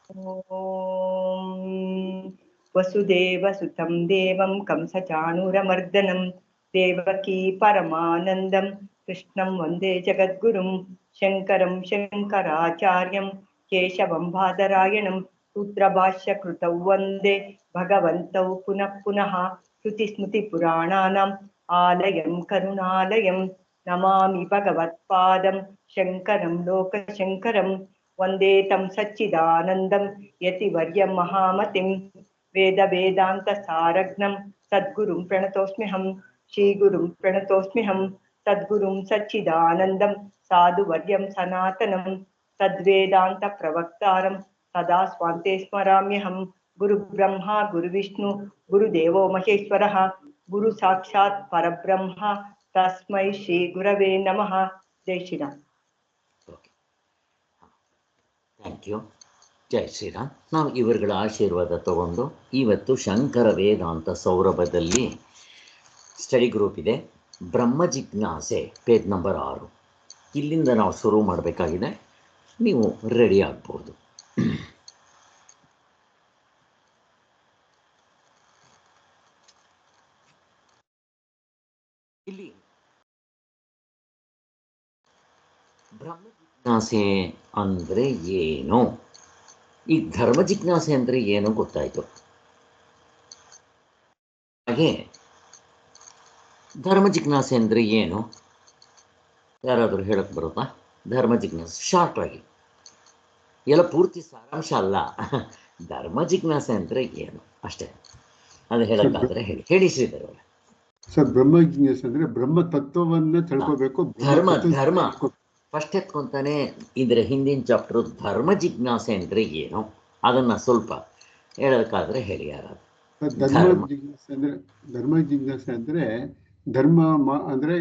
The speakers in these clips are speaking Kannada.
ॐ वसुदेवसुतं देवं कंसचाणूरमर्दनं देवकी परमानन्दं कृष्णं वन्दे जगद्गुरुं शङ्करं शङ्कराचार्यं केशवं बादरायणं सूत्रभाष्यकृतौ वन्दे भगवन्तौ पुनः पुनः श्रुतिस्मृतिपुराणानाम् आलयं करुणालयं नमामि भगवत्पादं शङ्करं लोकशङ्करं वन्दे तं सच्चिदानन्दं यतिवर्यं महामतिं वेदवेदान्तसारग्नं सद्गुरुं प्रणतोऽस्म्यहं श्रीगुरुं प्रणतोऽस्म्यहं सद्गुरुं सच्चिदानन्दं साधुवर्यं सनातनं तद्वेदान्तप्रवक्तारं सदा स्वान्ते स्मराम्यहं गुरुब्रह्मा गुरुविष्णु गुरुदेवो महेश्वरः गुरु साक्षात् परब्रह्म तस्मै ಶ್ರೀ ಗುರವೇ ನಮಃ. ಜೈ ಶ್ರೀರಾಮ್. Okay, thank you. ಜೈ ಶ್ರೀರಾಮ್. ನಾವು ಇವರುಗಳ ಆಶೀರ್ವಾದ ತಗೊಂಡು ಇವತ್ತು ಶಂಕರ ವೇದಾಂತ ಸೌರಭದಲ್ಲಿ ಸ್ಟಡಿ ಗ್ರೂಪ್ ಇದೆ. ಬ್ರಹ್ಮ ಜಿಜ್ಞಾಸೆ ಪೇಜ್ ನಂಬರ್ 6. ಇಲ್ಲಿಂದ ನಾವು ಶುರು ಮಾಡಬೇಕಾಗಿದೆ. ನೀವು ರೆಡಿ ಆಗ್ಬೋದು. ಇಲ್ಲಿ ಬ್ರಹ್ಮ ಜಿಜ್ಞಾಸೆ ಅಂದರೆ ಏನು? ಈ ಧರ್ಮ ಜಿಜ್ಞಾಸೆ ಅಂದರೆ ಏನು ಗೊತ್ತಾಯಿತು. ಹಾಗೆ ಧರ್ಮ ಜಿಜ್ಞಾಸೆ ಅಂದರೆ ಏನು ಯಾರಾದರೂ ಹೇಳಕ್ಕೆ ಬರುತ್ತಾ? ಧರ್ಮ ಜಿಜ್ಞಾಸೆ ಶಾರ್ಟ್ ಆಗಿ, ಎಲ್ಲ ಪೂರ್ತಿ ಸಾರಾಂಶ ಅಲ್ಲ. ಧರ್ಮ ಜಿಜ್ಞಾಸೆ ಅಂದರೆ ಏನು ಅಷ್ಟೇ. ಅದು ಹೇಳಕ್ಕಾದ್ರೆ ಹೇಳಿ ಶ್ರೀಧರ್ ಅವರೇ. ಸರ್, ಬ್ರಹ್ಮ ಜಿಜ್ಞಾಸೆ ಅಂದ್ರೆ ಬ್ರಹ್ಮ ತತ್ವವನ್ನ ತಿಳ್ಕೋಬೇಕು. ಧರ್ಮ ಫಸ್ಟ್ ಎತ್ಕೊಂತಾನೆ. ಇದರ ಹಿಂದಿನ ಚಾಪ್ಟರ್ ಧರ್ಮ ಜಿಜ್ಞಾಸೆ ಅಂದ್ರೆ ಏನು ಅದನ್ನ ಸ್ವಲ್ಪ ಹೇಳೋದಕ್ಕಾದ್ರೆ ಹೇಳಿ ಯಾರಾದ್ರು. ಧರ್ಮ ಜಿಜ್ಞಾಸೆ ಅಂದ್ರೆ ಧರ್ಮ ಅಂದ್ರೆ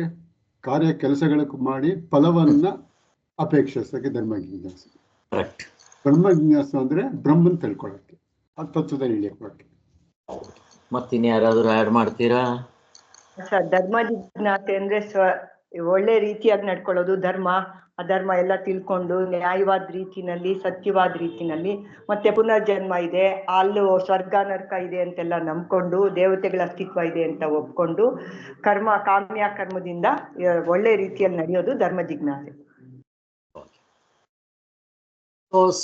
ಕಾರ್ಯ ಕೆಲಸಗಳನ್ನು ಮಾಡಿ ಫಲವನ್ನ ಅಪೇಕ್ಷಿಸಕ್ಕೆ ಧರ್ಮ ಜಿಜ್ಞಾಸೆ. ಕರೆಕ್ಟ್. ಬ್ರಹ್ಮ ಜಿಜ್ಞಾಸೆ ಅಂದ್ರೆ ಬ್ರಹ್ಮನ್ ತಿಳ್ಕೊಳ್ಳೋಕ್ಕೆ, ಆ ತತ್ವದಲ್ಲಿ ಇಳಿಯಕ್ಕೆ. ಮತ್ತಿನ್ ಯಾರಾದರೂ ಆ್ಯಡ್ ಮಾಡ್ತೀರಾ? ಧರ್ಮ ಜಿಜ್ಞಾಸೆ ಅಂದ್ರೆ ಒಳ್ಳೆ ರೀತಿಯಾಗಿ ನಡ್ಕೊಳ್ಳೋದು, ಧರ್ಮ ಅಧರ್ಮ ಎಲ್ಲ ತಿಳ್ಕೊಂಡು ನ್ಯಾಯವಾದ ರೀತಿನಲ್ಲಿ, ಸತ್ಯವಾದ ರೀತಿನಲ್ಲಿ, ಮತ್ತೆ ಪುನರ್ಜನ್ಮ ಇದೆ, ಅಲ್ಲೂ ಸ್ವರ್ಗ ನರಕ ಇದೆ ಅಂತೆಲ್ಲ ನಂಬ್ಕೊಂಡು, ದೇವತೆಗಳ ಅಸ್ತಿತ್ವ ಇದೆ ಅಂತ ಒಪ್ಕೊಂಡು ಕಾಮ್ಯ ಕರ್ಮದಿಂದ ಒಳ್ಳೆ ರೀತಿಯಲ್ಲಿ ನಡೆಯೋದು ಧರ್ಮ ಜಿಜ್ಞಾಸೆ.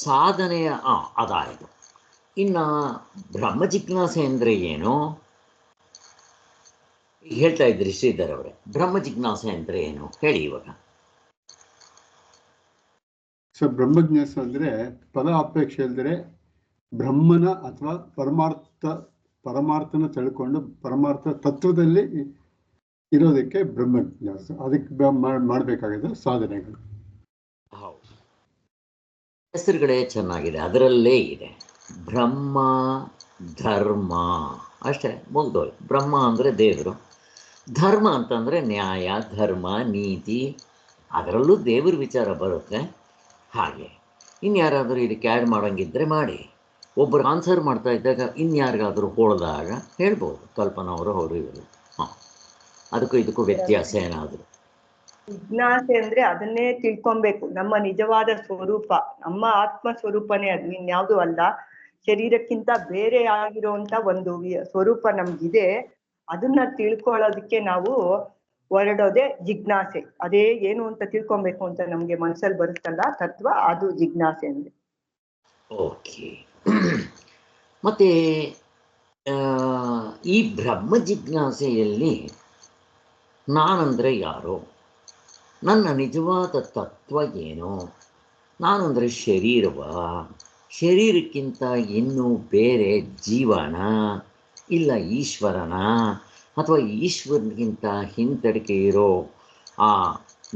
ಸಾಧನೆಯ ಅದಾಯಿತು. ಇನ್ನು ಬ್ರಹ್ಮ ಜಿಜ್ಞಾಸೆ ಅಂದರೆ ಏನು ಹೇಳ್ತಾ ಇದ್ರಿ ಶ್ರೀಧರ್ ಅವರೇ? ಬ್ರಹ್ಮ ಜಿಜ್ಞಾಸೆ ಅಂದರೆ ಏನು ಹೇಳಿ ಇವಾಗ. ಸೊ ಬ್ರಹ್ಮ ಜಿಜ್ಞಾಸೆ ಅಂದ್ರೆ ಫಲ ಅಪೇಕ್ಷೆ ಇಲ್ಲದೆ ಬ್ರಹ್ಮನ ಅಥವಾ ಪರಮಾರ್ಥನ ತಿಳ್ಕೊಂಡು ಪರಮಾರ್ಥ ತತ್ವದಲ್ಲಿ ಇರೋದಕ್ಕೆ ಬ್ರಹ್ಮ ಜಿಜ್ಞಾಸೆ. ಅದಕ್ಕೆ ಮಾಡಬೇಕಾಗಿದೆ ಸಾಧನೆಗಳು. ಹೌದು, ಹೆಸರುಗಳೇ ಚೆನ್ನಾಗಿದೆ, ಅದರಲ್ಲೇ ಇದೆ ಬ್ರಹ್ಮ ಧರ್ಮ ಅಷ್ಟೇ, ಮುಗ್ದೋಯ್ತು. ಬ್ರಹ್ಮ ಅಂದರೆ ದೇವರು, ಧರ್ಮ ಅಂತಂದರೆ ನ್ಯಾಯ ಧರ್ಮ ನೀತಿ, ಅದರಲ್ಲೂ ದೇವ್ರ ವಿಚಾರ ಬರುತ್ತೆ. ಹಾಗೆ ಇನ್ಯಾರಾದರೂ ಇದಕ್ಕೆ ಆ್ಯಡ್ ಮಾಡೋಂಗಿದ್ರೆ ಮಾಡಿ. ಒಬ್ಬರು ಆನ್ಸರ್ ಮಾಡ್ತಾ ಇದ್ದಾಗ ಇನ್ಯಾರಿಗಾದರೂ ಹೋಳಿದಾಗ ಹೇಳ್ಬೋದು, ಕಲ್ಪನಾ ಅವರು ಇವರು. ಹಾಂ, ಅದಕ್ಕೂ ಇದಕ್ಕೂ ವ್ಯತ್ಯಾಸ ಏನಾದರೂ? ಜಿಜ್ಞಾಸೆ ಅಂದ್ರೆ ಅದನ್ನೇ ತಿಳ್ಕೊಬೇಕು, ನಮ್ಮ ನಿಜವಾದ ಸ್ವರೂಪ, ನಮ್ಮ ಆತ್ಮ ಸ್ವರೂಪನೇ ಅದು, ಇನ್ಯಾವುದು ಅಲ್ಲ. ಶರೀರಕ್ಕಿಂತ ಬೇರೆ ಆಗಿರುವಂತ ಒಂದು ಸ್ವರೂಪ ನಮ್ಗಿದೆ. ಅದನ್ನ ತಿಳ್ಕೊಳ್ಳೋದಕ್ಕೆ ನಾವು ಹೊರಡೋದೇ ಜಿಜ್ಞಾಸೆ. ಅದೇ ಏನು ಅಂತ ತಿಳ್ಕೊಬೇಕು ಅಂತ ನಮ್ಗೆ ಮನಸ್ಸಲ್ಲಿ ಬರುತ್ತಲ್ಲ ತತ್ವ, ಅದು ಜಿಜ್ಞಾಸೆ ಅಂದ್ರೆ. ಓಕೆ. ಮತ್ತೆ ಈ ಬ್ರಹ್ಮ ಜಿಜ್ಞಾಸೆಯಲ್ಲಿ ನಾನಂದರೆ ಯಾರು, ನನ್ನ ನಿಜವಾದ ತತ್ವ ಏನು, ನಾನಂದರೆ ಶರೀರವ, ಶರೀರಕ್ಕಿಂತ ಇನ್ನೂ ಬೇರೆ ಜೀವನ ಇಲ್ಲ ಈಶ್ವರನ, ಅಥವಾ ಈಶ್ವರನಿಗಿಂತ ಹಿಂತಡಿಕೆ ಇರೋ ಆ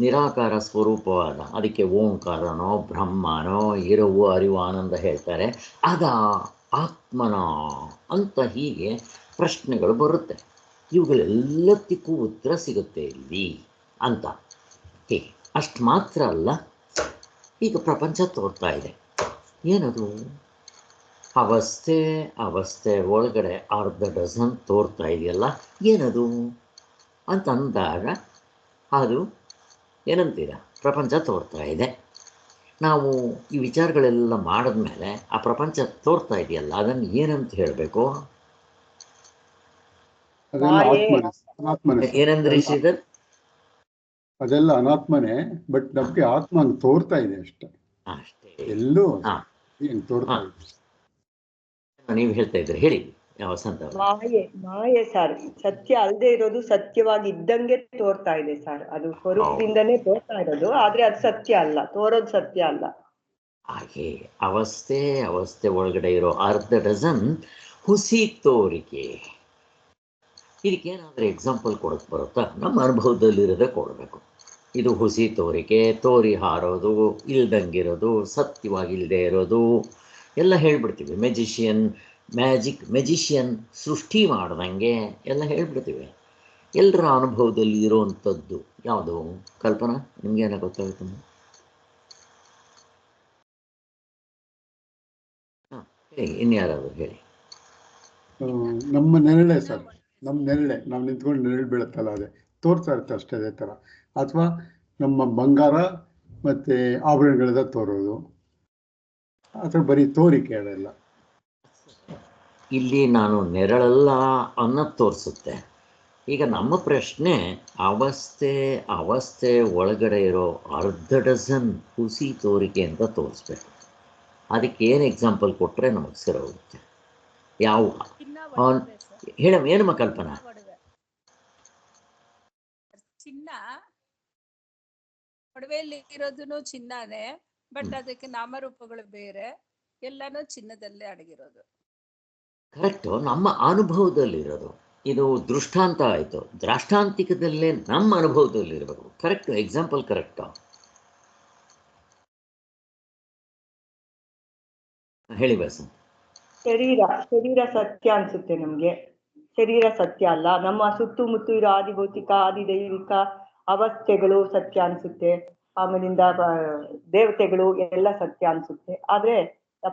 ನಿರಾಕಾರ ಸ್ವರೂಪವಾದ, ಅದಕ್ಕೆ ಓಂಕಾರನೋ ಬ್ರಹ್ಮನೋ ಇರುವು ಅರಿವು ಆನಂದ ಹೇಳ್ತಾರೆ, ಅದ ಆತ್ಮನ ಅಂತ ಹೀಗೆ ಪ್ರಶ್ನೆಗಳು ಬರುತ್ತೆ. ಇವುಗಳೆಲ್ಲದಕ್ಕೂ ಉತ್ತರ ಸಿಗುತ್ತೆ ಇಲ್ಲಿ ಅಂತ. ಅಷ್ಟು ಮಾತ್ರ ಅಲ್ಲ, ಈಗ ಪ್ರಪಂಚ ತೋರ್ತಾ ಇದೆ. ಏನದು? ಅವಸ್ಥೆ ಒಳಗಡೆ ಅರ್ಧ ಡಜನ್ ತೋರ್ತಾ ಇದೆಯಲ್ಲ, ಏನದು ಅಂತಂದಾಗ ಅದು ಏನಂತೀರ? ಪ್ರಪಂಚ ತೋರ್ತಾ ಇದೆ. ನಾವು ಈ ವಿಚಾರಗಳೆಲ್ಲ ಮಾಡಿದ್ಮೇಲೆ ಆ ಪ್ರಪಂಚ ತೋರ್ತಾ ಇದೆಯಲ್ಲ, ಅದನ್ನು ಏನಂತ ಹೇಳಬೇಕು? ಅದೆಲ್ಲ ಆತ್ಮನೆ, ಅನಾತ್ಮನೆ ಸರ್. ಏನಂದ್ರಿ ಶ್ರೀಧರ್? ಅದೆಲ್ಲ ಅನಾತ್ಮನೆ, ಬಟ್ ನಮ್ಗೆ ಆತ್ಮ ಹಂಗ್ ತೋರ್ತಾ ಇದೆ ಅಷ್ಟೇ. ಅಷ್ಟೇ. ಎಲ್ಲೂ ಹಾ ಹಂಗ್ ತೋರ್ತಾ ಹಾ. ಇದೆ. ನೀವು ಹೇಳ್ತಾ ಇದ್ರಿ, ಹೇಳಿ ವಸಂತ ಅವರು. ಮಾಯೆ ಸರ್, ಸತ್ಯ ಅಲ್ಲದೆ ಇರೋದು ಸತ್ಯವಾಗಿ ಇದ್ದಂಗೆ ತೋರ್ತಾ ಇದೆ ಸರ್. ಅದು ಸ್ವರೂಪದಿಂದನೇ ತೋರ್ತಾ ಇರೋದು, ಆದ್ರೆ ಅದು ಸತ್ಯ ಅಲ್ಲ, ತೋರೋದು ಸತ್ಯ ಅಲ್ಲ. ಹಾಗೆ ಅವಸ್ಥೆ ಒಳಗಡೆ ಇರೋ ಅರ್ಧ ಡಜನ್ ಹುಸಿ ತೋರಿಕೆ. ಇದಕ್ಕೇನಾದ್ರೂ ಎಕ್ಸಾಂಪಲ್ ಕೊಡಕ್ಕೆ ಬರುತ್ತಾ? ನಮ್ಮ ಅನುಭವದಲ್ಲಿರೋದೇ ಕೊಡಬೇಕು. ಇದು ಹುಸಿ ತೋರಿಕೆ, ತೋರಿ ಹಾರೋದು, ಇಲ್ದಂಗಿರೋದು, ಸತ್ಯವಾಗಿ ಇಲ್ಲದೆ ಇರೋದು ಎಲ್ಲ ಹೇಳ್ಬಿಡ್ತೀವಿ. ಮೆಜಿಷಿಯನ್ ಸೃಷ್ಟಿ ಮಾಡ್ದಂಗೆ ಎಲ್ಲ ಹೇಳ್ಬಿಡ್ತೀವಿ. ಎಲ್ಲರ ಅನುಭವದಲ್ಲಿ ಇರೋವಂಥದ್ದು ಯಾವುದು? ಕಲ್ಪನಾ, ನಿಮ್ಗೇನ ಗೊತ್ತಾಗುತ್ತೆ? ಹಾಂ ಹೇಳಿ, ಇನ್ಯಾರಾದ್ರು ಹೇಳಿ. ನಮ್ಮ ನೆರಳೆ ಸರ್, ನಮ್ಮ ನೆರಳೆ, ನಾವು ನಿಂತ್ಕೊಂಡು ನೆರಳು ಬೀಳುತ್ತಲ್ಲ, ಅದೇ ತೋರ್ತಾ ಇರುತ್ತೆ ಅಷ್ಟೇ, ಅದೇ ಥರ. ಅಥವಾ ನಮ್ಮ ಬಂಗಾರ ಮತ್ತೆ ಆಭರಣಗಳದ ತೋರೋದು, ಅಥವಾ ಬರೀ ತೋರಿಕೆ ಅದೆಲ್ಲ. ಇಲ್ಲಿ ನಾನು ನೆರಳಲ್ಲ ಅನ್ನೋದು ತೋರಿಸುತ್ತೆ. ಈಗ ನಮ್ಮ ಪ್ರಶ್ನೆ, ಅವಸ್ಥೆ ಒಳಗಡೆ ಇರೋ ಅರ್ಧ ಡಜನ್ ಹುಸಿ ತೋರಿಕೆ ಅಂತ ತೋರಿಸ್ಬೇಕು. ಅದಕ್ಕೆ ಏನು ಎಕ್ಸಾಂಪಲ್ ಕೊಟ್ಟರೆ ನಮಗೆ ಸರಿ ಹೋಗುತ್ತೆ? ಯಾವ ಹೇಳಮ್ಮ, ಏನಮ್ಮ ಕಲ್ಪನಾ? ಚಿನ್ನ ಒಡವೆಯಲ್ಲಿ ಇರೋದು ಚಿನ್ನನೇ, ಬಟ್ ಅದಕ್ಕೆ ನಾಮರೂಪಗಳು ಬೇರೆ, ಎಲ್ಲಾನು ಚಿನ್ನದಲ್ಲೇ ಅಡಗಿರೋದು. ಕರೆಕ್ಟು, ನಮ್ಮ ಅನುಭವದಲ್ಲಿರೋದು. ಇದು ದೃಷ್ಟಾಂತ ಆಯಿತು, ದ್ರಾಷ್ಟಾಂತಿಕದಲ್ಲೇ ನಮ್ಮ ಅನುಭವದಲ್ಲಿರಬೇಕು. Correct, example correct. ಹೇಳಿ ಬಸ್. ಶರೀರ ಸತ್ಯ ಅನ್ಸುತ್ತೆ ನಮ್ಗೆ. ಶರೀರ ಸತ್ಯ ಅಲ್ಲ, ನಮ್ಮ ಸುತ್ತಮುತ್ತ ಇರೋ ಆದಿಭೌತಿಕ ಆದಿದೈವಿಕ ಅವಸ್ಥೆಗಳು ಸತ್ಯ ಅನ್ಸುತ್ತೆ. ಆಮೇಲಿಂದ ದೇವತೆಗಳು ಎಲ್ಲ ಸತ್ಯ ಅನ್ಸುತ್ತೆ. ಆದ್ರೆ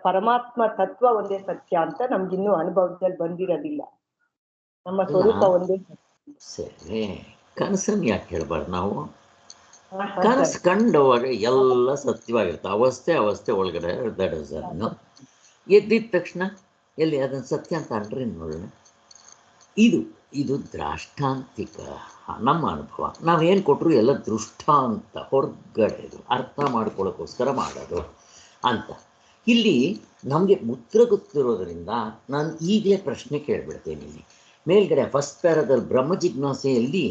ಪರಮಾತ್ಮ ತತ್ವ ಒಂದೇ ಸತ್ಯ ಅಂತ ನಮ್ಗಿನ್ನೂ ಅನುಭವದಲ್ಲಿ ಬಂದಿರೋದಿಲ್ಲ. ನಮ್ಮ ಸ್ವರೂಪ ಒಂದೇ. ಸರಿ, ಕನಸನ್ನು ಯಾಕೆ ಹೇಳ್ಬಾರ್ದು ನಾವು? ಕನಸು ಕಂಡವಾಗ ಎಲ್ಲ ಸತ್ಯವಾಗಿರುತ್ತೆ. ಅವಸ್ಥೆ ಒಳಗಡೆ ದಡಸನ್ನು ಎದ್ದಿದ ತಕ್ಷಣ ಎಲ್ಲಿ ಅದನ್ನು ಸತ್ಯ ಅಂತ ಅಂಡ್ರಿ ನೋಡೋಣ. ಇದು ದ್ರಾಷ್ಟಾಂತಿಕ ನಮ್ಮ ಅನುಭವ. ನಾವೇನು ಕೊಟ್ಟರು ಎಲ್ಲ ದೃಷ್ಟಾಂತ, ಹೊರಗಡೆ ಅರ್ಥ ಮಾಡ್ಕೊಳ್ಳೋಕ್ಕೋಸ್ಕರ ಮಾಡೋದು ಅಂತ. ಇಲ್ಲಿ ನಮಗೆ ಉತ್ತರ ಗೊತ್ತಿರೋದ್ರಿಂದ ನಾನು ಈಗಲೇ ಪ್ರಶ್ನೆ ಕೇಳಿಬಿಡ್ತೇನೆ. ಇಲ್ಲಿ ಮೇಲ್ಗಡೆ ಫಸ್ಟ್ ಪ್ಯಾರಾದಲ್ಲಿ ಬ್ರಹ್ಮ ಜಿಜ್ಞಾಸೆಯಲ್ಲಿ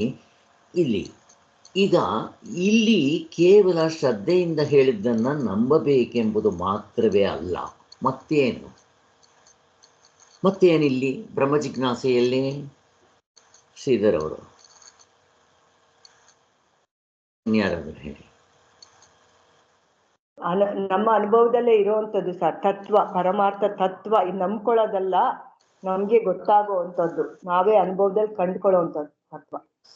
ಇಲ್ಲಿ ಕೇವಲ ಶ್ರದ್ಧೆಯಿಂದ ಹೇಳಿದ್ದನ್ನು ನಂಬಬೇಕೆಂಬುದು ಮಾತ್ರವೇ ಅಲ್ಲ, ಮತ್ತೇನಿಲ್ಲಿ ಬ್ರಹ್ಮ ಜಿಜ್ಞಾಸೆಯಲ್ಲಿ? ಶ್ರೀಧರ್ ಅವರು ಯಾರಾದರೂ ಹೇಳಿ. ನಮ್ಮ ಅನುಭವದಲ್ಲೇ ಇರುವಂಥದ್ದು ಸರ್ ತತ್ವ, ಪರಮಾರ್ಥ ತತ್ವ. ಇದು ನಂಬ್ಕೊಳ್ಳೋದಲ್ಲ, ನಮ್ಗೆ ಗೊತ್ತಾಗುವಂಥದ್ದು, ನಾವೇ ಅನುಭವದಲ್ಲಿ ಕಂಡುಕೊಳ್ಳುವಂಥದ್ದು ತತ್ವ,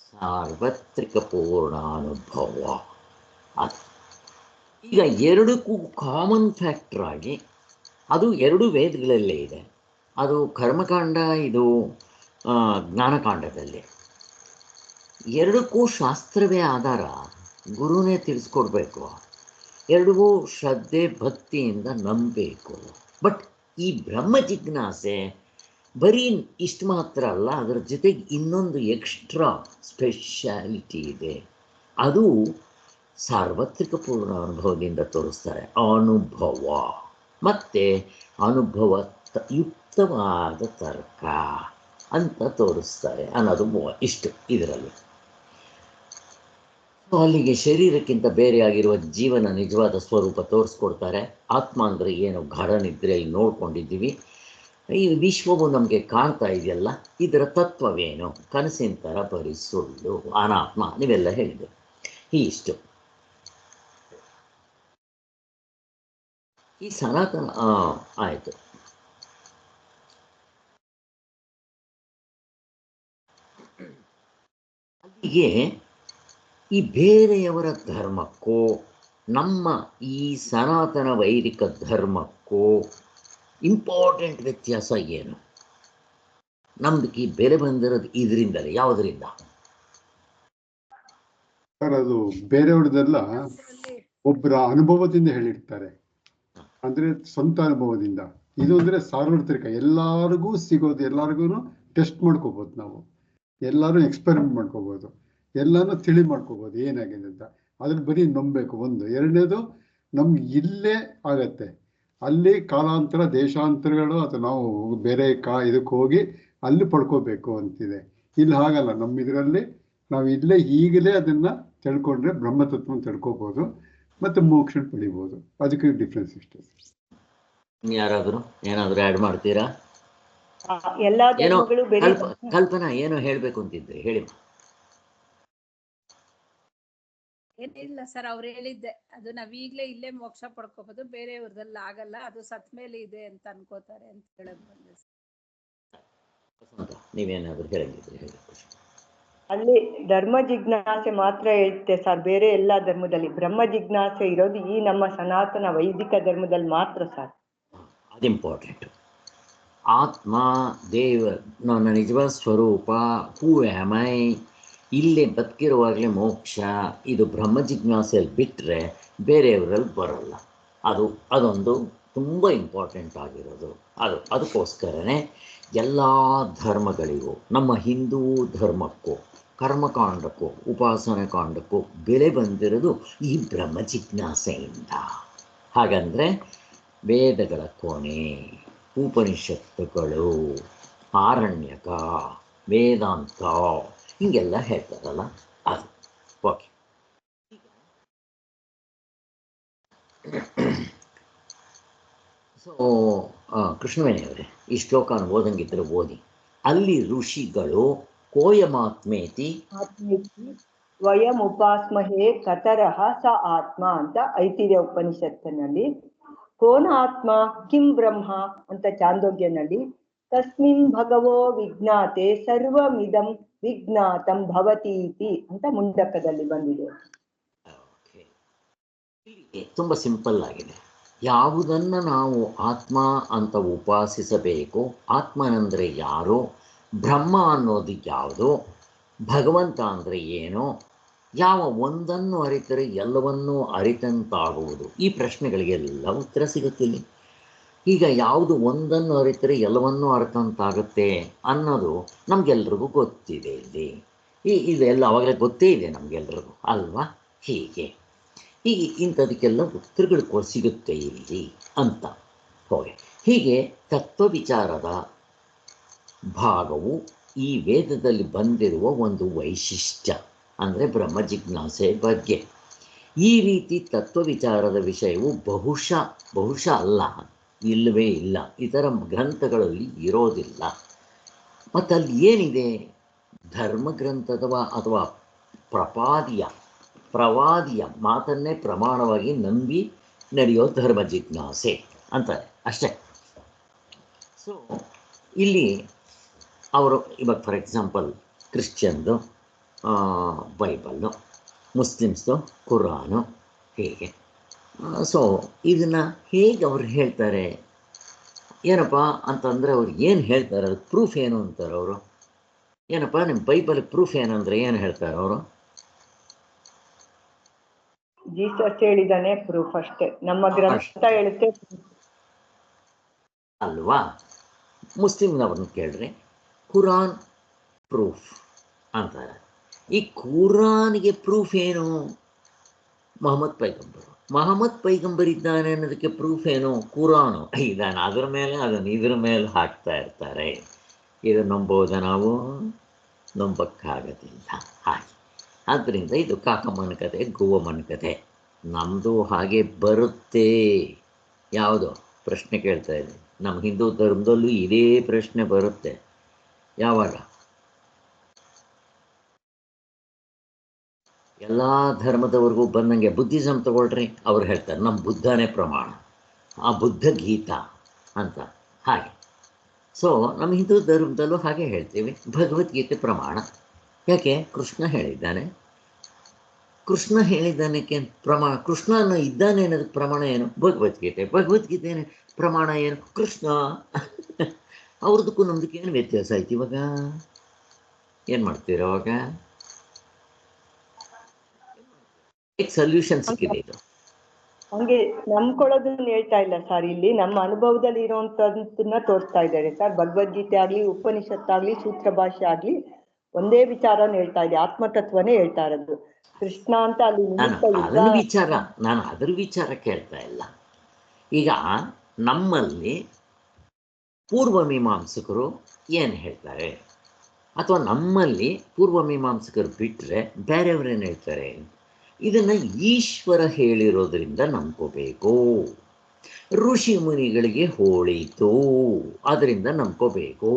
ಸಾರ್ವತ್ರಿಕ ಪೂರ್ಣ ಅನುಭವ. ಈಗ ಎರಡಕ್ಕೂ ಕಾಮನ್ ಫ್ಯಾಕ್ಟರ್ ಆಗಿ ಅದು ಎರಡು ವೇದಗಳಲ್ಲೇ ಇದೆ. ಅದು ಕರ್ಮಕಾಂಡ, ಇದು ಜ್ಞಾನಕಾಂಡದಲ್ಲಿ. ಎರಡಕ್ಕೂ ಶಾಸ್ತ್ರವೇ ಆಧಾರ, ಗುರುನೇ ತಿಳಿಸ್ಕೊಡ್ಬೇಕು. ಎರಡಿಗೂ ಶ್ರದ್ಧೆ ಭಕ್ತಿಯಿಂದ ನಂಬಬೇಕು. ಬಟ್ ಈ ಬ್ರಹ್ಮ ಜಿಜ್ಞಾಸೆ ಬರೀ ಇಷ್ಟು ಮಾತ್ರ ಅಲ್ಲ, ಅದರ ಜೊತೆಗೆ ಇನ್ನೊಂದು ಎಕ್ಸ್ಟ್ರಾ ಸ್ಪೆಷಾಲಿಟಿ ಇದೆ. ಅದು ಸಾರ್ವತ್ರಿಕ ಪೂರ್ಣ ಅನುಭವದಿಂದ ತೋರಿಸ್ತಾರೆ. ಅನುಭವ ಮತ್ತು ಅನುಭವ ಯುಕ್ತವಾದ ತರ್ಕ ಅಂತ ತೋರಿಸ್ತಾರೆ ಅನ್ನೋದು ಇಷ್ಟು ಇದರಲ್ಲಿ. ಅಲ್ಲಿಗೆ ಶರೀರಕ್ಕಿಂತ ಬೇರೆಯಾಗಿರುವ ಜೀವನ ನಿಜವಾದ ಸ್ವರೂಪ ತೋರಿಸ್ಕೊಡ್ತಾರೆ. ಆತ್ಮ ಅಂದರೆ ಏನು, ಗಾಢ ನಿದ್ರೆಯಲ್ಲಿ ನೋಡ್ಕೊಂಡಿದ್ದೀವಿ. ಈ ವಿಶ್ವವು ನಮಗೆ ಕಾಣ್ತಾ ಇದೆಯಲ್ಲ, ಇದರ ತತ್ವವೇನು? ಕನಸಿನ ಥರ ಬರೀ ಸುಳ್ಳು, ಅನಾತ್ಮ, ನೀವೆಲ್ಲ ಹೇಳಿದೆ. ಇಷ್ಟು ಈ ಸನಾತನ ಆಯಿತು. ಅಲ್ಲಿಗೆ ಈ ಬೇರೆಯವರ ಧರ್ಮಕ್ಕೂ ನಮ್ಮ ಈ ಸನಾತನ ವೈದಿಕ ಧರ್ಮಕ್ಕೂ ಇಂಪಾರ್ಟೆಂಟ್ ವ್ಯತ್ಯಾಸ ಏನು? ನಮ್ದಕ್ಕೆ ಬೆಲೆ ಬಂದಿರೋದು ಇದರಿಂದಲೇ. ಯಾವುದರಿಂದ ಸರ್? ಅದು ಬೇರೆಯವ್ರದ್ದೆಲ್ಲ ಒಬ್ಬರ ಅನುಭವದಿಂದ ಹೇಳಿರ್ತಾರೆ, ಅಂದ್ರೆ ಸ್ವಂತ ಅನುಭವದಿಂದ. ಇದು ಅಂದ್ರೆ ಸಾರ್ವತ್ರಿಕ, ಎಲ್ಲರಿಗೂ ಸಿಗೋದು, ಎಲ್ಲರಿಗೂ ಟೆಸ್ಟ್ ಮಾಡ್ಕೋಬಹುದು, ನಾವು ಎಲ್ಲರೂ ಎಕ್ಸ್ಪೆರಿಮೆಂಟ್ ಮಾಡ್ಕೋಬಹುದು, ಎಲ್ಲಾನು ತಿಳಿ ಮಾಡ್ಕೋಬಹುದು ಏನಾಗಿದೆ ಅಂತ. ಅದ್ರ ಬರೀ ನಂಬಬೇಕು ಒಂದು. ಎರಡನೇದು ನಮ್ಗೆ ಇಲ್ಲೇ ಆಗತ್ತೆ, ಅಲ್ಲಿ ಕಾಲಾಂತರ ದೇಶಾಂತರಗಳು ಅಥವಾ ನಾವು ಬೇರೆ ಇದಕ್ಕೆ ಹೋಗಿ ಅಲ್ಲಿ ಪಡ್ಕೋಬೇಕು ಅಂತಿದೆ. ಇಲ್ಲಿ ಹಾಗಲ್ಲ, ನಮ್ಮ ಇದರಲ್ಲಿ ನಾವು ಇಲ್ಲೇ ಈಗಲೇ ಅದನ್ನ ತಿಳ್ಕೊಂಡ್ರೆ ಬ್ರಹ್ಮತತ್ವ ತಿಳ್ಕೊಬಹುದು ಮತ್ತೆ ಮೋಕ್ಷ ಪಡಿಬಹುದು. ಅದಕ್ಕೆ ಡಿಫ್ರೆನ್ಸ್ ಇಷ್ಟೇ. ಯಾರಾದರೂ ಏನಾದರೂ ಆ್ಯಡ್ ಮಾಡ್ತೀರಾ? ಎಲ್ಲಾ ಏನೋ ಧರ್ಮಗಳು ಬೇರೆ. ಕಲ್ಪನಾ ಏನೋ ಹೇಳ್ಬೇಕು ಅಂತಿದ್ರಿ, ಹೇಳಿ. ಏನಿಲ್ಲ ಸರ್, ಅವ್ರು ಹೇಳಿದ್ದೆ, ಅದು ನಾವೀಗ್ಲೇ ಇಲ್ಲೇ ಮೋಕ್ಷ ಪಡ್ಕೋಬಹುದು, ಬೇರೆಯವ್ರದಲ್ಲ ಆಗಲ್ಲ, ಅದು ಸತ್ ಮೇಲೆ ಇದೆ ಅಂತ ಅನ್ಕೋತಾರೆ ಅಂತ ಹೇಳಕ್ ಬಂದೆ. ನೀವೇನಾದ್ರೂ ಹೇಳಿದ್ರಿ ಹೇಳಿ. ಅಲ್ಲಿ ಧರ್ಮ ಜಿಜ್ಞಾಸೆ ಮಾತ್ರ ಹೇಳ್ತೆ ಸರ್, ಬೇರೆ ಎಲ್ಲಾ ಧರ್ಮದಲ್ಲಿ ಬ್ರಹ್ಮ ಜಿಜ್ಞಾಸೆ ಇರೋದು ಈ ನಮ್ಮ ಸನಾತನ ವೈದಿಕ ಧರ್ಮದಲ್ಲಿ ಮಾತ್ರ ಸರ್. ಅದು ಇಂಪಾರ್ಟೆಂಟ್. ಆತ್ಮ, ದೇವ, ನನ್ನ ನಿಜವಾದ ಸ್ವರೂಪ, ಹೂ ಆಮ್ ಐ, ಇಲ್ಲೇ ಬದುಕಿರುವಾಗಲೇ ಮೋಕ್ಷ, ಇದು ಬ್ರಹ್ಮ ಜಿಜ್ಞಾಸೆಯಲ್ಲಿ ಬಿಟ್ಟರೆ ಬೇರೆಯವರಲ್ಲಿ ಬರೋಲ್ಲ. ಅದೊಂದು ತುಂಬ ಇಂಪಾರ್ಟೆಂಟ್ ಆಗಿರೋದು. ಅದಕ್ಕೋಸ್ಕರನೇ ಎಲ್ಲ ಧರ್ಮಗಳಿಗೂ, ನಮ್ಮ ಹಿಂದೂ ಧರ್ಮಕ್ಕೂ, ಕರ್ಮಕಾಂಡಕ್ಕೂ, ಉಪಾಸನೆ ಕಾಂಡಕ್ಕೂ ಬೆಲೆ ಬಂದಿರೋದು ಈ ಬ್ರಹ್ಮ ಜಿಜ್ಞಾಸೆಯಿಂದ. ಹಾಗಂದರೆ ವೇದಗಳ ಕೊನೆ, ಉಪನಿಷತ್ತುಗಳು, ಆರಣ್ಯಕ, ವೇದಾಂತ, ಹೀಗೆಲ್ಲ ಹೇಳ್ತಾರಲ್ಲ ಅದು. ಓಕೆ, ಸೊ ಕೃಷ್ಣವೇಣಿಯವರೇ, ಈ ಶ್ಲೋಕನ ಓದಂಗಿದ್ರೆ ಓದಿ. ಅಲ್ಲಿ ಋಷಿಗಳು ಕೋಯಮಾತ್ಮೇತಿ ಸ್ವಯಂ ಉಪಾಸ್ಮಹೇ ಕತರಹ ಸ ಆತ್ಮ ಅಂತ ಐತಿಹ್ಯ ಉಪನಿಷತ್ತಿನಲ್ಲಿ, ಕೋನ ಆತ್ಮ ಕಿಂ ಬ್ರಹ್ಮ ಅಂತ ಚಾಂದೋಗ್ಯನಲ್ಲಿ, ತಸ್ಮಿನ್ ಭಗವೋ ವಿಜ್ಞಾತೆ ಸರ್ವಮಿದಂ ವಿಜ್ಞಾತಂ ಭವತೀತಿ ಅಂತ ಮುಂಡಕದಲ್ಲಿ ಬಂದಿದೆ. ತುಂಬ ಸಿಂಪಲ್ ಆಗಿದೆ. ಯಾವುದನ್ನು ನಾವು ಆತ್ಮ ಅಂತ ಉಪಾಸಿಸಬೇಕು, ಆತ್ಮನಂದರೆ ಯಾರು, ಬ್ರಹ್ಮ ಅನ್ನೋದು ಯಾವುದು, ಭಗವಂತ ಅಂದರೆ ಏನು, ಯಾವ ಒಂದನ್ನು ಅರಿತರೆ ಎಲ್ಲವನ್ನೂ ಅರಿತಂತಾಗುವುದು, ಈ ಪ್ರಶ್ನೆಗಳಿಗೆಲ್ಲ ಉತ್ತರ ಸಿಗುತ್ತಿಲ್ಲ. ಈಗ ಯಾವುದು ಒಂದನ್ನು ಅರಿತರೆ ಎಲ್ಲವನ್ನೂ ಅರಿತಂತಾಗುತ್ತೆ ಅನ್ನೋದು ನಮಗೆಲ್ರಿಗೂ ಗೊತ್ತಿದೆ. ಇದೆಲ್ಲ ಅವಾಗಲೇ ಗೊತ್ತೇ ಇದೆ ನಮಗೆಲ್ರಿಗೂ ಅಲ್ವಾ? ಇಂಥದಕ್ಕೆಲ್ಲ ಉತ್ತರಗಳು ಸಿಗುತ್ತೆ ಇಲ್ಲಿ ಅಂತ ಹೋಗಿ. ಹೀಗೆ ತತ್ವವಿಚಾರದ ಭಾಗವು ಈ ವೇದದಲ್ಲಿ ಬಂದಿರುವ ಒಂದು ವೈಶಿಷ್ಟ್ಯ, ಅಂದರೆ ಬ್ರಹ್ಮ ಜಿಜ್ಞಾಸೆ ಬಗ್ಗೆ. ಈ ರೀತಿ ತತ್ವವಿಚಾರದ ವಿಷಯವು ಬಹುಶಃ ಅಲ್ಲ, ಇಲ್ಲವೇ ಇಲ್ಲ, ಇತರ ಗ್ರಂಥಗಳಲ್ಲಿ ಇರೋದಿಲ್ಲ. ಮತ್ತು ಅಲ್ಲಿ ಏನಿದೆ, ಧರ್ಮಗ್ರಂಥದ ಅಥವಾ ಪ್ರವಾದಿಯ ಮಾತನ್ನೇ ಪ್ರಮಾಣವಾಗಿ ನಂಬಿ ನಡೆಯೋ ಧರ್ಮ ಜಿಜ್ಞಾಸೆ ಅಂತಾರೆ ಅಷ್ಟೇ. ಸೊ ಇಲ್ಲಿ ಅವರು ಇವಾಗ ಫಾರ್ ಎಕ್ಸಾಂಪಲ್ ಕ್ರಿಶ್ಚಿಯನ್ದು ಬೈಬಲ್ಲು, ಮುಸ್ಲಿಮ್ಸ್ದು ಕುರಾನು, ಹೀಗೆ. ಸೊ ಇದನ್ನು ಹೇಗೆ ಅವ್ರು ಹೇಳ್ತಾರೆ, ಏನಪ್ಪ ಅಂತಂದರೆ ಅವ್ರು ಏನು ಹೇಳ್ತಾರೆ, ಅದಕ್ಕೆ ಪ್ರೂಫ್ ಏನು ಅಂತಾರೆ ಅವರು? ಏನಪ್ಪ ನಿಮ್ಮ ಬೈಬಲ್ ಪ್ರೂಫ್ ಏನಂದರೆ ಏನು ಹೇಳ್ತಾರೆ ಅವರು? ಜೀಸಸ್ ಹೇಳಿದಾನೆ ಪ್ರೂಫ್ ಅಷ್ಟೇ, ನಮ್ಮ ಗ್ರಂಥ ಹೇಳುತ್ತೆ ಅಲ್ವಾ? ಮುಸ್ಲಿಮ್ನವ್ರನ್ನ ಕೇಳ್ರಿ, ಕುರಾನ್ ಪ್ರೂಫ್ ಅಂತಾರೆ. ಈ ಕುರಾನ್ಗೆ ಪ್ರೂಫ್ ಏನು? ಮಹಮ್ಮದ್ ಪೈಗಂಬರ್ ಇದ್ದಾನೆ ಅನ್ನೋದಕ್ಕೆ ಪ್ರೂಫ್ ಏನು? ಕುರಾನು ಇದ್ದಾನೆ, ಅದರ ಮೇಲೆ ಅದನ್ನು ಇದ್ರ ಮೇಲೆ ಹಾಕ್ತಾ ಇರ್ತಾರೆ. ಇದು ನಂಬೋದ ನಾವು? ನಂಬಕ್ಕಾಗೋದಿಲ್ಲ. ಹಾಗೆ ಆದ್ದರಿಂದ ಇದು ಕಾಕಮ್ಮನ ಕತೆ, ಗೋವಮ್ಮನ ಕತೆ. ನಮ್ಮದು ಹಾಗೆ ಬರುತ್ತೆ. ಯಾವುದು ಪ್ರಶ್ನೆ ಕೇಳ್ತಾ ಇದೆ? ನಮ್ಮ ಹಿಂದೂ ಧರ್ಮದಲ್ಲೂ ಇದೇ ಪ್ರಶ್ನೆ ಬರುತ್ತೆ. ಯಾವಾಗ? ಎಲ್ಲ ಧರ್ಮದವ್ರಿಗೂ ಬಂದಂಗೆ ಬುದ್ಧಿಸಮ್ ತಗೊಳ್ರಿ, ಅವ್ರು ಹೇಳ್ತಾರೆ ನಮ್ಮ ಬುದ್ಧನೇ ಪ್ರಮಾಣ, ಆ ಬುದ್ಧ ಗೀತಾ ಅಂತ. ಹಾಗೆ ಸೊ ನಮ್ಮ ಹಿಂದೂ ಧರ್ಮದಲ್ಲೂ ಹಾಗೆ ಹೇಳ್ತೀವಿ, ಭಗವದ್ಗೀತೆ ಪ್ರಮಾಣ. ಯಾಕೆ? ಕೃಷ್ಣ ಹೇಳಿದ್ದಾನೆ. ಕೃಷ್ಣ ಹೇಳಿದ್ದಾನಕ್ಕೆ ಪ್ರಮಾಣ, ಕೃಷ್ಣನ ಇದ್ದಾನೆ ಅನ್ನೋದಕ್ಕೆ ಪ್ರಮಾಣ ಏನು? ಭಗವದ್ಗೀತೆ ಪ್ರಮಾಣ ಏನು? ಕೃಷ್ಣ. ಅವ್ರದಕ್ಕೂ ನಮ್ದಕ್ಕೆ ಏನು ವ್ಯತ್ಯಾಸ ಆಯ್ತು? ಇವಾಗ ಏನು ಮಾಡ್ತೀರ? ಅವಾಗ ಸೊಲ್ಯೂಷನ್ ಸಿಕ್ಕಿದೆ ಇದು. ಹಂಗೆ ನಂಬ್ಕೊಳ್ಳೋದನ್ನ ಹೇಳ್ತಾ ಇಲ್ಲ ಸರ್, ಇಲ್ಲಿ ನಮ್ಮ ಅನುಭವದಲ್ಲಿ ಇರುವಂತದನ್ನ ತೋರಿಸ್ತಾ ಇದ್ದಾರೆ ಸರ್. ಭಗವದ್ಗೀತೆ ಆಗ್ಲಿ, ಉಪನಿಷತ್ತಾಗ್ಲಿ, ಸೂತ್ರ ಭಾಷೆ ಆಗ್ಲಿ ಒಂದೇ ವಿಚಾರನ ಹೇಳ್ತಾ ಇದೆ, ಆತ್ಮತತ್ವನೇ ಹೇಳ್ತಾ ಇರೋದು. ಕೃಷ್ಣ ಅಂತ ಅಲ್ಲಿ ನಿಮಿತ್ತ ನಾನು ಅದರ ವಿಚಾರ ಕೇಳ್ತಾ ಇಲ್ಲ. ಈಗ ನಮ್ಮಲ್ಲಿ ಪೂರ್ವ ಮೀಮಾಂಸಕರು ಏನು ಹೇಳ್ತಾರೆ, ಅಥವಾ ನಮ್ಮಲ್ಲಿ ಪೂರ್ವ ಮೀಮಾಂಸಕರು ಬಿಟ್ಟರೆ ಬೇರೆಯವ್ರೇನು ಹೇಳ್ತಾರೆ, ಇದನ್ನು ಈಶ್ವರ ಹೇಳಿರೋದ್ರಿಂದ ನಂಬ್ಕೋಬೇಕು. ಋಷಿ ಮುನಿಗಳಿಗೆ ಹೋಳೀತು ಅದರಿಂದ ನಂಬ್ಕೋಬೇಕು,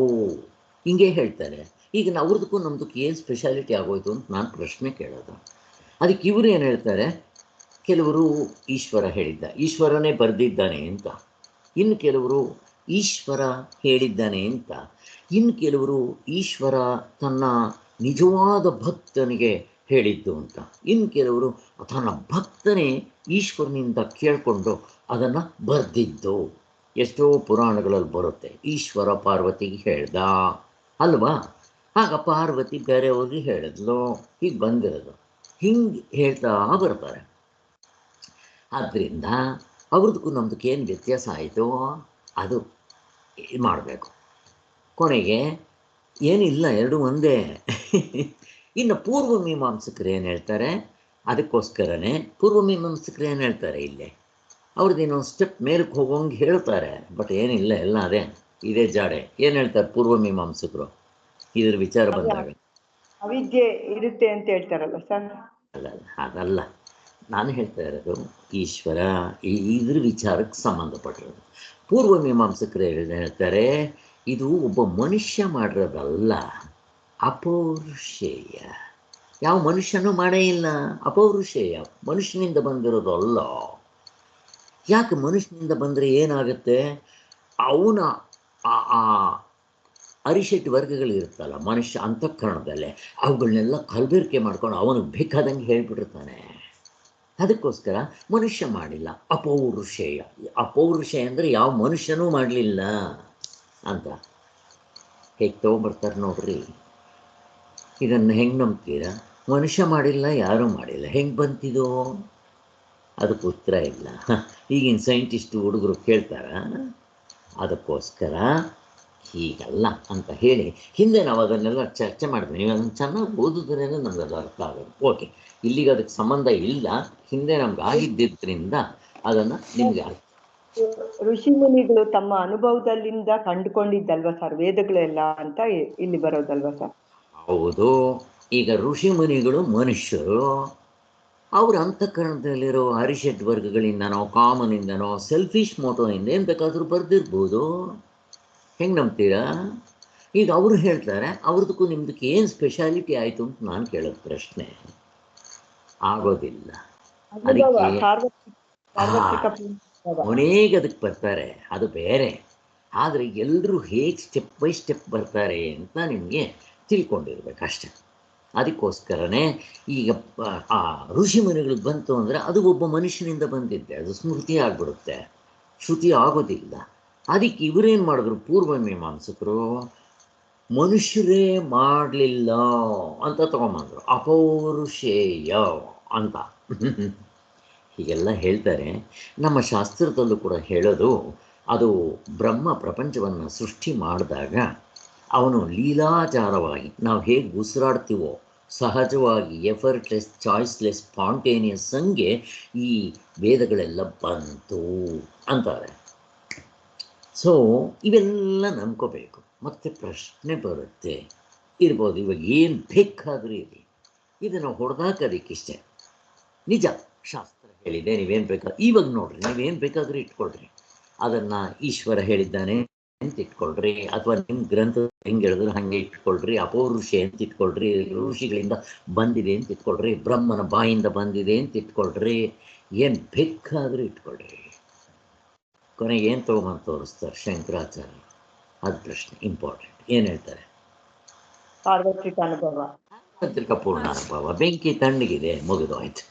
ಹಿಂಗೆ ಹೇಳ್ತಾರೆ. ಈಗ ಅವ್ರದಕ್ಕೂ ನಮ್ದಕ್ಕೂ ಏನು ಸ್ಪೆಷಾಲಿಟಿ ಆಗೋಯ್ತು ಅಂತ ನಾನು ಪ್ರಶ್ನೆ ಕೇಳೋದು. ಅದಕ್ಕೆ ಇವರು ಏನು ಹೇಳ್ತಾರೆ, ಕೆಲವರು ಈಶ್ವರ ಹೇಳಿದ್ದ, ಈಶ್ವರನೇ ಬರೆದಿದ್ದಾನೆ ಅಂತ, ಇನ್ನು ಕೆಲವರು ಈಶ್ವರ ಹೇಳಿದ್ದಾನೆ ಅಂತ, ಇನ್ನು ಕೆಲವರು ಈಶ್ವರ ತನ್ನ ನಿಜವಾದ ಭಕ್ತನಿಗೆ ಹೇಳಿದ್ದು ಅಂತ, ಇನ್ನು ಕೆಲವರು ತನ್ನ ಭಕ್ತನೇ ಈಶ್ವರನಿಂದ ಕೇಳಿಕೊಂಡು ಅದನ್ನು ಬರೆದಿದ್ದು. ಎಷ್ಟೋ ಪುರಾಣಗಳಲ್ಲಿ ಬರುತ್ತೆ, ಈಶ್ವರ ಪಾರ್ವತಿಗೆ ಹೇಳ್ದ ಅಲ್ವಾ, ಆಗ ಪಾರ್ವತಿ ಬೇರೆಯವ್ರಿಗೆ ಹೇಳಿದ್ಲು, ಹೀಗೆ ಬಂದಿರೋದು. ಹಿಂಗೆ ಹೇಳ್ತಾ ಬರ್ತಾರೆ. ಆದ್ದರಿಂದ ಅವ್ರದಕ್ಕೂ ನಮ್ದಕ್ಕೆ ಏನು ವ್ಯತ್ಯಾಸ ಆಯಿತು ಅದು ಮಾಡಬೇಕು. ಕೊನೆಗೆ ಏನಿಲ್ಲ, ಎರಡು ಒಂದೇ. ಇನ್ನು ಪೂರ್ವ ಮೀಮಾಂಸಕರು ಏನು ಹೇಳ್ತಾರೆ, ಅದಕ್ಕೋಸ್ಕರನೇ ಪೂರ್ವ ಮೀಮಾಂಸಕರು ಏನು ಹೇಳ್ತಾರೆ, ಇಲ್ಲೇ ಅವ್ರದ್ದು ಇನ್ನೊಂದು ಸ್ಟೆಪ್ ಮೇಲಕ್ಕೆ ಹೋಗೋಂಗೆ ಹೇಳ್ತಾರೆ. ಬಟ್ ಏನಿಲ್ಲ, ಎಲ್ಲ ಅದೇ ಇದೇ ಜಾಡೆ. ಏನು ಹೇಳ್ತಾರೆ ಪೂರ್ವ ಮೀಮಾಂಸಕರು ಇದ್ರ ವಿಚಾರ ಬಂದಾಗ? ಅವಿದ್ಯೆ ಇರುತ್ತೆ ಅಂತ ಹೇಳ್ತಾರಲ್ಲ ಸರ್. ಅದಲ್ಲ ನಾನು ಹೇಳ್ತಾ ಇರೋದು, ಈಶ್ವರ ಇದ್ರ ವಿಚಾರಕ್ಕೆ ಸಂಬಂಧಪಟ್ಟಿರೋದು. ಪೂರ್ವ ಮೀಮಾಂಸಕರು ಹೇಳ್ತಾರೆ, ಇದು ಒಬ್ಬ ಮನುಷ್ಯ ಮಾಡಿರೋದಲ್ಲ, ಅಪೌರುಷೇಯ. ಯಾವ ಮನುಷ್ಯನೂ ಮಾಡೇ ಇಲ್ಲ, ಅಪೌರುಷೇಯ, ಮನುಷ್ಯನಿಂದ ಬಂದಿರೋದು ಅಲ್ಲ. ಯಾಕೆ ಮನುಷ್ಯನಿಂದ ಬಂದರೆ ಏನಾಗುತ್ತೆ, ಅವನ ಆ ಅರಿಷಟ್ ವರ್ಗಗಳಿರುತ್ತಲ್ಲ ಮನುಷ್ಯ ಅಂತಃಕರಣದಲ್ಲೇ, ಅವುಗಳನ್ನೆಲ್ಲ ಕಲಬೆರಕೆ ಮಾಡ್ಕೊಂಡು ಅವನಿಗೆ ಬೇಕಾದಂಗೆ ಹೇಳ್ಬಿಟ್ಟಿರ್ತಾನೆ. ಅದಕ್ಕೋಸ್ಕರ ಮನುಷ್ಯ ಮಾಡಿಲ್ಲ, ಅಪೌರುಷೇಯ. ಅಪೌರುಷೇಯ ಅಂದರೆ ಯಾವ ಮನುಷ್ಯನೂ ಮಾಡಲಿಲ್ಲ ಅಂತ ಹೇಗೆ ತೊಗೊಂಬರ್ತಾರೆ ನೋಡ್ರಿ. ಇದನ್ನು ಹೆಂಗೆ ನಂಬ್ತೀರಾ? ಮನುಷ್ಯ ಮಾಡಿಲ್ಲ, ಯಾರೂ ಮಾಡಿಲ್ಲ, ಹೆಂಗೆ ಬಂತಿದೋ ಅದಕ್ಕೆ ಉತ್ತರ ಇಲ್ಲ. ಈಗಿನ ಸೈಂಟಿಸ್ಟು ಹುಡುಗರು ಕೇಳ್ತಾರ. ಅದಕ್ಕೋಸ್ಕರ ಹೀಗಲ್ಲ ಅಂತ ಹೇಳಿ ಹಿಂದೆ ನಾವು ಅದನ್ನೆಲ್ಲ ಚರ್ಚೆ ಮಾಡಿದ್ವಿ. ನೀವು ಅದನ್ನು ಚೆನ್ನಾಗಿ ಓದಿದ್ರೇ ನಮ್ಗೆ ಅದು ಅರ್ಥ ಆಗೋದು. ಓಕೆ, ಇಲ್ಲಿಗೆ ಅದಕ್ಕೆ ಸಂಬಂಧ ಇಲ್ಲ, ಹಿಂದೆ ನಮ್ಗೆ ಆಗಿದ್ದರಿಂದ ಅದನ್ನು ನಿಮಗೆ ಋಷಿ ಮುನಿಗಳು ತಮ್ಮ ಅನುಭವದಲ್ಲಿಂದ ಕಂಡುಕೊಂಡಿದ್ದಲ್ವ ಸರ್ ವೇದಗಳೆಲ್ಲ ಅಂತ ಇಲ್ಲಿ ಬರೋದಲ್ವ ಸರ್? ಹೌದು. ಈಗ ಋಷಿ ಮುನಿಗಳು ಮನುಷ್ಯರು, ಅವ್ರ ಅಂತಃಕರಣದಲ್ಲಿರೋ ಅರಿಷಡ್ ವರ್ಗಗಳಿಂದನೋ ಕಾಮನಿಂದನೋ ಸೆಲ್ಫಿಶ್ ಮೋಟೋಯಿಂದ ಏನು ಬೇಕಾದರೂ ಬರೆದಿರ್ಬೋದು. ಹೆಂಗೆ ನಂಬ್ತೀರಾ? ಈಗ ಅವರು ಹೇಳ್ತಾರೆ, ಅವ್ರದಕ್ಕೂ ನಿಮ್ದಕ್ಕೆ ಏನು ಸ್ಪೆಷಾಲಿಟಿ ಆಯಿತು ಅಂತ ನಾನು ಕೇಳೋದು ಪ್ರಶ್ನೆ. ಆಗೋದಿಲ್ಲ. ಅದಕ್ಕೆ ಕೊನೆಗೆ ಅದಕ್ಕೆ ಬರ್ತಾರೆ, ಅದು ಬೇರೆ. ಆದರೆ ಎಲ್ಲರೂ ಹೇಗೆ ಸ್ಟೆಪ್ ಬೈ ಸ್ಟೆಪ್ ಬರ್ತಾರೆ ಅಂತ ನಿಮಗೆ ತಿಳ್ಕೊಂಡಿರ್ಬೇಕಷ್ಟೆ. ಅದಕ್ಕೋಸ್ಕರನೇ ಈಗ ಆ ಋಷಿ ಮುನಿಗಳಿಗೆ ಬಂತು ಅಂದರೆ ಅದು ಒಬ್ಬ ಮನುಷ್ಯನಿಂದ ಬಂದಿದ್ದೆ, ಅದು ಸ್ಮೃತಿ ಆಗಿಬಿಡುತ್ತೆ, ಶ್ರುತಿ ಆಗೋದಿಲ್ಲ. ಅದಕ್ಕೆ ಇವರೇನು ಮಾಡಿದ್ರು ಪೂರ್ವ ಮೀಮಾಂಸಕರು, ಮನುಷ್ಯರೇ ಮಾಡಲಿಲ್ಲ ಅಂತ ತಗೊಂಬಂದರು, ಅಪೌರುಷೇಯ ಅಂತ ಹೀಗೆಲ್ಲ ಹೇಳ್ತಾರೆ. ನಮ್ಮ ಶಾಸ್ತ್ರದಲ್ಲೂ ಕೂಡ ಹೇಳೋದು, ಅದು ಬ್ರಹ್ಮ ಪ್ರಪಂಚವನ್ನು ಸೃಷ್ಟಿ ಮಾಡಿದಾಗ ಅವನು ಲೀಲಾಚಾರವಾಗಿ ನಾವು ಹೇಗೆ ಉಸಿರಾಡ್ತೀವೋ ಸಹಜವಾಗಿ ಎಫರ್ಟ್ಲೆಸ್, ಚಾಯ್ಸ್ಲೆಸ್, ಸ್ಪಾಂಟೇನಿಯಸ್ ಹಂಗೆ ಈ ವೇದಗಳೆಲ್ಲ ಬಂತು ಅಂತಾರೆ. ಸೊ ಇವೆಲ್ಲ ನಂಬ್ಕೋಬೇಕು. ಮತ್ತು ಪ್ರಶ್ನೆ ಬರುತ್ತೆ, ಇರ್ಬೋದು, ಇವಾಗ ಏನು ಬೇಕಾದರೂ ಇರಲಿ, ಇದನ್ನು ಹೊಡೆದಾಕೋದಕ್ಕಿಷ್ಟೇ. ನಿಜ, ಶಾಸ್ತ್ರ ಹೇಳಿದೆ, ನೀವೇನು ಬೇಕಾದ್ರೆ ಇವಾಗ ನೋಡ್ರಿ, ನೀವೇನು ಬೇಕಾದರೂ ಇಟ್ಕೊಳ್ರಿ, ಅದನ್ನು ಈಶ್ವರ ಹೇಳಿದ್ದಾನೆ ಅಂತ ಇಟ್ಕೊಳ್ರಿ, ಅಥವಾ ನಿಮ್ಮ ಗ್ರಂಥ ಹೆಂಗೆ ಹೇಳಿದ್ರು ಹಾಗೆ ಇಟ್ಕೊಳ್ರಿ, ಅಪೌರುಷೆ ಅಂತ ಇಟ್ಕೊಳ್ರಿ, ಋಷಿಗಳಿಂದ ಬಂದಿದೆ ಅಂತ ಇಟ್ಕೊಳ್ರಿ, ಬ್ರಹ್ಮನ ಬಾಯಿಂದ ಬಂದಿದೆ ಅಂತ ಇಟ್ಕೊಳ್ರಿ, ಏನು ಬೇಕಾದರೂ ಇಟ್ಕೊಳ್ರಿ. ಕೊನೆಗೆ ಏನು ತೊಗೊಂಬಂದು ತೋರಿಸ್ತಾರೆ ಶಂಕರಾಚಾರ್ಯ? ಅದು ಪ್ರಶ್ನೆ ಇಂಪಾರ್ಟೆಂಟ್. ಏನು ಹೇಳ್ತಾರೆ? ಸಾರ್ವತ್ರಿಕ ಅನುಭವ, ಸಾರ್ವತ್ರಿಕ ಪೂರ್ಣ ಅನುಭವ. ಬೆಂಕಿ ತಣ್ಣಗಿದೆ, ಮುಗಿದು ಆಯ್ತು.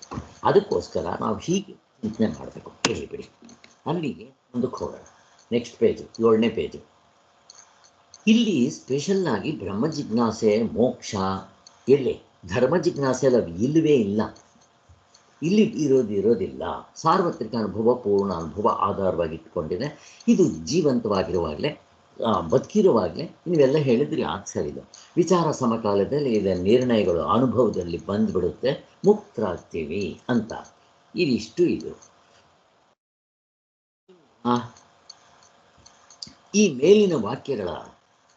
ಅದಕ್ಕೋಸ್ಕರ ನಾವು ಹೀಗೆ ಚಿಂತನೆ ಮಾಡಬೇಕು. ಹೇಳಿಬಿಡಿ, ಅಲ್ಲಿಗೆ ಮುಂದಕ್ಕೆ ಹೋಗೋಣ. ನೆಕ್ಸ್ಟ್ ಪೇಜು, 7ನೇ ಪೇಜು. ಇಲ್ಲಿ ಸ್ಪೆಷಲ್ಲಾಗಿ ಬ್ರಹ್ಮ ಜಿಜ್ಞಾಸೆ, ಮೋಕ್ಷ, ಎಲ್ಲಿ ಧರ್ಮ ಜಿಜ್ಞಾಸೆ ಎಲ್ಲ ಇಲ್ಲವೇ ಇಲ್ಲ. ಇಲ್ಲಿ ಇರೋದಿಲ್ಲ. ಸಾರ್ವತ್ರಿಕ ಅನುಭವ ಪೂರ್ಣ ಅನುಭವ ಆಧಾರವಾಗಿ ಇಟ್ಕೊಂಡಿದೆ. ಇದು ಜೀವಂತವಾಗಿರುವಾಗಲೇ, ಬದುಕಿರುವಾಗಲೇ ನೀವೆಲ್ಲ ಹೇಳಿದ್ರಿ ಆನ್ಸರ್ ಇದು. ವಿಚಾರ ಸಮಕಾಲದಲ್ಲಿ ಇದರ ನಿರ್ಣಯಗಳು ಅನುಭವದಲ್ಲಿ ಬಂದ್ಬಿಡುತ್ತೆ, ಮುಕ್ತರಾಗ್ತೀವಿ ಅಂತ. ಇದಿಷ್ಟು ಇದು. ಈ ಮೇಲಿನ ವಾಕ್ಯಗಳ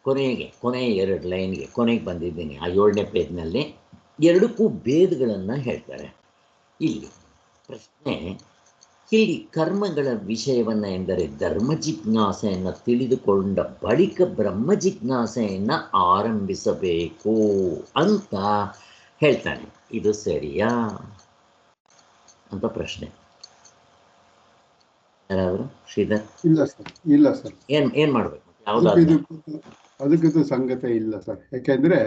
ಕೊನೆಯ 2 ಲೈನ್ಗೆ ಕೊನೆಗೆ ಬಂದಿದ್ದೀನಿ. ಆ 7ನೇ ಪೇಜ್ನಲ್ಲಿ ಎರಡಕ್ಕೂ ಭೇದಗಳನ್ನು ಹೇಳ್ತಾರೆ. ಇಲ್ಲಿ ಪ್ರಶ್ನೆ, ಇಲ್ಲಿ ಕರ್ಮಗಳ ವಿಷಯವನ್ನು ಎಂದರೆ ಧರ್ಮ ಜಿಜ್ಞಾಸೆಯನ್ನು ತಿಳಿದುಕೊಂಡ ಬಳಿಕ ಬ್ರಹ್ಮ ಜಿಜ್ಞಾಸೆಯನ್ನು ಆರಂಭಿಸಬೇಕು ಅಂತ ಹೇಳ್ತಾನೆ. ಇದು ಸರಿಯಾ ಅಂತ ಪ್ರಶ್ನೆ. ಯಾರಾದರೂ? ಶ್ರೀಧರ್? ಇಲ್ಲ ಸರ್. ಏನ್ ಮಾಡ್ಬೇಕು? ಅದಕ್ಕಿದು ಸಂಗತಿ ಇಲ್ಲ ಸರ್. ಯಾಕೆಂದ್ರೆ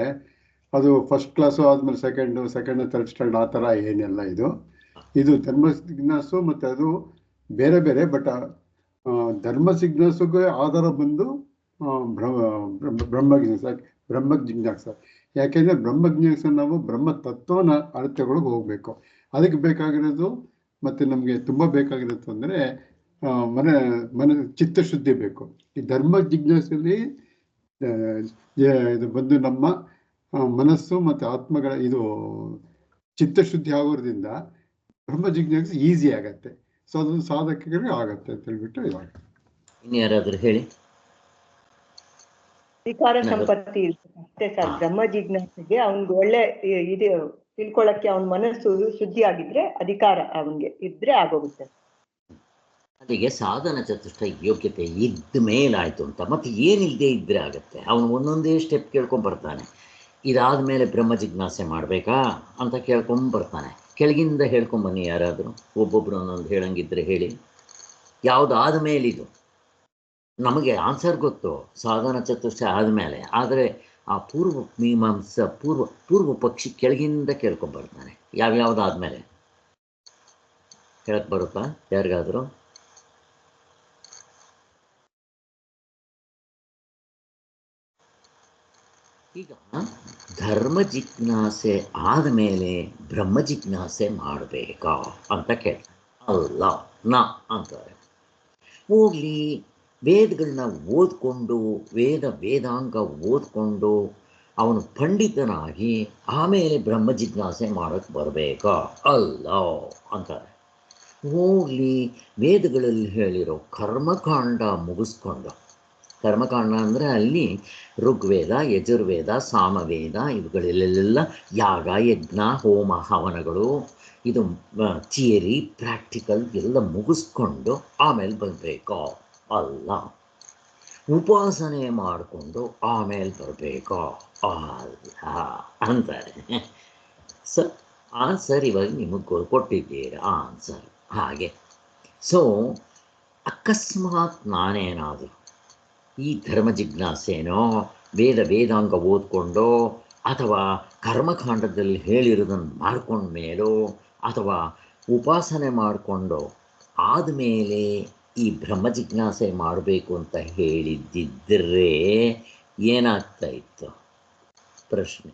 ಅದು ಫಸ್ಟ್ ಕ್ಲಾಸು ಆದ್ಮೇಲೆ ಸೆಕೆಂಡ್ ಥರ್ಡ್ ಸ್ಟ್ಯಾಂಡರ್ಡ್ ಆ ಥರ ಏನೆಲ್ಲ ಇದು ಧರ್ಮ ಜಿಜ್ಞಾಸು ಮತ್ತು ಅದು ಬೇರೆ ಬೇರೆ. ಬಟ್ ಧರ್ಮ ಜಿಜ್ಞಾಸುಗೆ ಆಧಾರ ಬಂದು ಬ್ರಹ್ಮ ಜಿಜ್ಞಾಸ. ಯಾಕೆಂದ್ರೆ ಬ್ರಹ್ಮ ಜಿಜ್ಞಾಸ ನಾವು ಬ್ರಹ್ಮ ತತ್ವನ ಅರ್ಥಗಳಿಗೆ ಹೋಗ್ಬೇಕು. ಅದಕ್ಕೆ ಬೇಕಾಗಿರೋದು ಮತ್ತೆ ನಮಗೆ ತುಂಬ ಬೇಕಾಗಿರೋದು ಅಂದರೆ ಮನ ಚಿತ್ತಶುದ್ಧಿ ಬೇಕು. ಈ ಧರ್ಮ ಜಿಜ್ಞಾಸೆಯಲ್ಲಿ ಇದು ಬಂದು ನಮ್ಮ ಮನಸ್ಸು ಮತ್ತು ಆತ್ಮಗಳ ಚಿತ್ತಶುದ್ಧಿ ಆಗೋದ್ರಿಂದ ಬ್ರಹ್ಮ ಜಿಜ್ಞಾಸೆ ಈಸಿ ಆಗತ್ತೆ. ಸೊ ಅದೊಂದು ಸಾಧಕರಿಗೆ ಆಗತ್ತೆ ಅಂತ ಹೇಳ್ಬಿಟ್ಟು ಇನ್ನು ಯಾರಾದರೂ ಹೇಳಿ. ಅಧಿಕಾರ ಸಂಪತ್ತಿ ಅಷ್ಟೇ ಸರ್. ಬ್ರಹ್ಮ ಜಿಜ್ಞಾಸೆಗೆ ಅವ್ನಿಗೆ ಒಳ್ಳೆ ಇದು ತಿಳ್ಕೊಳಕ್ಕೆ ಅವನ ಮನಸ್ಸು ಶುದ್ಧಿ ಆಗಿದ್ರೆ ಅಧಿಕಾರ ಅವನ್ಗೆ ಇದ್ರೆ ಆಗೋಗುತ್ತೆ. ಅಲ್ಲಿಗೆ ಸಾಧನ ಚತುಷ್ಟ ಯೋಗ್ಯತೆ ಇದ್ದ ಮೇಲಾಯ್ತು ಅಂತ. ಮತ್ತೆ ಏನಿಲ್ಲದೆ ಇದ್ರೆ ಆಗತ್ತೆ. ಅವನು ಒಂದೊಂದೇ ಸ್ಟೆಪ್ ಕೇಳ್ಕೊಂಬರ್ತಾನೆ. ಇದಾದ ಮೇಲೆ ಬ್ರಹ್ಮ ಜಿಜ್ಞಾಸೆ ಮಾಡಬೇಕಾ ಅಂತ ಕೇಳ್ಕೊಂಬರ್ತಾನೆ. ಕೆಳಗಿಂದ ಹೇಳ್ಕೊಂಬನ್ನಿ ಯಾರಾದರೂ, ಒಬ್ಬೊಬ್ರು ಒಂದೊಂದು ಹೇಳಂಗಿದ್ರೆ ಹೇಳಿ. ಯಾವುದಾದ ಮೇಲಿದು ನಮಗೆ ಆನ್ಸರ್ ಗೊತ್ತು, ಸಾಧನ ಚತುಷ್ಟ ಆದಮೇಲೆ. ಆದರೆ ಆ ಪೂರ್ವ ಮೀಮಾಂಸ ಪೂರ್ವ ಪಕ್ಷಿ ಕೆಳಗಿಂದ ಕೇಳ್ಕೊಂಬರ್ತಾನೆ. ಯಾವ್ಯಾವುದಾದ್ಮೇಲೆ ಹೇಳಕ್ ಬರುತ್ತಾ ಯಾರಿಗಾದರೂ? ಈಗ ಧರ್ಮ ಜಿಜ್ಞಾಸೆ ಆದಮೇಲೆ ಬ್ರಹ್ಮ ಜಿಜ್ಞಾಸೆ ಮಾಡಬೇಕಾ ಅಂತ ಕೇಳ್ತಾರೆ. ಅಲ್ಲ ನಾ ಅಂತಾರೆ. ಹೋಗ್ಲಿ, ವೇದಗಳನ್ನ ಓದ್ಕೊಂಡು ವೇದಾಂಗ ಓದ್ಕೊಂಡು ಅವನು ಪಂಡಿತನಾಗಿ ಆಮೇಲೆ ಬ್ರಹ್ಮ ಜಿಜ್ಞಾಸೆ ಮಾಡೋಕ್ಕೆ ಬರಬೇಕಾ? ಅಲ್ಲ ಅಂತಾರೆ. ಹೋಗ್ಲಿ, ವೇದಗಳಲ್ಲಿ ಹೇಳಿರೋ ಕರ್ಮಕಾಂಡ ಮುಗಿಸ್ಕೊಂಡು, ಕರ್ಮಕಾಂಡ ಅಂದರೆ ಅಲ್ಲಿ ಋಗ್ವೇದ, ಯಜುರ್ವೇದ, ಸಾಮವೇದ ಇವುಗಳಲ್ಲೆಲ್ಲ ಯಾಗ, ಯಜ್ಞ, ಹೋಮ, ಹವನಗಳು, ಇದು ಥಿಯರಿ, ಪ್ರಾಕ್ಟಿಕಲ್ ಎಲ್ಲ ಮುಗಿಸ್ಕೊಂಡು ಆಮೇಲೆ ಬರಬೇಕು? ಅಲ್ಲ. ಉಪಾಸನೆ ಮಾಡಿಕೊಂಡು ಆಮೇಲೆ ಬರಬೇಕು? ಅಲ್ಲ ಅಂತಾರೆ. ಆನ್ಸರ್ ಇವಾಗ ನಿಮಗೆ ಕೊಟ್ಟಿದ್ದೀರಿ ಆನ್ಸರ್ ಹಾಗೆ. ಸೊ ಅಕಸ್ಮಾತ್ ನಾನೇನಾದರೂ ಈ ಧರ್ಮ ಜಿಜ್ಞಾಸೆನೋ ವೇದಾಂಗ ಓದ್ಕೊಂಡು ಅಥವಾ ಕರ್ಮಕಾಂಡದಲ್ಲಿ ಹೇಳಿರೋದನ್ನು ಮಾಡ್ಕೊಂಡ ಮೇಲೋ ಅಥವಾ ಉಪಾಸನೆ ಮಾಡಿಕೊಂಡು ಆದಮೇಲೆ ಈ ಬ್ರಹ್ಮ ಜಿಜ್ಞಾಸೆ ಮಾಡಬೇಕು ಅಂತ ಹೇಳಿದ್ದಿದ್ದರೆ ಏನಾಗ್ತಾ ಇತ್ತು? ಪ್ರಶ್ನೆ.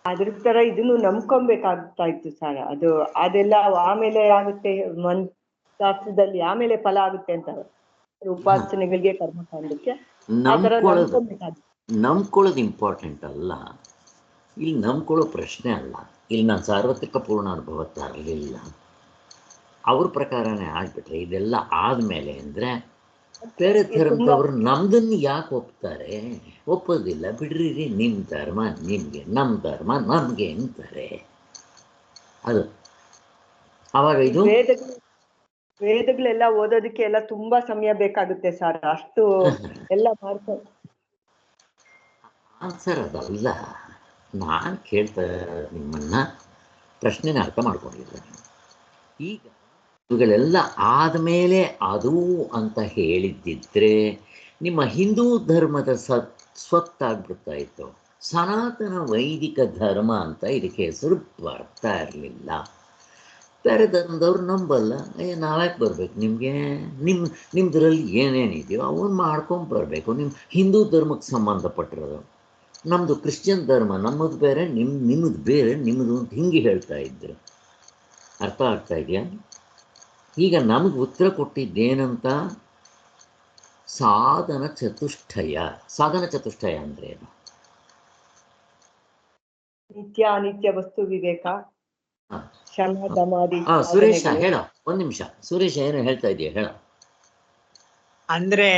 ಅದ್ರ ತರ ಇದನ್ನು ನಂಬ್ಕೊಬೇಕಾಗ್ತಾ ಇತ್ತು ಸರ್. ಅದೆಲ್ಲ ಆಮೇಲೆ ಆಗುತ್ತೆ, ಶಾಸ್ತ್ರದಲ್ಲಿ ಆಮೇಲೆ ಫಲ ಆಗುತ್ತೆ ಅಂತ ಉಪಾಸನೆಗಳಿಗೆ ಕರ್ಮಕಾಂಡಕ್ಕೆ ನಂಬ್ಕೊಳ್ಳೋದು ಇಂಪಾರ್ಟೆಂಟ್ ಅಲ್ಲ. ಇಲ್ಲಿ ನಂಬ್ಕೊಳ್ಳೋ ಪ್ರಶ್ನೆ ಅಲ್ಲ. ಇಲ್ಲಿ ನಾನು ಸಾರ್ವತ್ರಿಕ ಪೂರ್ಣ ಅನುಭವ ತರಲಿಲ್ಲ. ಅವ್ರ ಪ್ರಕಾರನೇ ಆಗ್ಬಿಟ್ರೆ ಇದೆಲ್ಲ ಆದಮೇಲೆ ಅಂದರೆ ಬೇರೆ ಧರ್ಮದವರು ನಮ್ದನ್ನು ಯಾಕೆ ಒಪ್ತಾರೆ? ಒಪ್ಪೋದಿಲ್ಲ. ಬಿಡ್ರಿ, ನಿಮ್ಮ ಧರ್ಮ ನಿಮಗೆ, ನಮ್ಮ ಧರ್ಮ ನಮಗೆ ಅಂತಾರೆ. ಅದು ಆವಾಗ ಇದು ವೇದಗಳೆಲ್ಲ ಓದೋದಕ್ಕೆ ಎಲ್ಲ ತುಂಬಾ ಸಮಯ ಬೇಕಾಗುತ್ತೆ ಸರ್. ಅಷ್ಟು ಎಲ್ಲ ಮಾಡ್ಕೊಂಡು ಆನ್ಸರ್ ಅದಲ್ಲ. ನಾನು ಕೇಳ್ತಾ ನಿಮ್ಮನ್ನ ಪ್ರಶ್ನೆನ ಅರ್ಥ ಮಾಡ್ಕೊಂಡಿಲ್ಲ. ಈಗ ಇವುಗಳೆಲ್ಲ ಆದಮೇಲೆ ಅದು ಅಂತ ಹೇಳಿದ್ದಿದ್ರೆ ನಿಮ್ಮ ಹಿಂದೂ ಧರ್ಮದ ಸ್ವತ್ತಾಗ್ಬಿಡ್ತಾ ಇತ್ತು. ಸನಾತನ ವೈದಿಕ ಧರ್ಮ ಅಂತ ಇದಕ್ಕೆ ಹೆಸರು ಬರ್ತಾ ಇರಲಿಲ್ಲ. ಬೇರೆ ಧರ್ಮದವ್ರು ನಂಬಲ್ಲ. ನಾವ್ಯಾಕೆ ಬರಬೇಕು ನಿಮಗೆ? ನಿಮ್ಮದ್ರಲ್ಲಿ ಏನೇನಿದೆಯೋ ಅವನ್ನ ಮಾಡ್ಕೊಂಡು ಬರಬೇಕು. ನಿಮ್ಮ ಹಿಂದೂ ಧರ್ಮಕ್ಕೆ ಸಂಬಂಧಪಟ್ಟಿರೋದು ನಮ್ಮದು ಕ್ರಿಶ್ಚಿಯನ್ ಧರ್ಮ, ನಮ್ಮದು ಬೇರೆ, ನಿಮ್ಮದು ಬೇರೆ, ನಿಮ್ಮದು ಅಂತ ಹಿಂಗೆ ಹೇಳ್ತಾ ಇದ್ರು. ಅರ್ಥ ಆಗ್ತಾ ಇದೆಯಾ? ಈಗ ನಮಗೆ ಉತ್ತರ ಕೊಟ್ಟಿದ್ದೇನಂತ, ಸಾಧನ ಚತುಷ್ಟಯ. ಸಾಧನ ಚತುಷ್ಟಯ ಅಂದ್ರೆ ಏನು? ನಿತ್ಯ ಅನಿತ್ಯ ವಸ್ತು ವಿವೇಕ, ಶಮ ದಮಾದಿ ಸುರೇಶ ಸಾಧನೆಗಳು. ಹೇಳ, ಒಂದ್ ನಿಮಿಷ. ಸುರೇಶ ಏನು ಹೇಳ್ತಾ ಇದೆಯಾ ಹೇಳ. ಅಂದ್ರೆ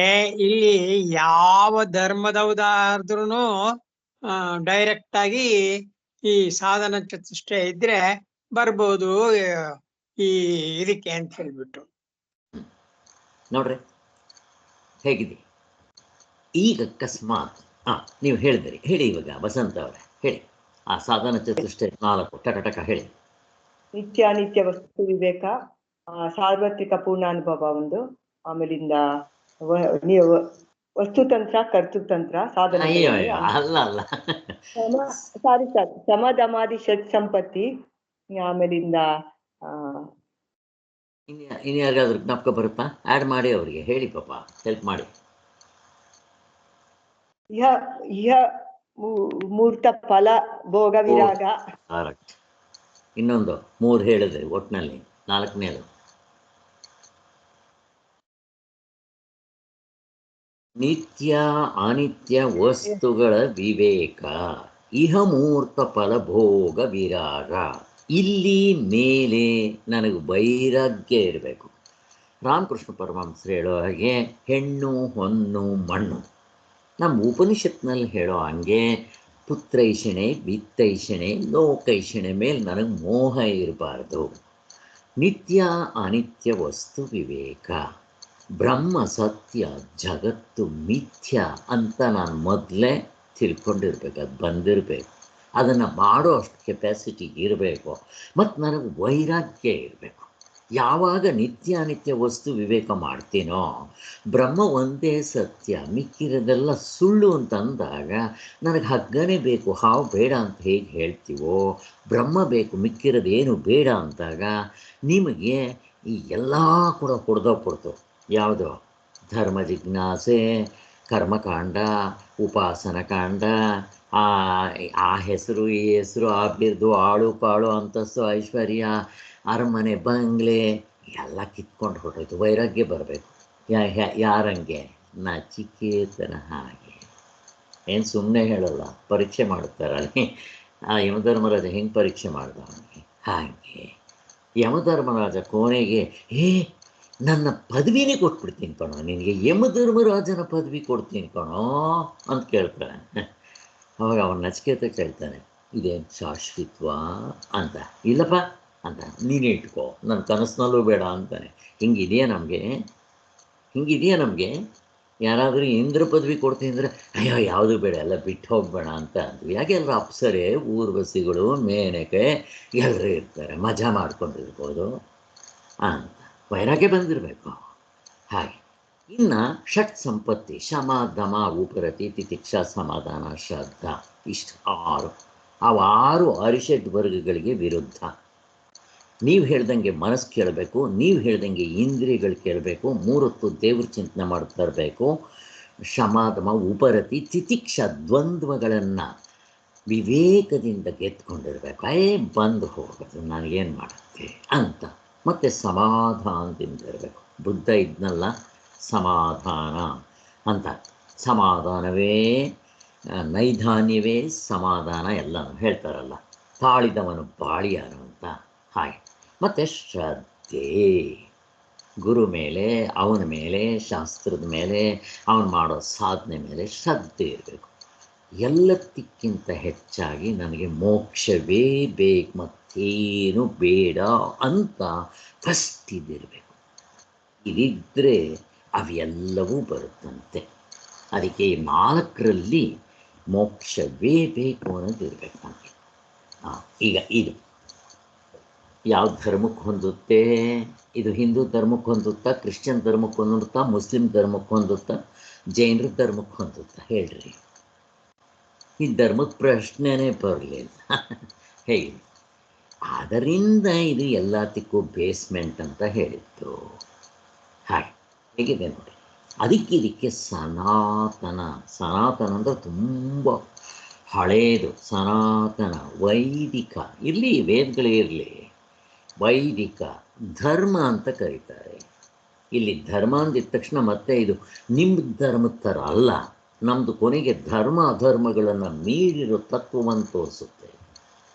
ಇಲ್ಲಿ ಯಾವ ಧರ್ಮದವರಾದ್ರೂ ಡೈರೆಕ್ಟ್ ಆಗಿ ಈ ಸಾಧನ ಚತುಷ್ಟಯ ಇದ್ರೆ ಬರ್ಬೋದು ಈ ಇದಕ್ಕೆ ಅಂತ ಹೇಳ್ಬಿಟ್ಟು. ನೋಡ್ರಿ ಹೇಗಿದೆ ಈಗ. ಅಕಸ್ಮಾತ್ ನೀವು ಹೇಳಿದಿರಿ, ಹೇಳಿ ಇವಾಗ ವಸಂತ ಅವರೇ ಹೇಳಿ. ಆ ಸಾಧನ ಚತುಷ್ಟಯ 4 ಟಕ ಹೇಳಿ. ನಿತ್ಯ ಅನಿತ್ಯ ವಸ್ತು ವಿವೇಕ, ಸಾರ್ವತ್ರಿಕ ಪೂರ್ಣಾನುಭವ ಒಂದು, ಆಮೇಲಿಂದ ನೀವು ವಸ್ತುತಂತ್ರ ಕರ್ತೃತಂತ್ರ ಸಾಧನೆ. ಅಲ್ಲ ಸಾರಿ ಸರ್, ಸಮಧಮಾದಿ ಷಟ್ ಸಂಪತ್ತಿ, ಆಮೇಲಿಂದ ಇನ್ಯಾರಿಗಾದ್ರೂ ಜ್ಞಾಪಕ ಬರುತ್ತಾ? ಆ್ಯಡ್ ಮಾಡಿ ಅವರಿಗೆ ಹೇಳಿ ಪಾಪ, ಹೆಲ್ಪ್ ಮಾಡಿ. ಇಹ ಮೂರ್ತ ಫಲ ಭೋಗ ವಿರಾಗ. ಕರೆಕ್ಟ್. ಇನ್ನೊಂದು 3 ಹೇಳಿದ್ರಿ ಒಟ್ಟಿನಲ್ಲಿ. 4ನೇದು ನಿತ್ಯ ಅನಿತ್ಯ ವಸ್ತುಗಳ ವಿವೇಕ, ಇಹ ಮೂರ್ತ ಫಲ ಭೋಗ ವಿರಾಗ. ಇಲ್ಲಿ ಮೇಲೆ ನನಗೆ ವೈರಾಗ್ಯ ಇರಬೇಕು. ರಾಮಕೃಷ್ಣ ಪರಮಹಂಸರು ಹೇಳೋ ಹಾಗೆ ಹೆಣ್ಣು ಹೊನ್ನು ಮಣ್ಣು. ನಮ್ಮ ಉಪನಿಷತ್ನಲ್ಲಿ ಹೇಳೋ ಹಂಗೆ ಪುತ್ರೈಷಣೆ ವಿತ್ತೈಷಣೆ ಲೋಕೈಷಣೆ ಮೇಲೆ ನನಗೆ ಮೋಹ ಇರಬಾರ್ದು. ನಿತ್ಯ ಅನಿತ್ಯ ವಸ್ತು ವಿವೇಕ, ಬ್ರಹ್ಮ ಸತ್ಯ ಜಗತ್ತು ಮಿಥ್ಯ ಅಂತ ನಾನು ಮೊದಲೇ ತಿಳ್ಕೊಂಡಿರ್ಬೇಕು. ಅದು ಬಂದಿರಬೇಕು, ಅದನ್ನು ಮಾಡೋ ಅಷ್ಟು ಕೆಪಾಸಿಟಿ ಇರಬೇಕು, ಮತ್ತು ನನಗೆ ವೈರಾಗ್ಯ ಇರಬೇಕು. ಯಾವಾಗ ನಿತ್ಯ ಅನಿತ್ಯ ವಸ್ತು ವಿವೇಕ ಮಾಡ್ತೀನೋ, ಬ್ರಹ್ಮ ಒಂದೇ ಸತ್ಯ ಮಿಕ್ಕಿರೋದೆಲ್ಲ ಸುಳ್ಳು ಅಂತಂದಾಗ ನನಗೆ ಹಗ್ಗನೇ ಬೇಕು ಹಾವು ಬೇಡ ಅಂತ ಹೇಗೆ ಹೇಳ್ತೀವೋ, ಬ್ರಹ್ಮ ಬೇಕು ಮಿಕ್ಕಿರೋದೇನು ಬೇಡ ಅಂತಾಗ ನಿಮಗೆ ಈ ಎಲ್ಲ ಕೂಡ ಹೊಡೆದೋಗ್ಬಿಡ್ತು. ಯಾವುದು? ಧರ್ಮ ಜಿಜ್ಞಾಸೆ, ಕರ್ಮಕಾಂಡ, ಉಪಾಸನ ಕಾಂಡ, ಆ ಹೆಸರು ಈ ಹೆಸರು, ಆ ಬಿರ್ದು, ಆಳು ಕಾಳು, ಅಂತಸ್ತು, ಐಶ್ವರ್ಯ, ಅರಮನೆ, ಬಂಗ್ಲೆ ಎಲ್ಲ ಕಿತ್ಕೊಂಡು ಹೊರಟೋಯ್ತು. ವೈರಾಗ್ಯ ಬರಬೇಕು. ಯಾರಂಗೆ? ನಚಿಕೇತನ ಹಾಗೆ. ಏನು ಸುಮ್ಮನೆ ಹೇಳಲ್ಲ, ಪರೀಕ್ಷೆ ಮಾಡ್ತಾರಲ್ಲಿ. ಆ ಯಮಧರ್ಮರಾಜ ಹೆಂಗೆ ಪರೀಕ್ಷೆ ಮಾಡ್ದ ಅವನಿಗೆ ಹಾಗೆ. ಯಮಧರ್ಮರಾಜ ಕೊನೆಗೆ ನನ್ನ ಪದವಿನೇ ಕೊಟ್ಬಿಡ್ತೀನಿ ಕಣೋ ನಿನಗೆ, ಯಮಧರ್ಮರಾಜನ ಪದವಿ ಕೊಡ್ತೀನಿ ಕಣೋ ಅಂತ ಕೇಳ್ತಾನೆ. ಅವಾಗ ಅವನ ನಚಿಕೇತ ಕೇಳ್ತಾನೆ, ಇದೇನು ಶಾಶ್ವತವಾ ಅಂತ. ಇಲ್ಲಪ್ಪ ಅಂತ, ನೀನೇ ಇಟ್ಕೋ, ನನ್ನ ಕನಸಿನಲ್ಲೂ ಬೇಡ ಅಂತಾನೆ. ಹಿಂಗಿದೆಯಾ ನಮಗೆ? ಯಾರಾದರೂ ಇಂದ್ರ ಪದವಿ ಕೊಡ್ತೀನಿ ಅಂದರೆ ಅಯ್ಯೋ ಯಾವುದು ಬೇಡ, ಎಲ್ಲ ಬಿಟ್ಟು ಹೋಗಬೇಡ ಅಂತ ಅಂದ್ವಿ. ಯಾಕೆ ಎಲ್ಲರೂ ಅಪ್ಸರೆ, ಊರ್ವಶಿಗಳು, ಮೇನಕೆ ಎಲ್ಲರೂ ಇರ್ತಾರೆ, ಮಜಾ ಮಾಡ್ಕೊಂಡಿರ್ಬೋದು ಅಂತ. ವೈರಾಗ್ಯ ಬಂದಿರಬೇಕು ಹಾಗೆ. ಇನ್ನು ಷಟ್ ಸಂಪತ್ತಿ, ಶಮ ದಮ ಉಪರತಿ ತಿತಿಕ್ಷಾ ಸಮಾಧಾನ ಶ್ರದ್ಧಾ, ಇಷ್ಟು 6. ಅವು 6 ಅರಿಷಡ್ ವರ್ಗಗಳಿಗೆ ವಿರುದ್ಧ. ನೀವು ಹೇಳ್ದಂಗೆ ಮನಸ್ಸು ಕೇಳಬೇಕು, ನೀವು ಹೇಳ್ದಂಗೆ ಇಂದ್ರಿಯಗಳು ಕೇಳಬೇಕು, 3 ಹೊತ್ತು ದೇವ್ರ ಚಿಂತನೆ ಮಾಡ್ತಾ ಇರಬೇಕು. ಶಮಾಧಮ ಉಪರತಿ ತಿತಿಕ್ಷ ದ್ವಂದ್ವಗಳನ್ನು ವಿವೇಕದಿಂದ ಗೆದ್ಕೊಂಡಿರ್ಬೇಕು. ಬಂದು ಹೋಗೋದು ನನಗೇನು ಮಾಡುತ್ತೆ ಅಂತ. ಮತ್ತು ಸಮಾಧಾನದಿಂದ ಇರಬೇಕು. ಬುದ್ಧ ಇದ್ನಲ್ಲ ಸಮಾಧಾನ ಅಂತ. ಸಮಾಧಾನವೇ ನೈಧಾನ್ಯವೇ ಸಮಾಧಾನ ಎಲ್ಲನೂ ಹೇಳ್ತಾರಲ್ಲ, ತಾಳಿದವನು ಬಾಳಿಯಾನು ಅಂತ ಹಾಗೆ. ಮತ್ತು ಶ್ರದ್ಧೆ, ಗುರು ಮೇಲೆ, ಅವನ ಮೇಲೆ, ಶಾಸ್ತ್ರದ ಮೇಲೆ, ಅವನು ಮಾಡೋ ಸಾಧನೆ ಮೇಲೆ ಶ್ರದ್ಧೆ ಇರಬೇಕು. ಎಲ್ಲದಕ್ಕಿಂತ ಹೆಚ್ಚಾಗಿ ನನಗೆ ಮೋಕ್ಷವೇ ಬೇಕು, ಮತ್ತೇನು ಬೇಡ ಅಂತ ಫಸ್ಟ್ ಇದಿರಬೇಕು. ಇದಿದ್ದರೆ ಅವೆಲ್ಲವೂ ಬರುತ್ತಂತೆ. ಅದಕ್ಕೆ 4ರಲ್ಲಿ ಮೋಕ್ಷವೇ ಬೇಕು ಅನ್ನೋದು ಇರಬೇಕು ನನಗೆ. ಈಗ ಇದು ಯಾವ ಧರ್ಮಕ್ಕೆ ಹೊಂದುತ್ತೆ? ಇದು ಹಿಂದೂ ಧರ್ಮಕ್ಕೆ ಹೊಂದುತ್ತಾ, ಕ್ರಿಶ್ಚಿಯನ್ ಧರ್ಮಕ್ಕೆ ಹೊಂದುತ್ತಾ, ಮುಸ್ಲಿಂ ಧರ್ಮಕ್ಕೆ ಹೊಂದುತ್ತಾ, ಜೈನರ ಧರ್ಮಕ್ಕೆ ಹೊಂದುತ್ತಾ? ಹೇಳ್ರಿ. ಈ ಧರ್ಮದ ಪ್ರಶ್ನೆನೇ ಬರಲಿಲ್ಲ. ಹೇಗೆ? ಅದರಿಂದ ಇದು ಎಲ್ಲದಕ್ಕೂ ಬೇಸ್ಮೆಂಟ್ ಅಂತ ಹೇಳಿತ್ತು. ಹಾಗೆ ಹೇಗಿದೆ ನೋಡಿ. ಇದಕ್ಕೆ ಸನಾತನ ಅಂದರೆ ತುಂಬ ಹಳೇದು, ಸನಾತನ, ವೈದಿಕ, ಇರಲಿ ವೇದಗಳೇ ಇರಲಿ, ವೈದಿಕ ಧರ್ಮ ಅಂತ ಕರೀತಾರೆ. ಇಲ್ಲಿ ಧರ್ಮ ಅಂದಿದ ತಕ್ಷಣ ಮತ್ತೆ ಇದು ನಿಮ್ಮ ಧರ್ಮದ ಥರ ಅಲ್ಲ, ನಮ್ಮದು ಕೊನೆಗೆ ಧರ್ಮ ಅಧರ್ಮಗಳನ್ನು ಮೀರಿರೋ ತತ್ವವನ್ನು ತೋರಿಸುತ್ತೆ.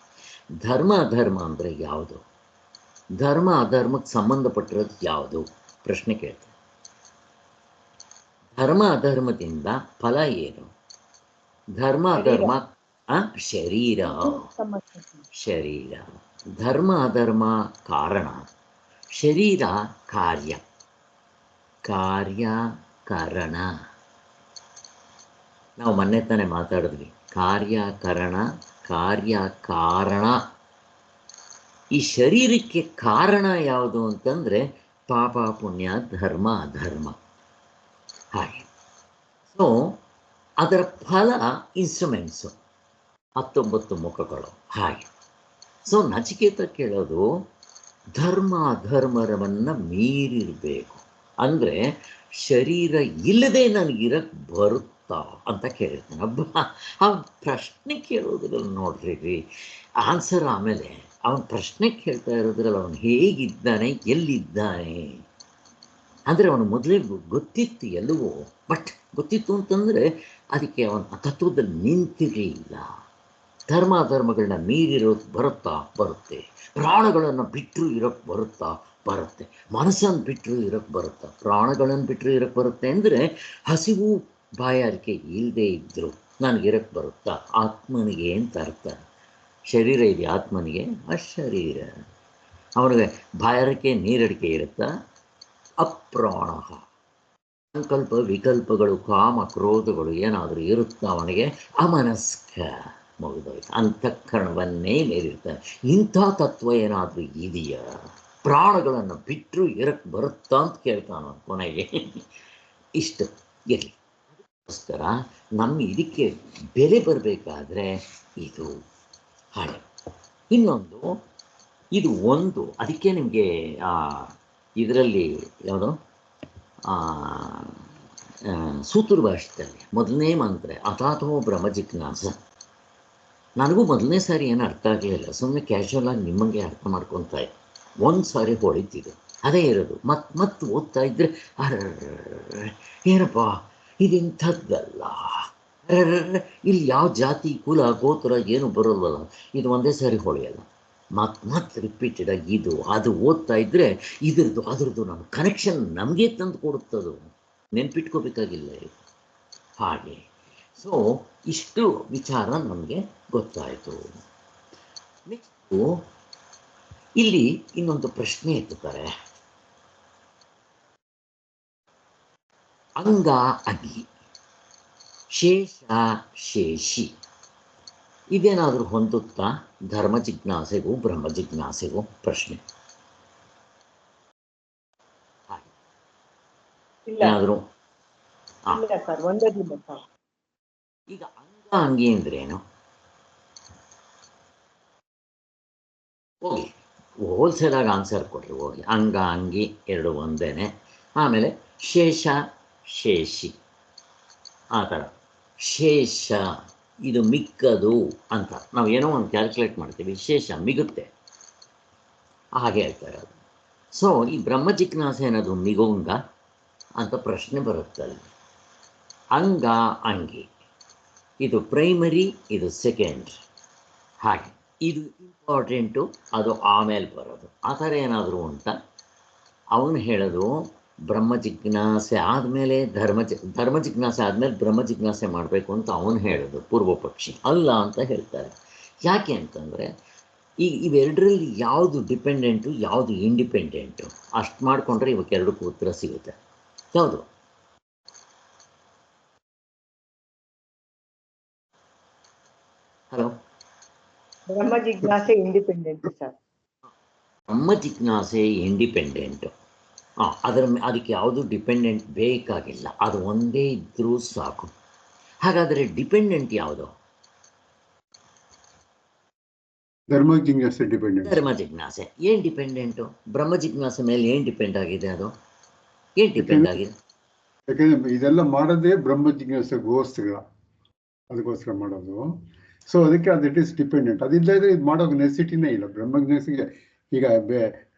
ಧರ್ಮ ಅಧರ್ಮ ಅಂದರೆ ಯಾವುದು? ಧರ್ಮ ಅಧರ್ಮಕ್ಕೆ ಸಂಬಂಧಪಟ್ಟಿರೋದು ಯಾವುದು? ಪ್ರಶ್ನೆ ಕೇಳ್ತಾರೆ. ಧರ್ಮ ಅಧರ್ಮದಿಂದ ಫಲ ಏನು? ಧರ್ಮ ಅಧರ್ಮ ಶರೀರ, ಶರೀರ. ಧರ್ಮ ಅಧರ್ಮ ಕಾರಣ, ಶರೀರ ಕಾರ್ಯ, ಕಾರ್ಯಕರಣ. ನಾವು ಮೊನ್ನೆ ತಾನೇ ಮಾತಾಡಿದ್ವಿ, ಕಾರ್ಯಕರಣ, ಕಾರ್ಯಕಾರಣ. ಈ ಶರೀರಕ್ಕೆ ಕಾರಣ ಯಾವುದು ಅಂತಂದರೆ ಪಾಪ ಪುಣ್ಯ, ಧರ್ಮ ಅಧರ್ಮ. ಹಾಗೆ ಸೊ ಅದರ ಫಲ ಇನ್ಸ್ಟ್ರೂಮೆಂಟ್ಸು, 19 ಮುಖಗಳು. ಹಾಗೆ ಸೊ ನಚಿಕೇತ ಕೇಳೋದು ಧರ್ಮ ಅಧರ್ಮವನ್ನು ಮೀರಿರಬೇಕು ಅಂದರೆ ಶರೀರ ಇಲ್ಲದೆ ನನಗಿರಕ್ಕೆ ಬರುತ್ತಾ ಅಂತ ಕೇಳಿರ್ತಾನೆ. ಆ ಪ್ರಶ್ನೆ ಕೇಳೋದ್ರಲ್ಲಿ ನೋಡ್ರಿ ಆನ್ಸರ್. ಆಮೇಲೆ ಅವನ ಪ್ರಶ್ನೆ ಕೇಳ್ತಾ ಇರೋದ್ರಲ್ಲಿ ಅವನು ಹೇಗಿದ್ದಾನೆ, ಎಲ್ಲಿದ್ದಾನೆ ಅಂದರೆ ಅವನು ಮೊದಲೇ ಗೊತ್ತಿತ್ತು ಎಲ್ಲವೂ, ಬಟ್ ಗೊತ್ತಿತ್ತು ಅಂತಂದರೆ ಅದಕ್ಕೆ ಅವನ ತತ್ವದಲ್ಲಿ ನಿಂತಿರಲಿಲ್ಲ. ಧರ್ಮ ಧರ್ಮಗಳನ್ನ ಮೀರಿರೋದು ಬರುತ್ತೆ. ಪ್ರಾಣಗಳನ್ನು ಬಿಟ್ಟರು ಇರೋಕ್ಕೆ ಬರುತ್ತೆ. ಮನಸ್ಸನ್ನು ಬಿಟ್ಟರು ಇರೋಕ್ಕೆ ಬರುತ್ತಾ, ಪ್ರಾಣಗಳನ್ನು ಬಿಟ್ಟರು ಇರೋಕ್ಕೆ ಬರುತ್ತೆ. ಅಂದರೆ ಹಸಿವು ಬಾಯಾರಿಕೆ ಇಲ್ಲದೆ ಇದ್ದರು ನನಗಿರೋಕ್ಕೆ ಬರುತ್ತಾ? ಆತ್ಮನಿಗೆ ಅಂತ ಅರ್ಥ. ಶರೀರ ಇದೆ ಆತ್ಮನಿಗೆ, ಶರೀರ. ಅವನಿಗೆ ಬಾಯಾರಿಕೆ ನೀರಡಿಕೆ ಇರುತ್ತಾ? ಅಪ್ರಾಣ. ಸಂಕಲ್ಪ ವಿಕಲ್ಪಗಳು, ಕಾಮ ಕ್ರೋಧಗಳು ಏನಾದರೂ ಇರುತ್ತಾ ಅವನಿಗೆ? ಅಮನಸ್ಕ. ಮುಗಿದೋಯ್ತು. ಅಂತಃಕರಣವನ್ನೇ ಮೇಲಿರ್ತಾನೆ. ಇಂಥ ತತ್ವ ಏನಾದರೂ ಇದೆಯಾ? ಪ್ರಾಣಗಳನ್ನು ಬಿಟ್ಟರು ಇರಕ್ಕೆ ಬರುತ್ತಾ ಅಂತ ಕೇಳ್ತಾನ ಕೊನೆಗೆ. ಇಷ್ಟು ಇರಲಿ. ಅದಕ್ಕೋಸ್ಕರ ನಮ್ಮ ಇದಕ್ಕೆ ಬೆಲೆ ಬರಬೇಕಾದ್ರೆ ಇದು ಹಾಳೆ. ಇನ್ನೊಂದು ಇದು ಒಂದು, ಅದಕ್ಕೆ ನಿಮಗೆ ಇದರಲ್ಲಿ ಯಾವುದು ಸೂತ್ರ ಭಾಷೆಯಲ್ಲಿ ಮೊದಲನೇ ಮಂತ್ರ ಅಥಾಥೋ ಬ್ರಹ್ಮ ಜಿಜ್ಞಾಸ. ನನಗೂ ಮೊದಲನೇ ಸಾರಿ ಏನು ಅರ್ಥ ಆಗಲಿಲ್ಲ, ಸುಮ್ಮನೆ ಕ್ಯಾಶುವಲ್ ಆಗಿ ನಿಮ್ಮಂಗೆ ಅರ್ಥ ಮಾಡ್ಕೊತಾ ಇದ್ದೆ. ಒಂದು ಸಾರಿ ಹೊಳಿತಿದ್ದು ಅದೇ ಇರೋದು. ಮತ್ತೆ ಓದ್ತಾ ಇದ್ದರೆ ಏನಪ್ಪ ಇದಿಂಥದ್ದಲ್ಲ, ಇಲ್ಲಿ ಯಾವ ಜಾತಿ ಕುಲ ಗೋತ್ರ ಏನು ಬರೋಲ್ವಲ್ಲ, ಇದು ಒಂದೇ ಸಾರಿ ಹೊಳೆಯಲ್ಲ. ಮತ್ತೆ ರಿಪೀಟೆಡಾಗಿ ಇದು ಅದು ಓದ್ತಾ ಇದ್ದರೆ ಅದ್ರದ್ದು ನಮ್ಮ ಕನೆಕ್ಷನ್ ನಮಗೆ ತಂದು ಕೊಡುತ್ತದು, ನೆನ್ಪಿಟ್ಕೋಬೇಕಾಗಿಲ್ಲ ಇದು. ಹಾಗೆ ಸೊ ಇಷ್ಟು ವಿಚಾರ ನಮಗೆ ಗೊತ್ತಾಯಿತು. ನೆಕ್ಸ್ಟು ಇಲ್ಲಿ ಇನ್ನೊಂದು ಪ್ರಶ್ನೆ ಎತ್ತುತ್ತಾರೆ. ಅಂಗ ಅಂಗಿ, ಶೇಷ ಶೇಷಿ, ಇದೇನಾದರೂ ಹೊಂದುತ್ತಾ ಧರ್ಮ ಜಿಜ್ಞಾಸೆಗೂ ಬ್ರಹ್ಮ ಜಿಜ್ಞಾಸೆಗೂ? ಪ್ರಶ್ನೆ. ಏನಾದರೂ ಈಗ ಅಂಗ ಅಂಗಿ ಅಂದ್ರೇನು? ಹೋಗಿ ಹೋಲ್ಸೇಲಾಗಿ ಆನ್ಸರ್ ಕೊಡ್ರಿ, ಹೋಗಿ. ಅಂಗ ಅಂಗಿ ಎರಡು ಒಂದೇನೆ. ಆಮೇಲೆ ಶೇಷ ಶೇಷಿ ಆ ಥರ. ಶೇಷ ಇದು ಮಿಕ್ಕದು ಅಂತ ನಾವು ಏನೋ ಒಂದು ಕ್ಯಾಲ್ಕುಲೇಟ್ ಮಾಡ್ತೀವಿ, ಶೇಷ ಮಿಗುತ್ತೆ ಹಾಗೆ ಹೇಳ್ತಾರೆ ಅದು. ಸೊ ಈ ಬ್ರಹ್ಮ ಜಿಜ್ಞಾಸೆ ಅನ್ನೋದು ಮಿಗೋಂಗ ಅಂತ ಪ್ರಶ್ನೆ ಬರುತ್ತಲ್ಲಿ. ಅಂಗ ಅಂಗಿ ಇದು ಪ್ರೈಮರಿ, ಇದು ಸೆಕೆಂಡ್. ಹಾಗೆ ಇದು ಇಂಪಾರ್ಟೆಂಟು, ಅದು ಆಮೇಲೆ ಬರೋದು. ಆ ಥರ ಏನಾದರೂ ಉಂಟ? ಅವನು ಹೇಳೋದು ಬ್ರಹ್ಮ ಜಿಜ್ಞಾಸೆ ಆದಮೇಲೆ ಧರ್ಮ ಜಿಜ್ಞಾಸೆ ಆದಮೇಲೆ ಬ್ರಹ್ಮ ಜಿಜ್ಞಾಸೆ ಮಾಡಬೇಕು ಅಂತ ಅವನು ಹೇಳೋದು. ಪೂರ್ವ ಪಕ್ಷಿ ಅಲ್ಲ ಅಂತ ಹೇಳ್ತಾರೆ. ಯಾಕೆ ಅಂತಂದರೆ ಇವೆರಡರಲ್ಲಿ ಯಾವುದು ಡಿಪೆಂಡೆಂಟು ಯಾವುದು ಇಂಡಿಪೆಂಡೆಂಟು ಅಷ್ಟು ಮಾಡಿಕೊಂಡ್ರೆ ಇವಕ್ಕೆರಡಕ್ಕೂ ಉತ್ತರ ಸಿಗುತ್ತೆ. ಯಾವುದು? ಹಲೋ, ಬ್ರಹ್ಮ ಜಿಜ್ಞಾಸೆ ಇಂಡಿಪೆಂಡೆಂಟ್ ಸರ್. ಬ್ರಹ್ಮ ಜಿಜ್ಞಾಸೆ ಇಂಡಿಪೆಂಡೆಂಟು. ಅದಕ್ಕೆ ಯಾವುದು ಡಿಪೆಂಡೆಂಟ್ ಬೇಕಾಗಿಲ್ಲ, ಅದು ಒಂದೇ ಇದ್ದರೂ ಸಾಕು. ಹಾಗಾದರೆ ಡಿಪೆಂಡೆಂಟ್ ಯಾವುದು? ಧರ್ಮ ಜಿಜ್ಞಾಸೆ ಡಿಪೆಂಡೆಂಟ್. ಧರ್ಮ ಜಿಜ್ಞಾಸೆ ಏನು ಡಿಪೆಂಡೆಂಟು? ಬ್ರಹ್ಮ ಜಿಜ್ಞಾಸೆ ಮೇಲೆ ಏನು ಡಿಪೆಂಡ್ ಆಗಿದೆ? ಅದು ಏನು ಡಿಪೆಂಡ್ ಆಗಿದೆ? ಯಾಕೆಂದ್ರೆ ಇದೆಲ್ಲ ಮಾಡೋದೇ ಬ್ರಹ್ಮ ಜಿಜ್ಞಾಸೆಗೋಸ್ಕರ, ಅದಕ್ಕೋಸ್ಕರ ಮಾಡೋದು. ಸೊ ಅದಕ್ಕೆ ಅದು ಇಟ್ ಇಸ್ ಡಿಪೆಂಡೆಂಟ್. ಅದಿಲ್ಲದೆ ಇದು ಮಾಡೋ ನೆಸಿಟಿನೇ ಇಲ್ಲ ಬ್ರಹ್ಮ ಜಿಜ್ಞಾಸೆಗೆ. ಈಗ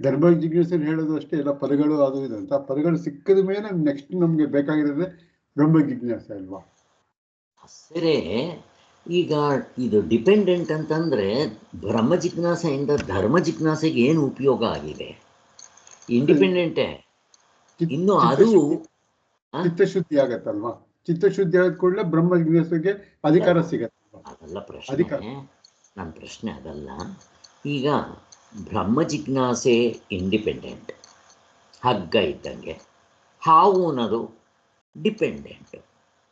ಧರ್ಮ ಜಿಜ್ಞಾಸೆ ಹೇಳೋದು ಅಷ್ಟೇ, ಎಲ್ಲ ಪದಗಳು ಅದು ಇದು ಅಂತ. ಪದಗಳು ಸಿಕ್ಕಿದ ಮೇಲೆ ನೆಕ್ಸ್ಟ್ ನಮ್ಗೆ ಬೇಕಾಗಿರೋದೇ ಬ್ರಹ್ಮ ಜಿಜ್ಞಾಸೆ ಅಲ್ವಾ? ಸರಿ, ಈಗ ಇದು ಡಿಪೆಂಡೆಂಟ್ ಅಂತಂದ್ರೆ ಬ್ರಹ್ಮ ಜಿಜ್ಞಾಸೆಯಿಂದ ಧರ್ಮ ಜಿಜ್ಞಾಸೆಗೆ ಏನು ಉಪಯೋಗ ಆಗಿದೆ? ಇಂಡಿಪೆಂಡೆಂಟೇ. ಇನ್ನು ಅದು ಚಿತ್ತಶುದ್ಧಿ ಆಗತ್ತಲ್ವಾ? ಚಿತ್ತಶುದ್ಧಿ ಆದ ಕೂಡಲೇ ಬ್ರಹ್ಮ ಜಿಜ್ಞಾಸೆಗೆ ಅಧಿಕಾರ ಸಿಗತ್ತಲ್ವಾ? ಅದಲ್ಲ ಪ್ರಶ್ನೆ. ನನ್ನ ಪ್ರಶ್ನೆ ಅದಲ್ಲ. ಈಗ ಬ್ರಹ್ಮ ಜಿಜ್ಞಾಸೆ ಇಂಡಿಪೆಂಡೆಂಟ್, ಹಗ್ಗ ಇದ್ದಂಗೆ. ಹಾವು ಅನ್ನೋದು ಡಿಪೆಂಡೆಂಟ್,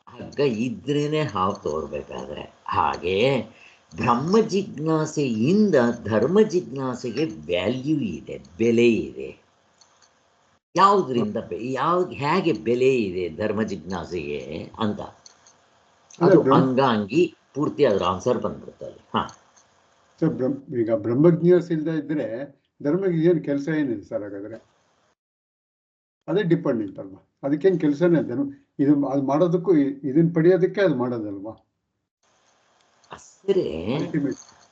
ಹಗ್ಗ ಇದ್ರೇನೆ ಹಾವು ತೋರ್ಬೇಕಾದ್ರೆ. ಹಾಗೆ ಬ್ರಹ್ಮ ಜಿಜ್ಞಾಸೆಯಿಂದ ಧರ್ಮ ಜಿಜ್ಞಾಸೆಗೆ ವ್ಯಾಲ್ಯೂ ಇದೆ, ಬೆಲೆ ಇದೆ. ಯಾವುದರಿಂದ ಹೇಗೆ ಬೆಲೆ ಇದೆ ಧರ್ಮ ಜಿಜ್ಞಾಸೆಗೆ ಅಂತ ಅದು ಅಂಗಾಂಗಿ ಪೂರ್ತಿ ಅದ್ರ ಆನ್ಸರ್ ಬಂದ್ಬಿಡ್ತದೆ. ಈಗ ಬ್ರಹ್ಮ ಜಿಜ್ಞಾಸೆ ಇಲ್ಲದೆ ಇದ್ರೆ ಧರ್ಮಕ್ಕೆ ಏನು ಕೆಲಸ ಏನಿದೆ ಸರ್? ಹಾಗಾದ್ರೆ ಅದೇ ಡಿಪೆಂಡೆಂಟ್ ಅಲ್ವಾ? ಅದಕ್ಕೇನು ಕೆಲಸನೇ ಧರ್ಮ ಇದು ಅದು ಮಾಡೋದಕ್ಕೂ ಇದನ್ನ ಪಡೆಯೋದಕ್ಕೆ ಅದು ಮಾಡೋದಲ್ವಾ? ಸರಿ,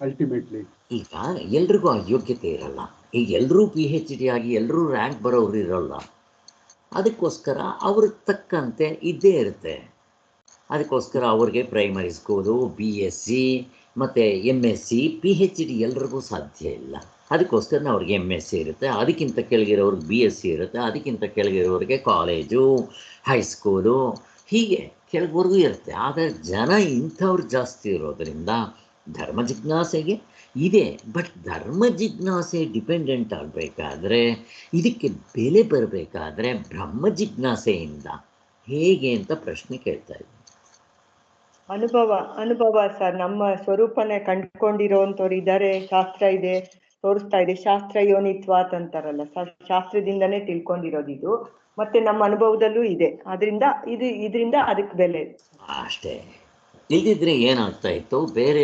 ಅಲ್ಟಿಮೇಟ್ಲಿ ಈಗ ಎಲ್ರಿಗೂ ಆ ಯೋಗ್ಯತೆ ಇರಲ್ಲ. ಈಗ ಎಲ್ಲರೂ PhD ಆಗಿ ಎಲ್ಲರೂ ರ್ಯಾಂಕ್ ಬರೋರು ಇರೋಲ್ಲ. ಅದಕ್ಕೋಸ್ಕರ ಅವ್ರಿಗೆ ತಕ್ಕಂತೆ ಇದ್ದೇ ಇರುತ್ತೆ. ಅದಕ್ಕೋಸ್ಕರ ಅವ್ರಿಗೆ ಪ್ರೈಮರಿ ಸ್ಕೂಲು, BSc ಮತ್ತು MSc, PhD ಎಲ್ರಿಗೂ ಸಾಧ್ಯ ಇಲ್ಲ. ಅದಕ್ಕೋಸ್ಕರ ಅವ್ರಿಗೆ MSc ಇರುತ್ತೆ, ಅದಕ್ಕಿಂತ ಕೆಳಗಿರೋರಿಗೆ BSc ಇರುತ್ತೆ, ಅದಕ್ಕಿಂತ ಕೆಳಗಿರೋರಿಗೆ ಕಾಲೇಜು, ಹೈಸ್ಕೂಲು, ಹೀಗೆ ಕೆಳಗವರೆಗೂ ಇರುತ್ತೆ. ಆದರೆ ಜನ ಇಂಥವ್ರು ಜಾಸ್ತಿ ಇರೋದರಿಂದ ಧರ್ಮ ಜಿಜ್ಞಾಸೆಗೆ ಇದೆ. ಬಟ್ ಧರ್ಮ ಜಿಜ್ಞಾಸೆ ಡಿಪೆಂಡೆಂಟ್ ಆಗಬೇಕಾದ್ರೆ, ಇದಕ್ಕೆ ಬೆಲೆ ಬರಬೇಕಾದ್ರೆ ಬ್ರಹ್ಮ ಜಿಜ್ಞಾಸೆಯಿಂದ ಹೇಗೆ ಅಂತ ಪ್ರಶ್ನೆ ಕೇಳ್ತಾ ಇದ್ದೀನಿ. ಅನುಭವ ಸರ್. ನಮ್ಮ ಸ್ವರೂಪನೇ ಕಂಡುಕೊಂಡಿರೋಂಥವ್ರು ಇದ್ದಾರೆ, ಶಾಸ್ತ್ರ ಇದೆ, ತೋರಿಸ್ತಾ ಇದೆ. ಶಾಸ್ತ್ರ ಯೋನಿತ್ವಾತ್ ಅಂತಾರಲ್ಲ, ಶಾಸ್ತ್ರದಿಂದನೇ ತಿಳ್ಕೊಂಡಿರೋದು. ಮತ್ತೆ ನಮ್ಮ ಅನುಭವದಲ್ಲೂ ಇದೆ. ಇದರಿಂದ ಅದಕ್ಕೆ ಬೆಲೆ ಅಷ್ಟೇ. ಇಲ್ದಿದ್ರೆ ಏನಾಗ್ತಾ ಇತ್ತು, ಬೇರೆ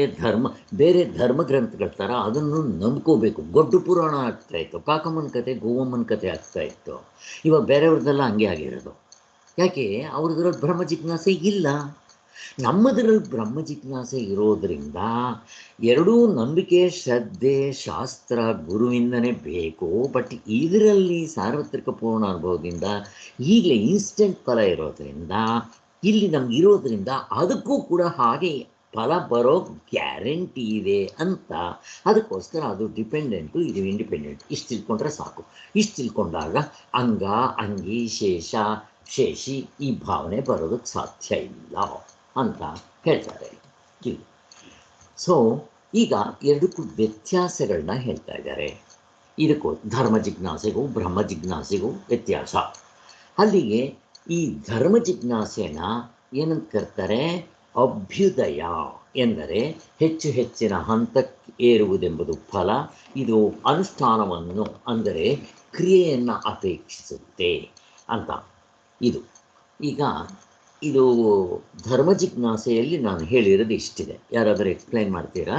ಧರ್ಮ ಗ್ರಂಥಗಳ ಥರ ಅದನ್ನು ನಂಬ್ಕೋಬೇಕು. ಗೊಡ್ಡು ಪುರಾಣ ಆಗ್ತಾ ಇತ್ತು, ಕಾಕಮ್ಮನ ಕತೆ, ಗೋವಮ್ಮನ ಕತೆ ಆಗ್ತಾ ಇತ್ತು. ಇವಾಗ ಬೇರೆಯವ್ರದ್ದೆಲ್ಲ ಹಂಗೆ ಆಗಿರೋದು. ಯಾಕೆ? ಅವ್ರದ್ರಲ್ಲಿ ಬ್ರಹ್ಮ ಜಿಜ್ಞಾಸೆ ಇಲ್ಲ. ನಮ್ಮದ್ರಲ್ಲಿ ಬ್ರಹ್ಮ ಜಿಜ್ಞಾಸೆ ಇರೋದರಿಂದ ಎರಡೂ ನಂಬಿಕೆ, ಶ್ರದ್ಧೆ, ಶಾಸ್ತ್ರ, ಗುರುವಿಂದನೇ ಬೇಕು. ಬಟ್ ಇದರಲ್ಲಿ ಸಾರ್ವತ್ರಿಕ ಪೂರ್ಣ ಅನುಭವದಿಂದ ಈಗಲೇ ಇನ್ಸ್ಟೆಂಟ್ ಫಲ ಇರೋದ್ರಿಂದ, ಇಲ್ಲಿ ನಮ್ಗೆ ಇರೋದ್ರಿಂದ ಅದಕ್ಕೂ ಕೂಡ ಹಾಗೆ ಫಲ ಬರೋ ಗ್ಯಾರಂಟಿ ಇದೆ ಅಂತ. ಅದಕ್ಕೋಸ್ಕರ ಅದು ಡಿಪೆಂಡೆಂಟು, ಇದು ಇಂಡಿಪೆಂಡೆಂಟ್. ಇಷ್ಟು ತಿಳ್ಕೊಂಡ್ರೆ ಸಾಕು. ಇಷ್ಟು ತಿಳ್ಕೊಂಡಾಗ ಅಂಗ, ಅಂಗಿ, ಶೇಷ, ಶೇಷಿ ಈ ಭಾವನೆ ಬರೋದಕ್ಕೆ ಸಾಧ್ಯ ಇಲ್ಲ ಅಂತ ಹೇಳ್ತಾರೆ. ಸೊ ಈಗ ಎರಡಕ್ಕೂ ವ್ಯತ್ಯಾಸಗಳನ್ನ ಹೇಳ್ತಾ ಇದ್ದಾರೆ. ಇದಕ್ಕೂ ಧರ್ಮ ಜಿಜ್ಞಾಸೆಗೂ ಬ್ರಹ್ಮ ಜಿಜ್ಞಾಸೆಗೂ ವ್ಯತ್ಯಾಸ. ಅಲ್ಲಿಗೆ ಈ ಧರ್ಮ ಜಿಜ್ಞಾಸೆನ ಏನಂತ ಕರ್ತಾರೆ? ಅಭ್ಯುದಯ ಎಂದರೆ ಹೆಚ್ಚು ಹೆಚ್ಚಿನ ಹಂತಕ್ಕೆ ಏರುವುದೆಂಬುದು ಫಲ. ಇದು ಅನುಷ್ಠಾನವನ್ನು ಅಂದರೆ ಕ್ರಿಯೆಯನ್ನು ಅಪೇಕ್ಷಿಸುತ್ತೆ ಅಂತ. ಈಗ ಇದು ಧರ್ಮ ಜಿಜ್ಞಾಸೆಯಲ್ಲಿ ನಾನು ಹೇಳಿರೋದು ಇಷ್ಟಿದೆ. ಯಾರಾದರೂ ಎಕ್ಸ್ಪ್ಲೈನ್ ಮಾಡ್ತೀರಾ?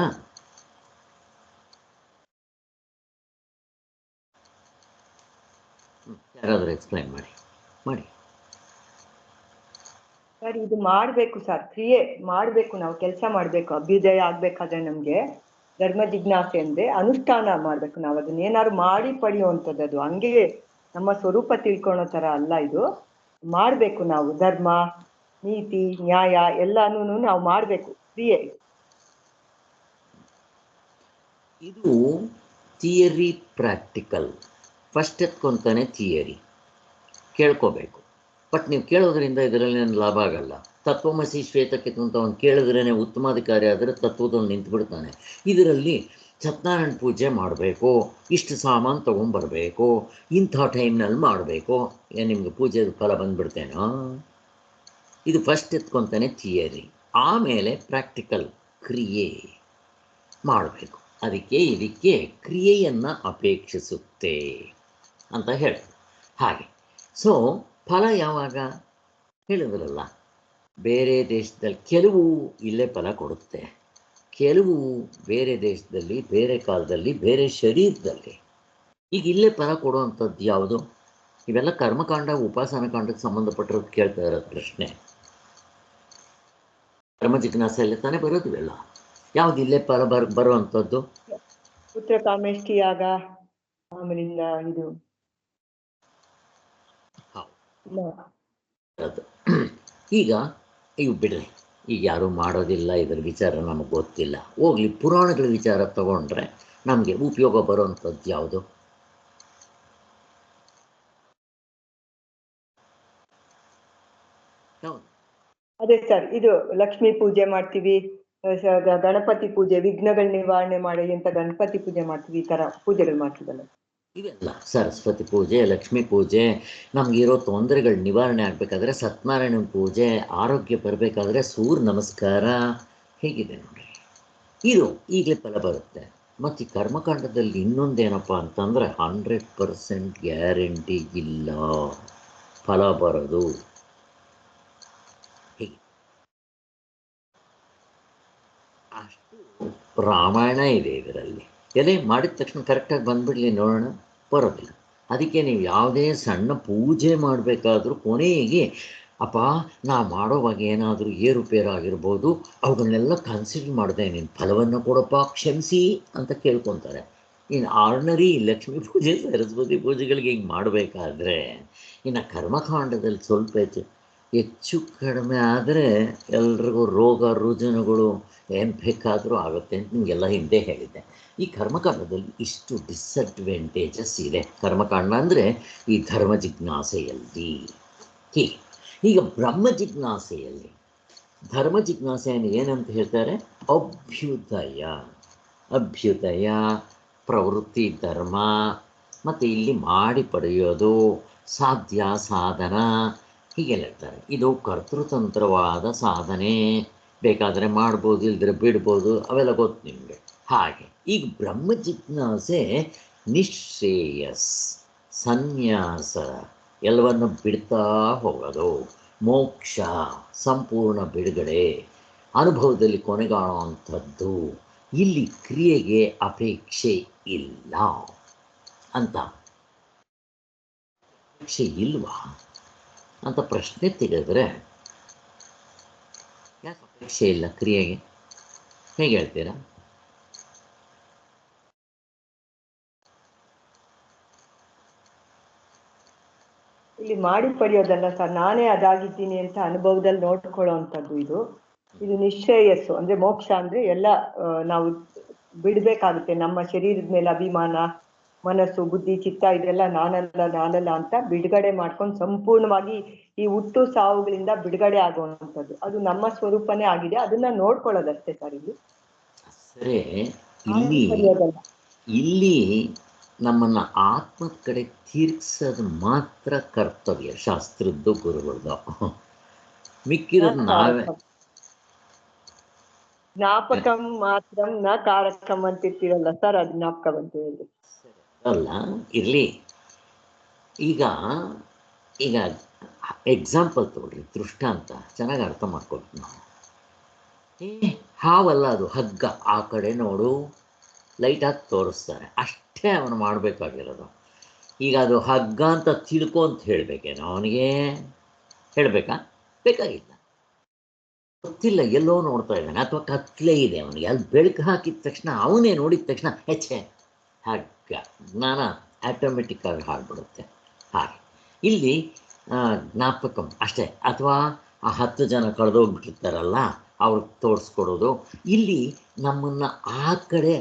ಯಾರಾದರೂ ಎಕ್ಸ್ಪ್ಲೈನ್ ಮಾಡಿ. ಸರ್, ಇದು ಮಾಡ್ಬೇಕು ಸರ್, ಕ್ರಿಯೆ ಮಾಡ್ಬೇಕು, ನಾವು ಕೆಲಸ ಮಾಡ್ಬೇಕು. ಅಭ್ಯುದಯ ಆಗ್ಬೇಕಾದ್ರೆ ನಮ್ಗೆ ಧರ್ಮ ಜಿಜ್ಞಾಸೆ ಅಂದ್ರೆ ಅನುಷ್ಠಾನ ಮಾಡ್ಬೇಕು. ನಾವು ಅದನ್ನ ಏನಾದ್ರು ಮಾಡಿ ಪಡೆಯುವಂಥದ್ದು. ಅದು ಹಂಗೆ ನಮ್ಮ ಸ್ವರೂಪ ತಿಳ್ಕೊಳೋ ತರ ಅಲ್ಲ. ಇದು ಮಾಡ್ಬೇಕು ನಾವು. ಧರ್ಮ, ನೀತಿ, ನ್ಯಾಯ ಎಲ್ಲಾನು ನಾವು ಮಾಡ್ಬೇಕು, ಕ್ರಿಯೆ. ಇದು ಥಿಯರಿ, ಪ್ರಾಕ್ಟಿಕಲ್. ಫಸ್ಟ್ ಎತ್ಕೊಂತಾನೆ ಥಿಯರಿ ಕೇಳ್ಕೋಬೇಕು. ಬಟ್ ನೀವು ಕೇಳೋದ್ರಿಂದ ಇದರಲ್ಲಿ ಏನು ಲಾಭ ಆಗಲ್ಲ. ತತ್ವಮಸಿ ಶ್ವೇತಕ್ಕೆ ಅಂತ ಅವ್ನು ಕೇಳಿದ್ರೇ ಉತ್ತಮಾಧಿಕಾರಿ ಆದರೆ ತತ್ವದಲ್ಲಿ ನಿಂತುಬಿಡ್ತಾನೆ. ಇದರಲ್ಲಿ ಸತ್ಯನಾರಾಯಣ ಪೂಜೆ ಮಾಡಬೇಕು, ಇಷ್ಟು ಸಾಮಾನು ತೊಗೊಂಬರ್ಬೇಕು, ಇಂಥ ಟೈಮ್ನಲ್ಲಿ ಮಾಡಬೇಕು. ನಿಮ್ಗೆ ಪೂಜೆದು ಫಲ ಬಂದುಬಿಡ್ತೇನೋ? ಇದು ಫಸ್ಟ್ ಎತ್ಕೊಂತಾನೆ ಥಿಯರಿ. ಆಮೇಲೆ ಪ್ರಾಕ್ಟಿಕಲ್, ಕ್ರಿಯೆ ಮಾಡಬೇಕು. ಇದಕ್ಕೆ ಕ್ರಿಯೆಯನ್ನು ಅಪೇಕ್ಷಿಸುತ್ತೆ ಅಂತ ಹೇಳ್ತಾರೆ. ಹಾಗೆ ಸೊ ಫಲ ಯಾವಾಗ ಹೇಳಿದ್ರಲ್ಲ, ಬೇರೆ ದೇಶದಲ್ಲಿ ಕೆಲವು ಇಲ್ಲೇ ಫಲ ಕೊಡುತ್ತೆ, ಕೆಲವು ಬೇರೆ ದೇಶದಲ್ಲಿ, ಬೇರೆ ಕಾಲದಲ್ಲಿ, ಬೇರೆ ಶರೀರದಲ್ಲಿ. ಈಗ ಇಲ್ಲೇ ಫಲ ಕೊಡುವಂಥದ್ದು ಯಾವುದು? ಇವೆಲ್ಲ ಕರ್ಮಕಾಂಡ, ಉಪಾಸನ ಕಾಂಡಕ್ಕೆ ಸಂಬಂಧಪಟ್ಟಿರೋದು ಕೇಳ್ತಾ ಇರೋದು ಪ್ರಶ್ನೆ. ಕರ್ಮ ಜಿಜ್ಞಾಸೆಯಲ್ಲಿ ತಾನೇ ಬರೋದು ಇವೆಲ್ಲ. ಯಾವ್ದು ಇಲ್ಲೇ ಫಲ ಬರುವಂಥದ್ದು? ಪುತ್ರ ಕಾಮೇಷ್ಟಿ ಯಾಗ, ಆಮೇಲಿಂದ ಇದು ಅದು ಈಗ ಇವು ಬಿಡ್ರಿ, ಈಗ ಯಾರೂ ಮಾಡೋದಿಲ್ಲ, ಇದರ ವಿಚಾರ ನಮಗೆ ಗೊತ್ತಿಲ್ಲ, ಹೋಗ್ಲಿ. ಪುರಾಣಗಳ ವಿಚಾರ ತಗೊಂಡ್ರೆ ನಮಗೆ ಉಪಯೋಗ ಬರುವಂಥದ್ದು ಯಾವುದು? ಅದೇ ಸರ್, ಇದು ಲಕ್ಷ್ಮೀ ಪೂಜೆ ಮಾಡ್ತೀವಿ, ಗಣಪತಿ ಪೂಜೆ, ವಿಘ್ನಗಳ ನಿವಾರಣೆ ಮಾಡಿ ಅಂತ ಗಣಪತಿ ಪೂಜೆ ಮಾಡ್ತೀವಿ, ಈ ತರ ಪೂಜೆಗಳು ಮಾಡ್ತೀವಲ್ಲ ಇವೆಲ್ಲ. ಸರಸ್ವತಿ ಪೂಜೆ, ಲಕ್ಷ್ಮೀ ಪೂಜೆ, ನಮಗಿರೋ ತೊಂದರೆಗಳು ನಿವಾರಣೆ ಆಗಬೇಕಾದ್ರೆ ಸತ್ಯನಾರಾಯಣ ಪೂಜೆ, ಆರೋಗ್ಯ ಬರಬೇಕಾದ್ರೆ ಸೂರ್ಯ ನಮಸ್ಕಾರ, ಹೇಗಿದೆ ನೋಡಿ. ಇದು ಈಗಲೇ ಫಲ ಬರುತ್ತೆ. ಮತ್ತು ಈ ಕರ್ಮಕಾಂಡದಲ್ಲಿ ಇನ್ನೊಂದೇನಪ್ಪ ಅಂತಂದರೆ 100% ಗ್ಯಾರಂಟಿ ಇಲ್ಲ ಫಲ ಬರೋದು. ಹೀಗೆ ಅಷ್ಟು ರಾಮಾಯಣ ಇದೆ ಇದರಲ್ಲಿ. ಎಲೆ ಮಾಡಿದ ತಕ್ಷಣ ಕರೆಕ್ಟಾಗಿ ಬಂದುಬಿಡಲಿ ನೋಡೋಣ, ಬರೋದಿಲ್ಲ. ಅದಕ್ಕೆ ನೀವು ಯಾವುದೇ ಸಣ್ಣ ಪೂಜೆ ಮಾಡಬೇಕಾದ್ರೂ ಕೊನೆಗೆ ಅಪ್ಪ ನಾ ಮಾಡೋವಾಗ ಏನಾದರೂ ಏರುಪೇರಾಗಿರ್ಬೋದು, ಅವುಗಳನ್ನೆಲ್ಲ ಕನ್ಸಿಡರ್ ಮಾಡಿದೆ ನೀನು ಫಲವನ್ನು ಕೊಡಪ್ಪ, ಕ್ಷಮಿಸಿ ಅಂತ ಕೇಳ್ಕೊತಾರೆ. ಇನ್ನು ಆರ್ಡಿನರಿ ಲಕ್ಷ್ಮೀ ಪೂಜೆ, ಸರಸ್ವತಿ ಪೂಜೆಗಳಿಗೆ ಹಿಂಗೆ ಮಾಡಬೇಕಾದ್ರೆ, ಇನ್ನು ಕರ್ಮಕಾಂಡದಲ್ಲಿ ಸ್ವಲ್ಪ ಹೆಚ್ಚು ಕಡಿಮೆ ಆದರೆ ಎಲ್ರಿಗೂ ರೋಗ ರುಜಿನಗಳು ಏನು ಬೇಕಾದರೂ ಆಗುತ್ತೆ ಅಂತ ನಿಮಗೆಲ್ಲ ಹಿಂದೆ ಹೇಳಿದ್ದೆ. ಈ ಕರ್ಮಕಾಂಡದಲ್ಲಿ ಇಷ್ಟು ಡಿಸ್ಅಡ್ವಾಂಟೇಜಸ್ ಇದೆ. ಕರ್ಮಕಾಂಡ ಅಂದರೆ ಈ ಧರ್ಮ ಜಿಜ್ಞಾಸೆಯಲ್ಲಿ. ಈಗ ಬ್ರಹ್ಮ ಜಿಜ್ಞಾಸೆಯಲ್ಲಿ ಧರ್ಮ ಜಿಜ್ಞಾಸೆಯನ್ನು ಏನಂತ ಹೇಳ್ತಾರೆ? ಅಭ್ಯುದಯ, ಪ್ರವೃತ್ತಿ ಧರ್ಮ, ಮತ್ತು ಇಲ್ಲಿ ಮಾಡಿ ಪಡೆಯೋದು, ಸಾಧ್ಯ ಸಾಧನ, ಹೀಗೆಲ್ಲ ಹೇಳ್ತಾರೆ. ಇದು ಕರ್ತೃತಂತ್ರವಾದ ಸಾಧನೆ, ಬೇಕಾದರೆ ಮಾಡ್ಬೋದು, ಇಲ್ದಿರೆ ಬಿಡ್ಬೋದು, ಅವೆಲ್ಲ ಗೊತ್ತು ನಿಮಗೆ. ಹಾಗೆ ಈಗ ಬ್ರಹ್ಮ ಜಿಜ್ಞಾಸೆ ನಿಶ್ರೇಯಸ್, ಸನ್ಯಾಸ, ಎಲ್ಲವನ್ನು ಬಿಡ್ತಾ ಹೋಗೋದು, ಮೋಕ್ಷ, ಸಂಪೂರ್ಣ ಬಿಡುಗಡೆ, ಅನುಭವದಲ್ಲಿ ಕೊನೆಗಾಣುವಂಥದ್ದು. ಇಲ್ಲಿ ಕ್ರಿಯೆಗೆ ಅಪೇಕ್ಷೆ ಇಲ್ಲ ಅಂತ. ಅಪೇಕ್ಷೆ ಇಲ್ವಾ ಅಂತ ಪ್ರಶ್ನೆ ತೆಗೆದ್ರೆ, ಯಾಕೆ ಅಪೇಕ್ಷೆ ಇಲ್ಲ ಕ್ರಿಯೆಗೆ? ಹೇಗೆ ಹೇಳ್ತೀರಾ? ಇಲ್ಲಿ ಮಾಡಿ ಪಡೆಯೋದಲ್ಲ ಸರ್, ನಾನೇ ಅದಾಗಿದ್ದೀನಿ ಅಂತ ಅನುಭವದಲ್ಲಿ ನೋಡ್ಕೊಳ್ಳೋ ಅಂಥದ್ದು. ಇದು ನಿಶ್ರೇಯಸ್ಸು ಅಂದ್ರೆ ಮೋಕ್ಷ ಅಂದ್ರೆ ಎಲ್ಲ ನಾವು ಬಿಡ್ಬೇಕಾಗುತ್ತೆ. ನಮ್ಮ ಶರೀರದ ಮೇಲೆ ಅಭಿಮಾನ, ಮನಸ್ಸು, ಬುದ್ಧಿ, ಚಿತ್ತ ಇದೆಲ್ಲ ನಾನಲ್ಲ ಅಂತ ಬಿಡುಗಡೆ ಮಾಡ್ಕೊಂಡು ಸಂಪೂರ್ಣವಾಗಿ ಈ ಹುಟ್ಟು ಸಾವುಗಳಿಂದ ಬಿಡುಗಡೆ ಆಗುವಂಥದ್ದು. ಅದು ನಮ್ಮ ಸ್ವರೂಪನೇ ಆಗಿದೆ, ಅದನ್ನ ನೋಡ್ಕೊಳ್ಳೋದಷ್ಟೇ ಸರ್. ಸರಿ, ಇಲ್ಲಿ ನಮ್ಮನ್ನು ಆತ್ಮದ ಕಡೆ ತೀರ್ಸೋದು ಮಾತ್ರ ಕರ್ತವ್ಯ ಶಾಸ್ತ್ರದ್ದು, ಗುರುಗಳದ್ದು. ಮಿಕ್ಕಿರೋದು ನಾವೇ. ಜ್ಞಾಪಕಂ ಮಾತ್ರ ನ ಕಾರಕಂ ಅಂತಿರ್ತೀರಲ್ಲ ಸರ್, ಅದು ಜ್ಞಾಪಕ ಬಂತು ಹೇಳಿ. ಅಲ್ಲ ಇರಲಿ. ಈಗ ಎಕ್ಸಾಂಪಲ್ ತಗೊಳ್ರಿ, ದೃಷ್ಟಾಂತ ಚೆನ್ನಾಗಿ ಅರ್ಥ ಮಾಡ್ಕೊಳ್ತೀವಿ ನಾವು. ಹಾವಲ್ಲ ಅದು, ಹಗ್ಗ. ಆ ಕಡೆ ನೋಡು, ಲೈಟಾಗಿ ತೋರಿಸ್ತಾರೆ, ಅಷ್ಟೇ ಅವನು ಮಾಡಬೇಕಾಗಿರೋದು. ಈಗ ಅದು ಹಗ್ಗ ಅಂತ ತಿಳ್ಕೊ ಅಂತ ಹೇಳಬೇಕೇನೋ ಅವನಿಗೆ? ಹೇಳಬೇಕಾ? ಬೇಕಾಗಿಲ್ಲ. ಗೊತ್ತಿಲ್ಲ, ಎಲ್ಲೋ ನೋಡ್ತಾ ಇದ್ದಾನೆ, ಅಥವಾ ಕತ್ಲೆ ಇದೆ ಅವನಿಗೆ, ಅಲ್ಲಿ ಬೆಳಕು ಹಾಕಿದ ತಕ್ಷಣ, ಅವನೇ ನೋಡಿದ ತಕ್ಷಣ ಹೆಚ್ಚೆ ಹಗ್ಗ, ಜ್ಞಾನ ಆಟೋಮೆಟಿಕ್ ಆಗಿ ಹಾಡ್ಬಿಡುತ್ತೆ. ಹಾಗೆ ಇಲ್ಲಿ ಜ್ಞಾಪಕಂ ಅಷ್ಟೇ. ಅಥವಾ ಆ 10 ಜನ ಕಳೆದೋಗ್ಬಿಟ್ಟಿರ್ತಾರಲ್ಲ, ಅವ್ರಿಗೆ ತೋರಿಸ್ಕೊಡೋದು. ಇಲ್ಲಿ ನಮ್ಮನ್ನು ಆ ಕಡೆ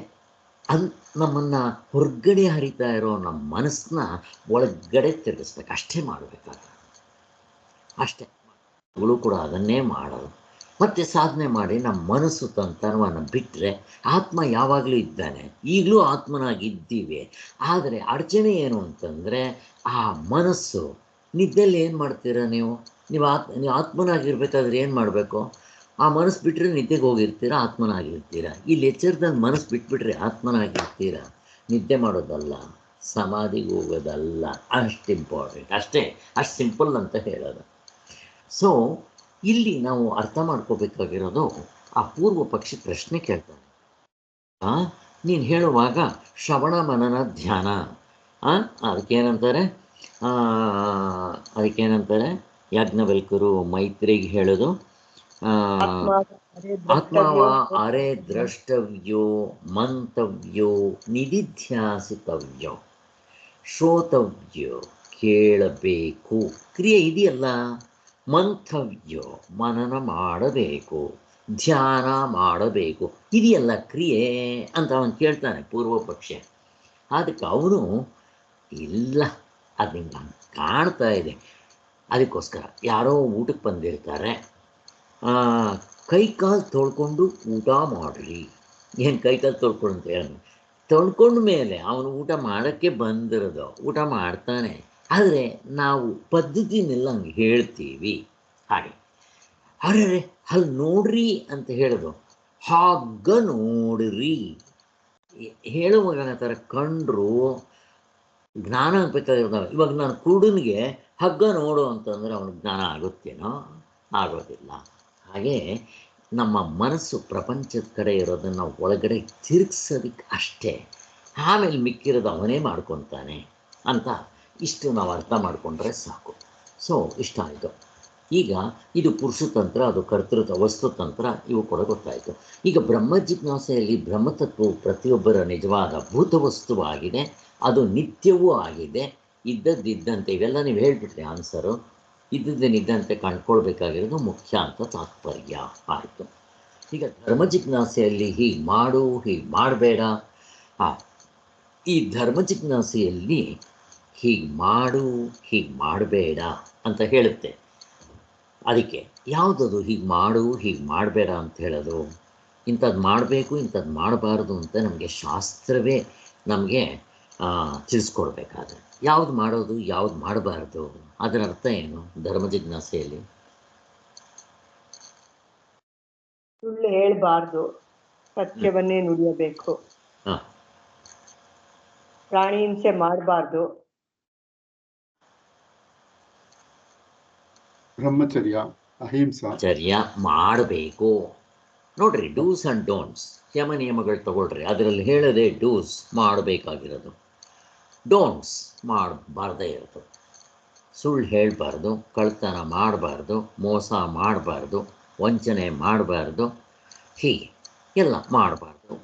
ನಮ್ಮನ್ನು ಹೊರಗಡೆ ಹರಿತಾ ಇರೋ ನಮ್ಮ ಮನಸ್ಸನ್ನ ಒಳಗಡೆ ತಿರುಗಿಸ್ಬೇಕು, ಅಷ್ಟೇ ಮಾಡಬೇಕಾದ್ರೆ. ಅಷ್ಟೇ ಅವಳು ಕೂಡ ಅದನ್ನೇ ಮಾಡೋದು. ಮತ್ತು ಸಾಧನೆ ಮಾಡಿ ನಮ್ಮ ಮನಸ್ಸು ತನ್ನತನವನ್ನು ಬಿಟ್ಟರೆ ಆತ್ಮ ಯಾವಾಗಲೂ ಇದ್ದಾನೆ, ಈಗಲೂ ಆತ್ಮನಾಗಿದ್ದೀವಿ. ಆದರೆ ಅಡಚಣೆ ಏನು ಅಂತಂದರೆ, ಆ ಮನಸ್ಸು ನಿದ್ದೆಯಲ್ಲಿ ಏನು ಮಾಡ್ತೀರಾ ನೀವು ಆತ್ಮನಾಗಿರ್ಬೇಕಾದ್ರೆ ಏನು ಮಾಡಬೇಕು? ಆ ಮನಸ್ಸು ಬಿಟ್ಟರೆ ನಿದ್ದೆಗೆ ಹೋಗಿರ್ತೀರ, ಆತ್ಮನಾಗಿರ್ತೀರ. ಇಲ್ಲಿ ಎಚ್ಚರದಲ್ಲಿ ಮನಸ್ಸು ಬಿಟ್ಬಿಟ್ರೆ ಆತ್ಮನಾಗಿರ್ತೀರ. ನಿದ್ದೆ ಮಾಡೋದಲ್ಲ, ಸಮಾಧಿಗೆ ಹೋಗೋದಲ್ಲ. ಅಷ್ಟು ಇಂಪಾರ್ಟೆಂಟ್, ಅಷ್ಟೇ. ಅಷ್ಟು ಸಿಂಪಲ್ ಅಂತ ಹೇಳೋದು. ಸೊ ಇಲ್ಲಿ ನಾವು ಅರ್ಥ ಮಾಡ್ಕೋಬೇಕಾಗಿರೋದು, ಆ ಪೂರ್ವ ಪಕ್ಷಿ ಪ್ರಶ್ನೆ ಕೇಳ್ತಾನೆ, ನೀನು ಹೇಳುವಾಗ ಶ್ರವಣ ಮನನ ಧ್ಯಾನ, ಅದಕ್ಕೇನಂತಾರೆ ಯಾಜ್ಞವಲ್ಕ್ಯರು ಮೈತ್ರಿಗೆ ಹೇಳೋದು, ಆತ್ಮ ಅರೆ ಆತ್ಮವ ದ್ರಷ್ಟವ್ಯೋ ಅರೆ ದ್ರಷ್ಟವ್ಯೋ ಮಂತವ್ಯೋ ನಿಧಿಧ್ಯಾಸಿತವ್ಯೋ ಶ್ರೋತವ್ಯೋ ಕೇಳಬೇಕು. ಕ್ರಿಯೆ ಇದೆಯಲ್ಲ, ಮಂಥವ್ಯೋ ಮನನ ಮಾಡಬೇಕು, ಧ್ಯಾನ ಮಾಡಬೇಕು, ಇದೆಯಲ್ಲ ಕ್ರಿಯೆ ಅಂತ ಅವನು ಕೇಳ್ತಾನೆ ಪೂರ್ವ ಪಕ್ಷ. ಅದಕ್ಕೆ ಅವನು ಇಲ್ಲ, ಅದು ನಿಂಗೆ ಕಾಣ್ತಾ ಇದೆ, ಅದಕ್ಕೋಸ್ಕರ ಯಾರೋ ಊಟಕ್ಕೆ ಬಂದಿರ್ತಾರೆ, ಕೈಕಾಲು ತೊಳ್ಕೊಂಡು ಊಟ ಮಾಡಿರಿ. ಏನು ಕೈಕಾಲು ತೊಳ್ಕೊಂಡು ಅಂತ ಹೇಳಿ ತೊಳ್ಕೊಂಡ ಮೇಲೆ ಅವನು ಊಟ ಮಾಡೋಕ್ಕೆ ಬಂದಿರೋದು, ಊಟ ಮಾಡ್ತಾನೆ. ಆದರೆ ನಾವು ಪದ್ಧತಿನೆಲ್ಲ ಹಂಗೆ ಹೇಳ್ತೀವಿ. ಹಾಗೆ ಅರೆ ಅಲ್ಲಿ ನೋಡ್ರಿ ಅಂತ ಹೇಳೋದು, ಹಾಗ ನೋಡ್ರಿ ಹೇಳುವಾಗ ಥರ ಕಂಡ್ರು ಜ್ಞಾನ ಬೇಕಾಗಿರೋದು. ಇವಾಗ ನಾನು ಕುರುಡನಿಗೆ ಹಗ್ಗ ನೋಡು ಅಂತಂದರೆ ಅವನಿಗೆ ಜ್ಞಾನ ಆಗುತ್ತೇನೋ? ಆಗೋದಿಲ್ಲ. ಹಾಗೆ ನಮ್ಮ ಮನಸ್ಸು ಪ್ರಪಂಚದ ಕಡೆ ಇರೋದನ್ನು ಒಳಗಡೆ ತಿರುಗಿಸೋದಕ್ಕೆ ಅಷ್ಟೇ, ಆಮೇಲೆ ಮಿಕ್ಕಿರೋದು ಅವನೇ ಮಾಡ್ಕೊತಾನೆ ಅಂತ ಇಷ್ಟು ನಾವು ಅರ್ಥ ಮಾಡಿಕೊಂಡ್ರೆ ಸಾಕು. ಸೊ ಇಷ್ಟ ಆಯಿತು. ಈಗ ಇದು ಪುರುಷತಂತ್ರ, ಅದು ಕರ್ತೃತ್ವ ವಸ್ತುತಂತ್ರ, ಇವು ಕೂಡ ಗೊತ್ತಾಯಿತು. ಈಗ ಬ್ರಹ್ಮ ಜಿಜ್ಞಾಸೆಯಲ್ಲಿ ಬ್ರಹ್ಮತತ್ವವು ಪ್ರತಿಯೊಬ್ಬರ ನಿಜವಾದ ಭೂತ ವಸ್ತುವಾಗಿದೆ, ಅದು ನಿತ್ಯವೂ ಆಗಿದೆ. ಇದ್ದದ್ದಿದ್ದಂತೆ ಇವೆಲ್ಲ ನೀವು ಹೇಳ್ಬಿಟ್ರಿ ಆನ್ಸರು. ಇದ್ದದ್ದೇನಿದ್ದಂತೆ ಕಂಡ್ಕೊಳ್ಬೇಕಾಗಿರೋದು ಮುಖ್ಯ ಅಂತ ತಾತ್ಪರ್ಯ ಆಯಿತು. ಈಗ ಧರ್ಮ ಜಿಜ್ಞಾಸೆಯಲ್ಲಿ ಹೀಗೆ ಮಾಡು, ಹೀಗೆ ಮಾಡಬೇಡ. ಈ ಧರ್ಮ ಜಿಜ್ಞಾಸೆಯಲ್ಲಿ ಹೀಗೆ ಮಾಡು, ಹೀಗೆ ಮಾಡಬೇಡ ಅಂತ ಹೇಳುತ್ತೆ. ಅದಕ್ಕೆ ಯಾವುದದು ಹೀಗೆ ಮಾಡು, ಹೀಗೆ ಮಾಡಬೇಡ ಅಂತ ಹೇಳೋದು? ಇಂಥದ್ದು ಮಾಡಬೇಕು, ಇಂಥದ್ದು ಮಾಡಬಾರ್ದು ಅಂತ ನಮಗೆ ಶಾಸ್ತ್ರವೇ ನಮಗೆ ತಿಳಿಸ್ಕೊಡ್ಬೇಕಾದ್ರೆ, ಯಾವುದು ಮಾಡೋದು, ಯಾವುದು ಮಾಡಬಾರ್ದು, ಅದರ ಅರ್ಥ ಏನು ಧರ್ಮ ಜಿಜ್ಞಾಸೆಯಲ್ಲಿ? ಸುಳ್ಳು ಹೇಳ್ಬಾರ್ದು, ಸತ್ಯವನ್ನೇ ನುಡಿಯಬೇಕು, ಪ್ರಾಣಿ ಹಿಂಸೆ ಮಾಡಬಾರ್ದು, ಬ್ರಹ್ಮಚರ್ಯ, ಅಹಿಂಸಾ ಚರ್ಯ ಮಾಡಬೇಕು. ನೋಡ್ರಿ, ಡೂಸ್ ಆ್ಯಂಡ್ ಡೋಂಟ್ಸ್, ಯಮ ನಿಯಮಗಳು ತಗೊಳ್ರಿ, ಅದರಲ್ಲಿ ಹೇಳೋದೇ ಡೂಸ್ ಮಾಡಬೇಕಾಗಿರೋದು, ಡೋಂಟ್ಸ್ ಮಾಡಬಾರ್ದೇ ಇರೋದು. ಸುಳ್ಳು ಹೇಳಬಾರ್ದು, ಕಳ್ತನ ಮಾಡಬಾರ್ದು, ಮೋಸ ಮಾಡಬಾರ್ದು, ವಂಚನೆ ಮಾಡಬಾರ್ದು, ಹೀಗೆ ಎಲ್ಲ ಮಾಡಬಾರ್ದು.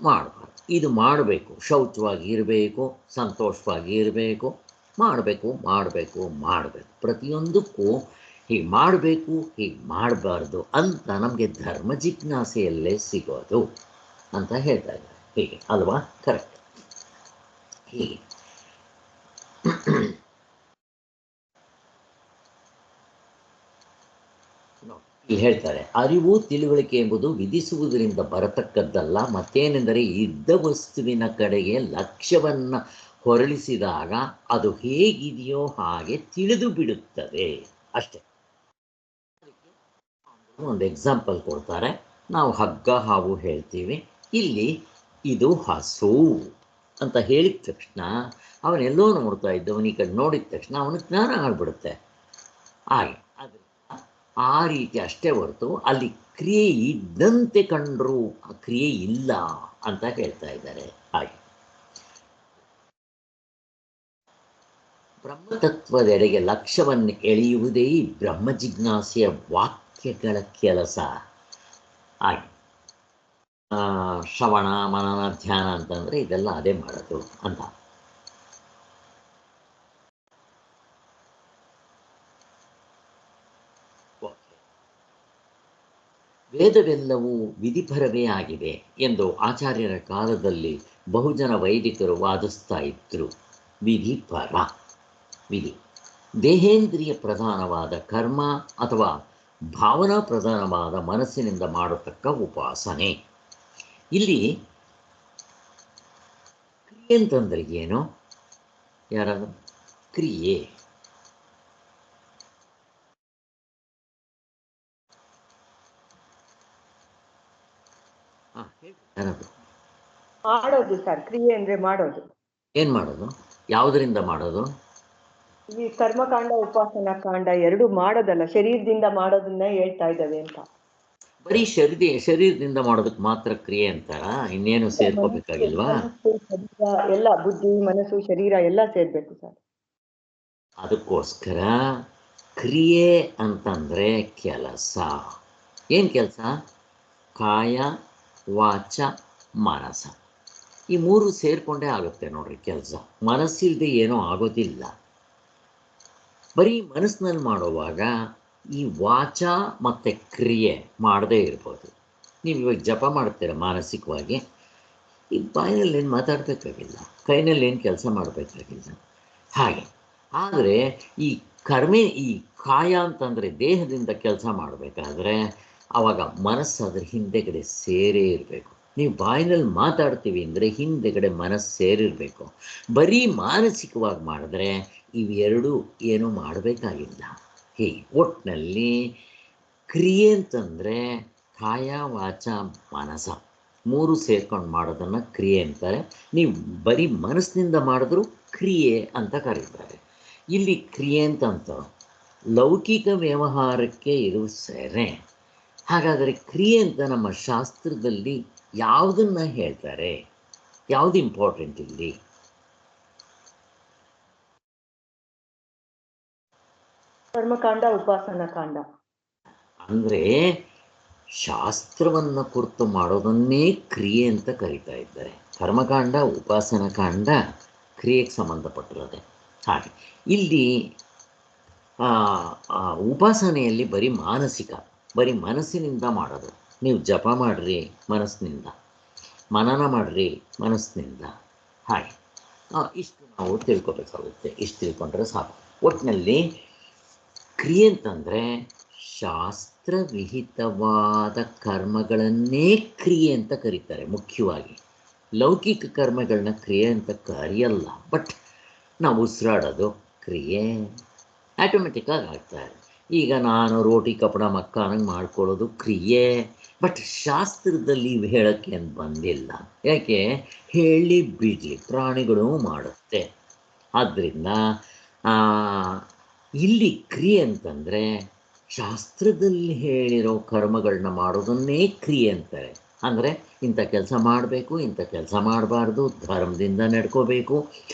ಇದು ಮಾಡಬೇಕು, ಶೌಚವಾಗಿ ಇರಬೇಕು, ಸಂತೋಷವಾಗಿ ಇರಬೇಕು, ಮಾಡಬೇಕು. ಪ್ರತಿಯೊಂದಕ್ಕೂ ಹೀಗೆ ಮಾಡಬೇಕು, ಹೀಗೆ ಮಾಡಬಾರ್ದು ಅಂತ ನಮಗೆ ಧರ್ಮ ಜಿಜ್ಞಾಸೆಯಲ್ಲೇ ಸಿಗೋದು ಅಂತ ಹೇಳ್ತಾ ಇದ್ದಾರೆ. ಹೀಗೆ ಅಲ್ವಾ? ಕರೆಕ್ಟ್. ಹೀಗೆ ಇಲ್ಲಿ ಹೇಳ್ತಾರೆ, ಅರಿವು ತಿಳುವಳಿಕೆ ಎಂಬುದು ವಿಧಿಸುವುದರಿಂದ ಬರತಕ್ಕದ್ದಲ್ಲ, ಮತ್ತೇನೆಂದರೆ ಇದ್ದ ವಸ್ತುವಿನ ಕಡೆಗೆ ಲಕ್ಷ್ಯವನ್ನು ಹೊರಳಿಸಿದಾಗ ಅದು ಹೇಗಿದೆಯೋ ಹಾಗೆ ತಿಳಿದು ಬಿಡುತ್ತದೆ ಅಷ್ಟೆ. ಒಂದು ಎಕ್ಸಾಂಪಲ್ ಕೊಡ್ತಾರೆ. ನಾವು ಹಗ್ಗ ಹಾವು ಹೇಳ್ತೀವಿ, ಇಲ್ಲಿ ಇದು ಹಸು ಅಂತ ಹೇಳಿದ ತಕ್ಷಣ ಅವನೆಲ್ಲೋ ನೋಡ್ತಾ ಇದ್ದವನು ಈ ಕಡೆ ನೋಡಿದ ತಕ್ಷಣ ಅವನಿಗೆ ಜ್ಞಾನ ಆಗಿಬಿಡುತ್ತೆ. ಹಾಗೆ ಅದರಿಂದ ಆ ರೀತಿ ಅಷ್ಟೇ ಹೊರತು ಅಲ್ಲಿ ಕ್ರಿಯೆ ಇದ್ದಂತೆ ಕಂಡ್ರು ಆ ಕ್ರಿಯೆ ಇಲ್ಲ ಅಂತ ಹೇಳ್ತಾ ಇದ್ದಾರೆ. ಹಾಗೆ ಬ್ರಹ್ಮತತ್ವದೆಡೆಗೆ ಲಕ್ಷ್ಯವನ್ನು ಎಳೆಯುವುದೇ ಬ್ರಹ್ಮ ಜಿಜ್ಞಾಸೆಯ ವಾಕ್ಯಗಳ ಕೆಲಸ. ಹಾಗೆ ಶ್ರವಣ, ಮನನ, ಧ್ಯಾನ ಅಂತಂದರೆ ಇದೆಲ್ಲ ಅದೇ ಮಾಡೋದು ಅಂತ. ವೇದವೆಲ್ಲವೂ ವಿಧಿಪರವೇ ಆಗಿದೆ ಎಂದು ಆಚಾರ್ಯರ ಕಾಲದಲ್ಲಿ ಬಹುಜನ ವೈದಿಕರು ವಾದಿಸ್ತಾ ಇದ್ದರು. ವಿಧಿಪರ, ವಿಧಿ ದೇಹೇಂದ್ರಿಯ ಪ್ರಧಾನವಾದ ಕರ್ಮ ಅಥವಾ ಭಾವನಾ ಪ್ರಧಾನವಾದ ಮನಸ್ಸಿನಿಂದ ಮಾಡತಕ್ಕ ಉಪಾಸನೆ. ಇಲ್ಲಿ ಕ್ರಿಯೆ ಅಂತಂದ್ರೆ ಏನು? ಯಾರಾದರೂ ಕ್ರಿಯೆ ಮಾಡೋದು ಸರ್. ಕ್ರಿಯೆ ಅಂದ್ರೆ ಮಾಡೋದು. ಏನ್ ಮಾಡೋದು? ಯಾವುದರಿಂದ ಮಾಡೋದು? ಈ ಕರ್ಮಕಾಂಡ, ಉಪಾಸನಾ ಕಾಂಡ ಎರಡು ಮಾಡೋದಲ್ಲ, ಶರೀರದಿಂದ ಮಾಡೋದನ್ನ ಹೇಳ್ತಾ ಇದ್ದಾವೆ ಅಂತ. ಬರೀ ಶರೀರದಿಂದ ಮಾಡೋದಕ್ಕೆ ಮಾತ್ರ ಕ್ರಿಯೆ ಅಂತಾರ? ಇನ್ನೇನು ಸೇರ್ಕೋಬೇಕಾಗಿಲ್ವಾ? ಎಲ್ಲ ಬುದ್ಧಿ, ಮನಸ್ಸು, ಶರೀರ ಎಲ್ಲ ಸೇರ್ಬೇಕು ಸರ್. ಅದಕ್ಕೋಸ್ಕರ ಕ್ರಿಯೆ ಅಂತಂದ್ರೆ ಕೆಲಸ. ಏನು ಕೆಲಸ? ಕಾಯ ವಾಚ ಮನಸ, ಈ ಮೂರು ಸೇರಿಕೊಂಡೇ ಆಗುತ್ತೆ ನೋಡ್ರಿ ಕೆಲಸ. ಮನಸ್ಸಿಲ್ಲದೆ ಏನೂ ಆಗೋದಿಲ್ಲ. ಬರೀ ಮನಸ್ಸಿನಲ್ಲಿ ಮಾಡುವಾಗ ಈ ವಾಚ ಮತ್ತು ಕ್ರಿಯೆ ಮಾಡದೇ ಇರ್ಬೋದು. ನೀವು ಇವಾಗ ಜಪ ಮಾಡ್ತೀರ ಮಾನಸಿಕವಾಗಿ, ಈ ಬಾಯಿನಲ್ಲಿ ಏನು ಮಾತಾಡಬೇಕಾಗಿಲ್ಲ, ಕೈನಲ್ಲಿ ಏನು ಕೆಲಸ ಮಾಡಬೇಕಾಗಿಲ್ಲ ಹಾಗೆ. ಆದರೆ ಈ ಈ ಕಾಯ ಅಂತಂದರೆ ದೇಹದಿಂದ ಕೆಲಸ ಮಾಡಬೇಕಾದ್ರೆ ಆವಾಗ ಮನಸ್ಸು ಅದ್ರ ಹಿಂದೆಗಡೆ ಸೇರೇ ಇರಬೇಕು. ನೀವು ಬಾಯಿನಲ್ಲಿ ಮಾತಾಡ್ತೀವಿ ಅಂದರೆ ಹಿಂದೆಗಡೆ ಮನಸ್ಸು ಸೇರಿರಬೇಕು. ಬರೀ ಮಾನಸಿಕವಾಗಿ ಮಾಡಿದ್ರೆ ಇವೆರಡೂ ಏನೂ ಮಾಡಬೇಕಾಗಿಲ್ಲ. ಹೀಗೆ ಒಟ್ಟಿನಲ್ಲಿ ಕ್ರಿಯೆ ಅಂತಂದರೆ ಕಾಯ ವಾಚ ಮನಸ ಮೂರು ಸೇರ್ಕೊಂಡು ಮಾಡೋದನ್ನು ಕ್ರಿಯೆ ಅಂತಾರೆ. ನೀವು ಬರೀ ಮನಸ್ಸಿನಿಂದ ಮಾಡಿದ್ರೂ ಕ್ರಿಯೆ ಅಂತ ಕರೀತಾರೆ. ಇಲ್ಲಿ ಕ್ರಿಯೆ ಅಂತಂತ ಲೌಕಿಕ ವ್ಯವಹಾರಕ್ಕೆ ಇದು ಸರಿ. ಹಾಗಾದರೆ ಕ್ರಿಯೆ ಅಂತ ನಮ್ಮ ಶಾಸ್ತ್ರದಲ್ಲಿ ಯಾವುದನ್ನು ಹೇಳ್ತಾರೆ? ಯಾವುದು ಇಂಪಾರ್ಟೆಂಟ್ ಇಲ್ಲಿ? ಕರ್ಮಕಾಂಡ, ಉಪಾಸನಾ ಕಾಂಡ. ಅಂದರೆ ಶಾಸ್ತ್ರವನ್ನು ಕುರಿತು ಮಾಡೋದನ್ನೇ ಕ್ರಿಯೆ ಅಂತ ಕರೀತಾ ಇದ್ದಾರೆ. ಕರ್ಮಕಾಂಡ ಉಪಾಸನಾ ಕಾಂಡ ಕ್ರಿಯೆಗೆ ಸಂಬಂಧಪಟ್ಟಿರೋದೆ. ಹಾಗೆ ಇಲ್ಲಿ ಉಪಾಸನೆಯಲ್ಲಿ ಬರೀ ಮಾನಸಿಕ, ಬರೀ ಮನಸ್ಸಿನಿಂದ ಮಾಡೋದು. ನೀವು ಜಪ ಮಾಡಿರಿ ಮನಸ್ಸಿನಿಂದ, ಮನನ ಮಾಡಿರಿ ಮನಸ್ಸಿನಿಂದ, ಹಾಗೆ ಇಷ್ಟು ನಾವು ತಿಳ್ಕೊಬೇಕಾಗುತ್ತೆ. ಇಷ್ಟು ತಿಳ್ಕೊಂಡ್ರೆ ಸಾಕು. ಒಟ್ಟಿನಲ್ಲಿ ಕ್ರಿಯೆ ಅಂತಂದರೆ ಶಾಸ್ತ್ರವಿಹಿತವಾದ ಕರ್ಮಗಳನ್ನೇ ಕ್ರಿಯೆ ಅಂತ ಕರೀತಾರೆ. ಮುಖ್ಯವಾಗಿ ಲೌಕಿಕ ಕರ್ಮಗಳನ್ನ ಕ್ರಿಯೆ ಅಂತ ಕರೆಯಲ್ಲ. ಬಟ್ ನಾವು ಉಸಿರಾಡೋದು ಕ್ರಿಯೆ ಆಟೋಮೆಟಿಕ್ಕಾಗಿ ಆಗ್ತಾರೆ. ಈಗ ನಾನು ರೋಟಿ ಕಪಡ ಮಕ್ಕಾನಂಗೆ ಮಾಡ್ಕೊಳ್ಳೋದು ಕ್ರಿಯೆ. ಬಟ್ ಶಾಸ್ತ್ರದಲ್ಲಿ ಇವು ಹೇಳೋಕ್ಕೆ ಅಂತ ಬಂದಿಲ್ಲ. ಯಾಕೆ? ಹೇಳಿ ಬಿಡಲಿ, ಪ್ರಾಣಿಗಳು ಮಾಡುತ್ತೆ. ಆದ್ದರಿಂದ ಇಲ್ಲಿ ಕ್ರಿಯೆ ಅಂತಂದರೆ ಶಾಸ್ತ್ರದಲ್ಲಿ ಹೇಳಿರೋ ಕರ್ಮಗಳನ್ನ ಮಾಡೋದನ್ನೇ ಕ್ರಿಯೆ ಅಂತಾರೆ. ಅಂದರೆ ಇಂಥ ಕೆಲಸ ಮಾಡಬೇಕು, ಇಂಥ ಕೆಲಸ ಮಾಡಬಾರ್ದು, ಧರ್ಮದಿಂದ ನಡ್ಕೋಬೇಕು,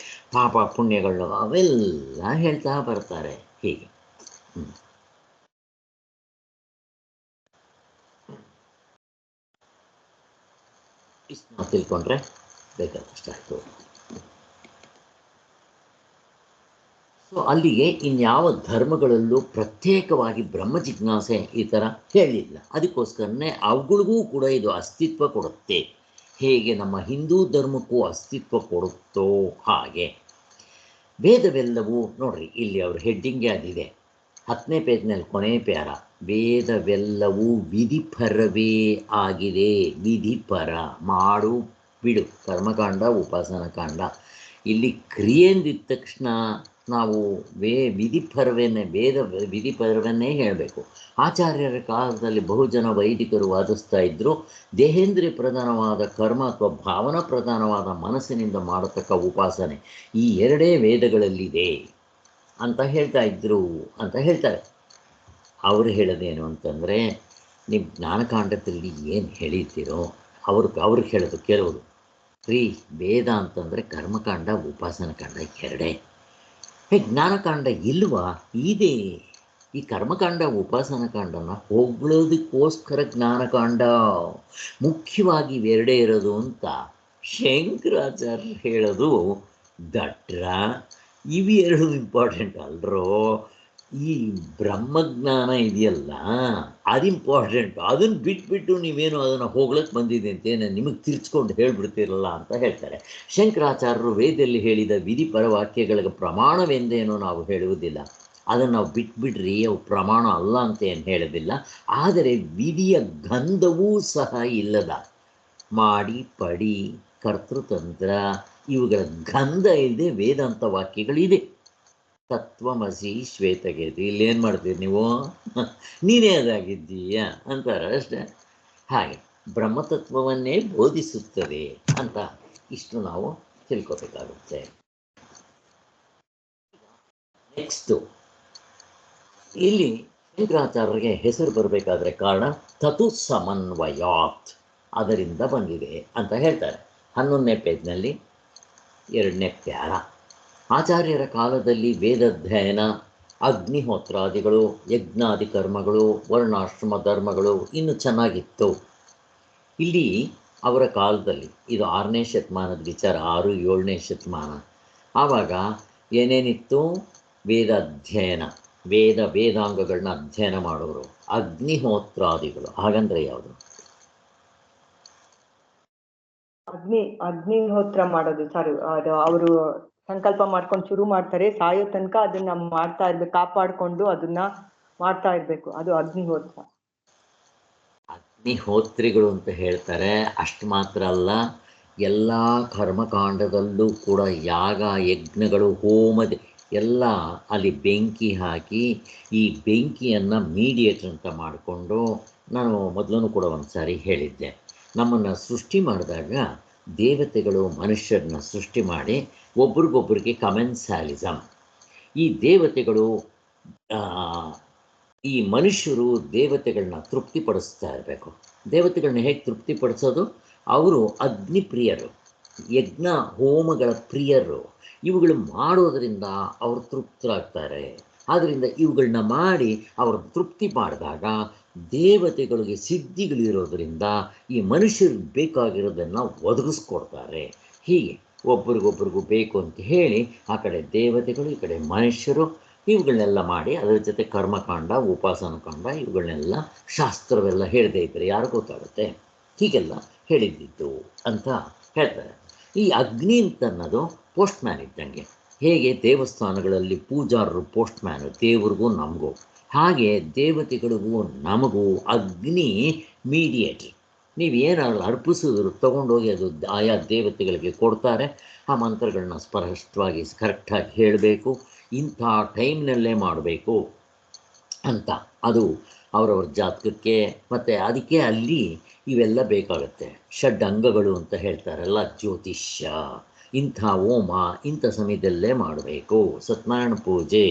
ಪಾಪ ಪುಣ್ಯಗಳು ಅವೆಲ್ಲ ಹೇಳ್ತಾ ಬರ್ತಾರೆ. ಹೀಗೆ ಇಷ್ಟು ನಾವು ತಿಳ್ಕೊಂಡ್ರೆ ಬೇಕಾದಷ್ಟಾಯಿತು. ಸೊ ಅಲ್ಲಿಗೆ ಇನ್ಯಾವ ಧರ್ಮಗಳಲ್ಲೂ ಪ್ರತ್ಯೇಕವಾಗಿ ಬ್ರಹ್ಮ ಜಿಜ್ಞಾಸೆ ಈ ಥರ ಹೇಳಿಲ್ಲ. ಅದಕ್ಕೋಸ್ಕರನೇ ಅವುಗಳಿಗೂ ಕೂಡ ಇದು ಅಸ್ತಿತ್ವ ಕೊಡುತ್ತೆ. ಹೇಗೆ ನಮ್ಮ ಹಿಂದೂ ಧರ್ಮಕ್ಕೂ ಅಸ್ತಿತ್ವ ಕೊಡುತ್ತೋ ಹಾಗೆ ವೇದವೆಲ್ಲವೂ ನೋಡ್ರಿ, ಇಲ್ಲಿ ಅವ್ರ ಹೆಡ್ಡಿಂಗೇ ಅದಿದೆ 10ನೇ ಪೇಜ್ನಲ್ಲಿ ಕೊನೆ ಪ್ಯಾರ. ವೇದವೆಲ್ಲವೂ ವಿಧಿಪರವೇ ಆಗಿದೆ. ವಿಧಿಪರ, ಮಾಡು ಬಿಡು, ಕರ್ಮಕಾಂಡ ಉಪಾಸನಾ ಕಾಂಡ. ಇಲ್ಲಿ ಕ್ರಿಯೆ ಅಂದಿದ ತಕ್ಷಣ ನಾವು ವಿಧಿಪರವನ್ನೇ, ವೇದ ವಿಧಿಪರವನ್ನೇ ಹೇಳಬೇಕು. ಆಚಾರ್ಯರ ಕಾಲದಲ್ಲಿ ಬಹುಜನ ವೈದಿಕರು ವಾದಿಸ್ತಾ ಇದ್ದರು, ದೇಹೇಂದ್ರಿಯ ಪ್ರಧಾನವಾದ ಕರ್ಮ ಅಥವಾ ಭಾವನಾ ಪ್ರಧಾನವಾದ ಮನಸ್ಸಿನಿಂದ ಮಾಡತಕ್ಕ ಉಪಾಸನೆ ಈ ಎರಡೇ ವೇದಗಳಲ್ಲಿದೆ ಅಂತ ಹೇಳ್ತಾ ಇದ್ರು ಅಂತ ಹೇಳ್ತಾರೆ. ಅವರು ಹೇಳೋದೇನು ಅಂತಂದರೆ, ನೀವು ಜ್ಞಾನಕಾಂಡದಲ್ಲಿ ಏನು ಹೇಳಿದ್ದೀರೋ ಅವ್ರಿಗೆ ಹೇಳೋದು ಕೆಲವರು, ವೇದ ಅಂತಂದರೆ ಕರ್ಮಕಾಂಡ ಉಪಾಸನಾ ಕಾಂಡ ಎರಡೇ. ಜ್ಞಾನಕಾಂಡ ಇಲ್ವಾ? ಇದೆ. ಈ ಕರ್ಮಕಾಂಡ ಉಪಾಸನಾ ಕಾಂಡನ ಹೊಗಳೋದಕ್ಕೋಸ್ಕರ ಜ್ಞಾನಕಾಂಡ ಮುಖ್ಯವಾಗಿ ಇವೆರಡೇ ಇರೋದು ಅಂತ ಶಂಕರಾಚಾರ್ಯರು ಹೇಳೋದು ದಟ್ರ. ಇವೆರಡು ಇಂಪಾರ್ಟೆಂಟ್ ಅಲ್ರೋ. ಈ ಬ್ರಹ್ಮಜ್ಞಾನ ಇದೆಯಲ್ಲ ಅದು ಇಂಪಾರ್ಟೆಂಟ್. ಅದನ್ನು ಬಿಟ್ಬಿಟ್ಟು ನೀವೇನು ಅದನ್ನು ಹೋಗ್ಲಕ್ಕೆ ಬಂದಿದೆ ಅಂತೇನು ನಿಮಗೆ ತಿರ್ಚ್ಕೊಂಡು ಹೇಳ್ಬಿಡ್ತಿರಲ್ಲ ಅಂತ ಹೇಳ್ತಾರೆ ಶಂಕರಾಚಾರ್ಯರು. ವೇದದಲ್ಲಿ ಹೇಳಿದ ವಿಧಿಪರ ವಾಕ್ಯಗಳಿಗೆ ಪ್ರಮಾಣವೆಂದೇನೋ ನಾವು ಹೇಳುವುದಿಲ್ಲ. ಅದನ್ನು ನಾವು ಬಿಟ್ಬಿಡ್ರಿ, ಅವು ಪ್ರಮಾಣ ಅಲ್ಲ ಅಂತ ಏನು ಹೇಳೋದಿಲ್ಲ. ಆದರೆ ವಿಧಿಯ ಗಂಧವೂ ಸಹ ಇಲ್ಲದ ಮಾಡಿ ಪಡಿ ಕರ್ತೃತಂತ್ರ ಇವುಗಳ ಗಂಧ ಇಲ್ಲದೆ ವೇದಾಂತ ವಾಕ್ಯಗಳಿದೆ. ತತ್ವಮಸಿ ಶ್ವೇತಗೇತಿ, ಇಲ್ಲೇನು ಮಾಡ್ತೀರಿ ನೀವು, ನೀನೇ ಅದಾಗಿದ್ದೀಯ ಅಂತಾರೆ ಅಷ್ಟೇ. ಹಾಗೆ ಬ್ರಹ್ಮತತ್ವವನ್ನೇ ಬೋಧಿಸುತ್ತದೆ ಅಂತ ಇಷ್ಟು ನಾವು ತಿಳ್ಕೊಬೇಕಾಗುತ್ತೆ. ನೆಕ್ಸ್ಟು ಇಲ್ಲಿ ಶಂಕರಾಚಾರ್ಯರಿಗೆ ಹೆಸರು ಬರಬೇಕಾದ್ರೆ ಕಾರಣ ತತು ಸಮನ್ವಯಾತ್, ಅದರಿಂದ ಬಂದಿದೆ ಅಂತ ಹೇಳ್ತಾರೆ 11ನೇ ಪೇಜ್ನಲ್ಲಿ 2ನೇ ಪ್ಯಾರ. ಆಚಾರ್ಯರ ಕಾಲದಲ್ಲಿ ವೇದಾಧ್ಯಯನ ಅಗ್ನಿಹೋತ್ರಾದಿಗಳು, ಯಜ್ಞಾದಿ ಕರ್ಮಗಳು, ವರ್ಣಾಶ್ರಮ ಧರ್ಮಗಳು ಇನ್ನೂ ಚೆನ್ನಾಗಿತ್ತು. ಇಲ್ಲಿ ಅವರ ಕಾಲದಲ್ಲಿ, ಇದು 6ನೇ ಶತಮಾನದ ವಿಚಾರ, 6-7ನೇ ಶತಮಾನ. ಆವಾಗ ಏನೇನಿತ್ತು? ವೇದಾಧ್ಯಯನ, ವೇದಾಂಗಗಳನ್ನ ಅಧ್ಯಯನ ಮಾಡೋರು, ಅಗ್ನಿಹೋತ್ರಾದಿಗಳು. ಹಾಗಂದ್ರೆ ಯಾವುದು? ಅಗ್ನಿಹೋತ್ರ ಮಾಡೋದು ಸರ್. ಅದು ಅವರು ಸಂಕಲ್ಪ ಮಾಡ್ಕೊಂಡು ಶುರು ಮಾಡ್ತಾರೆ, ಸಾಯೋ ತನಕ ಅದನ್ನ ಮಾಡ್ತಾ ಇರ್ಬೇಕು, ಕಾಪಾಡ್ಕೊಂಡು ಅದನ್ನ ಮಾಡ್ತಾ ಇರ್ಬೇಕು. ಅದು ಅಗ್ನಿಹೋತ್ರ. ಅಗ್ನಿಹೋತ್ರಿಗಳು ಅಂತ ಹೇಳ್ತಾರೆ. ಅಷ್ಟು ಮಾತ್ರ ಅಲ್ಲ, ಎಲ್ಲ ಕರ್ಮಕಾಂಡದಲ್ಲೂ ಕೂಡ ಯಾಗ, ಯಜ್ಞಗಳು, ಹೋಮದ ಎಲ್ಲ ಅಲ್ಲಿ ಬೆಂಕಿ ಹಾಕಿ, ಈ ಬೆಂಕಿಯನ್ನು ಮೀಡಿಯೇಟರ್ ಅಂತ ಮಾಡಿಕೊಂಡು, ನಾನು ಮೊದಲೂ ಕೂಡ ಒಂದು ಸಾರಿ ಹೇಳಿದ್ದೆ, ನಮ್ಮನ್ನು ಸೃಷ್ಟಿ ಮಾಡಿದಾಗ ದೇವತೆಗಳು ಮನುಷ್ಯರನ್ನ ಸೃಷ್ಟಿ ಮಾಡಿ ಒಬ್ರಿಗೊಬ್ರಿಗೆ ಕಮೆನ್ಸಾಲಿಸಮ್. ಈ ದೇವತೆಗಳು, ಈ ಮನುಷ್ಯರು ದೇವತೆಗಳನ್ನ ತೃಪ್ತಿಪಡಿಸ್ತಾ ಇರಬೇಕು. ದೇವತೆಗಳನ್ನ ಹೇಗೆ ತೃಪ್ತಿಪಡಿಸೋದು? ಅವರು ಅಗ್ನಿಪ್ರಿಯರು, ಯಜ್ಞ ಹೋಮಗಳ ಪ್ರಿಯರು. ಇವುಗಳು ಮಾಡೋದರಿಂದ ಅವರು ತೃಪ್ತರಾಗ್ತಾರೆ. ಆದ್ದರಿಂದ ಇವುಗಳನ್ನ ಮಾಡಿ ಅವರು ತೃಪ್ತಿ ಮಾಡಿದಾಗ ದೇವತೆಗಳಿಗೆ ಸಿದ್ಧಿಗಳಿರೋದರಿಂದ ಈ ಮನುಷ್ಯರಿಗೆ ಬೇಕಾಗಿರೋದನ್ನು ಒದಗಿಸ್ಕೊಡ್ತಾರೆ. ಹೀಗೆ ಒಬ್ರಿಗೊಬ್ರಿಗೂ ಬೇಕು ಅಂತ ಹೇಳಿ ಆ ಕಡೆ ದೇವತೆಗಳು, ಈ ಕಡೆ ಮನುಷ್ಯರು ಇವುಗಳನ್ನೆಲ್ಲ ಮಾಡಿ, ಅದರ ಜೊತೆ ಕರ್ಮಕಾಂಡ, ಉಪಾಸನಕಾಂಡ ಇವುಗಳನ್ನೆಲ್ಲ ಶಾಸ್ತ್ರವೆಲ್ಲ ಹೇಳದೇ ಇದ್ದರೆ ಯಾರು ಗೊತ್ತಾಗುತ್ತೆ? ಹೀಗೆಲ್ಲ ಹೇಳಿದ್ದಿತ್ತು ಅಂತ ಹೇಳ್ತಾರೆ. ಈ ಅಗ್ನಿ ಅಂತ ಅನ್ನೋದು ಪೋಸ್ಟ್ ಮ್ಯಾನ್ ಇದ್ದಂಗೆ. ಹೇಗೆ ದೇವಸ್ಥಾನಗಳಲ್ಲಿ ಪೂಜಾರರು ಪೋಸ್ಟ್ ಮ್ಯಾನು, ದೇವ್ರಿಗೂ ನಮಗೂ, ಹಾಗೆ ದೇವತೆಗಳಿಗೂ ನಮಗೂ ಅಗ್ನಿ ಮೀಡಿಯೇಟರ್. ನೀವೇನಾದ್ರು ಅರ್ಪಿಸಿದ್ರು ತೊಗೊಂಡೋಗಿ ಅದು ಆಯಾ ದೇವತೆಗಳಿಗೆ ಕೊಡ್ತಾರೆ. ಆ ಮಂತ್ರಗಳನ್ನ ಸ್ಪಷ್ಟವಾಗಿ ಕರೆಕ್ಟಾಗಿ ಹೇಳಬೇಕು, ಇಂಥ ಟೈಮ್ನಲ್ಲೇ ಮಾಡಬೇಕು ಅಂತ. ಅದು ಅವರವ್ರ ಜಾತಕಕ್ಕೆ, ಮತ್ತು ಅದಕ್ಕೆ ಅಲ್ಲಿ ಇವೆಲ್ಲ ಬೇಕಾಗುತ್ತೆ. ಷಡ್ ಅಂಗಗಳು ಅಂತ ಹೇಳ್ತಾರಲ್ಲ, ಜ್ಯೋತಿಷ್ಯ, ಇಂಥ ಹೋಮ ಇಂಥ ಸಮಯದಲ್ಲೇ ಮಾಡಬೇಕು, ಸತ್ಯನಾರಾಯಣ ಪೂಜೆ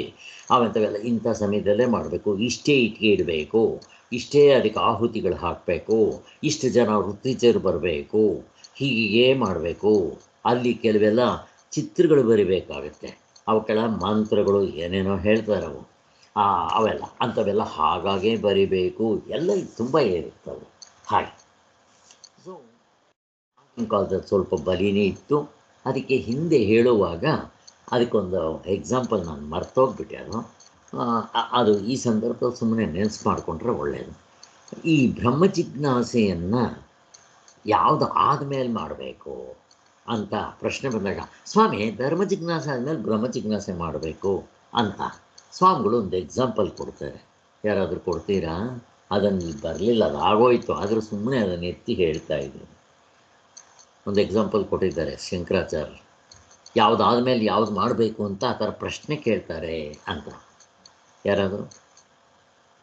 ಅವಂಥವೆಲ್ಲ ಇಂಥ ಸಮಯದಲ್ಲೇ ಮಾಡಬೇಕು, ಇಷ್ಟೇ ಇಟ್ಟಿಗೆ ಇಡಬೇಕು, ಇಷ್ಟೇ ಅದಕ್ಕೆ ಆಹುತಿಗಳು ಹಾಕಬೇಕು, ಇಷ್ಟು ಜನ ಋತ್ವಿಜರು ಬರಬೇಕು, ಹೀಗೆ ಮಾಡಬೇಕು. ಅಲ್ಲಿ ಕೆಲವೆಲ್ಲ ಚಿತ್ರಗಳು ಬರಿಬೇಕಾಗತ್ತೆ, ಅವಕ್ಕೆಲ್ಲ ಮಂತ್ರಗಳು ಏನೇನೋ ಹೇಳ್ತಾರೆ ಅವು, ಅವೆಲ್ಲ ಅಂಥವೆಲ್ಲ ಹಾಗಾಗೇ ಬರಿಬೇಕು. ಎಲ್ಲ ತುಂಬ ಇರ್ತವೆ ಹಾಗೆ. ಸೊ ಆಗಿನ ಕಾಲದಲ್ಲಿ ಸ್ವಲ್ಪ ಬಲಿನೇ ಇತ್ತು. ಅದಕ್ಕೆ ಹಿಂದೆ ಹೇಳುವಾಗ ಅದಕ್ಕೊಂದು ಎಕ್ಸಾಂಪಲ್ ನಾನು ಮರ್ತೋಗ್ಬಿಟ್ಟೆ. ಅದು ಈ ಸಂದರ್ಭದಲ್ಲಿ ಸುಮ್ಮನೆ ನೆನೆಸು ಮಾಡಿಕೊಂಡ್ರೆ ಒಳ್ಳೆಯದು. ಈ ಬ್ರಹ್ಮ ಜಿಜ್ಞಾಸೆಯನ್ನು ಯಾವುದು ಆದಮೇಲೆ ಮಾಡಬೇಕು ಅಂತ ಪ್ರಶ್ನೆ ಬಂದಾಗ, ಸ್ವಾಮಿ ಧರ್ಮ ಜಿಜ್ಞಾಸೆ ಆದಮೇಲೆ ಬ್ರಹ್ಮ ಜಿಜ್ಞಾಸೆ ಮಾಡಬೇಕು ಅಂತ ಸ್ವಾಮಿಗಳು ಒಂದು ಎಕ್ಸಾಂಪಲ್ ಕೊಡ್ತಾರೆ. ಯಾರಾದರೂ ಕೊಡ್ತೀರಾ? ಅದನ್ನು ಬರಲಿಲ್ಲ, ಅದು ಆಗೋಯ್ತು, ಆದರೂ ಸುಮ್ಮನೆ ಅದನ್ನು ಎತ್ತಿ ಹೇಳ್ತಾ ಇದ್ದೀನಿ. ಒಂದು ಎಕ್ಸಾಂಪಲ್ ಕೊಟ್ಟಿದ್ದಾರೆ ಶಂಕರಾಚಾರ್ಯ, ಯಾವುದಾದ್ಮೇಲೆ ಯಾವುದು ಮಾಡಬೇಕು ಅಂತ ಆ ಥರ ಪ್ರಶ್ನೆ ಕೇಳ್ತಾರೆ ಅಂತ. ಯಾರಾದರೂ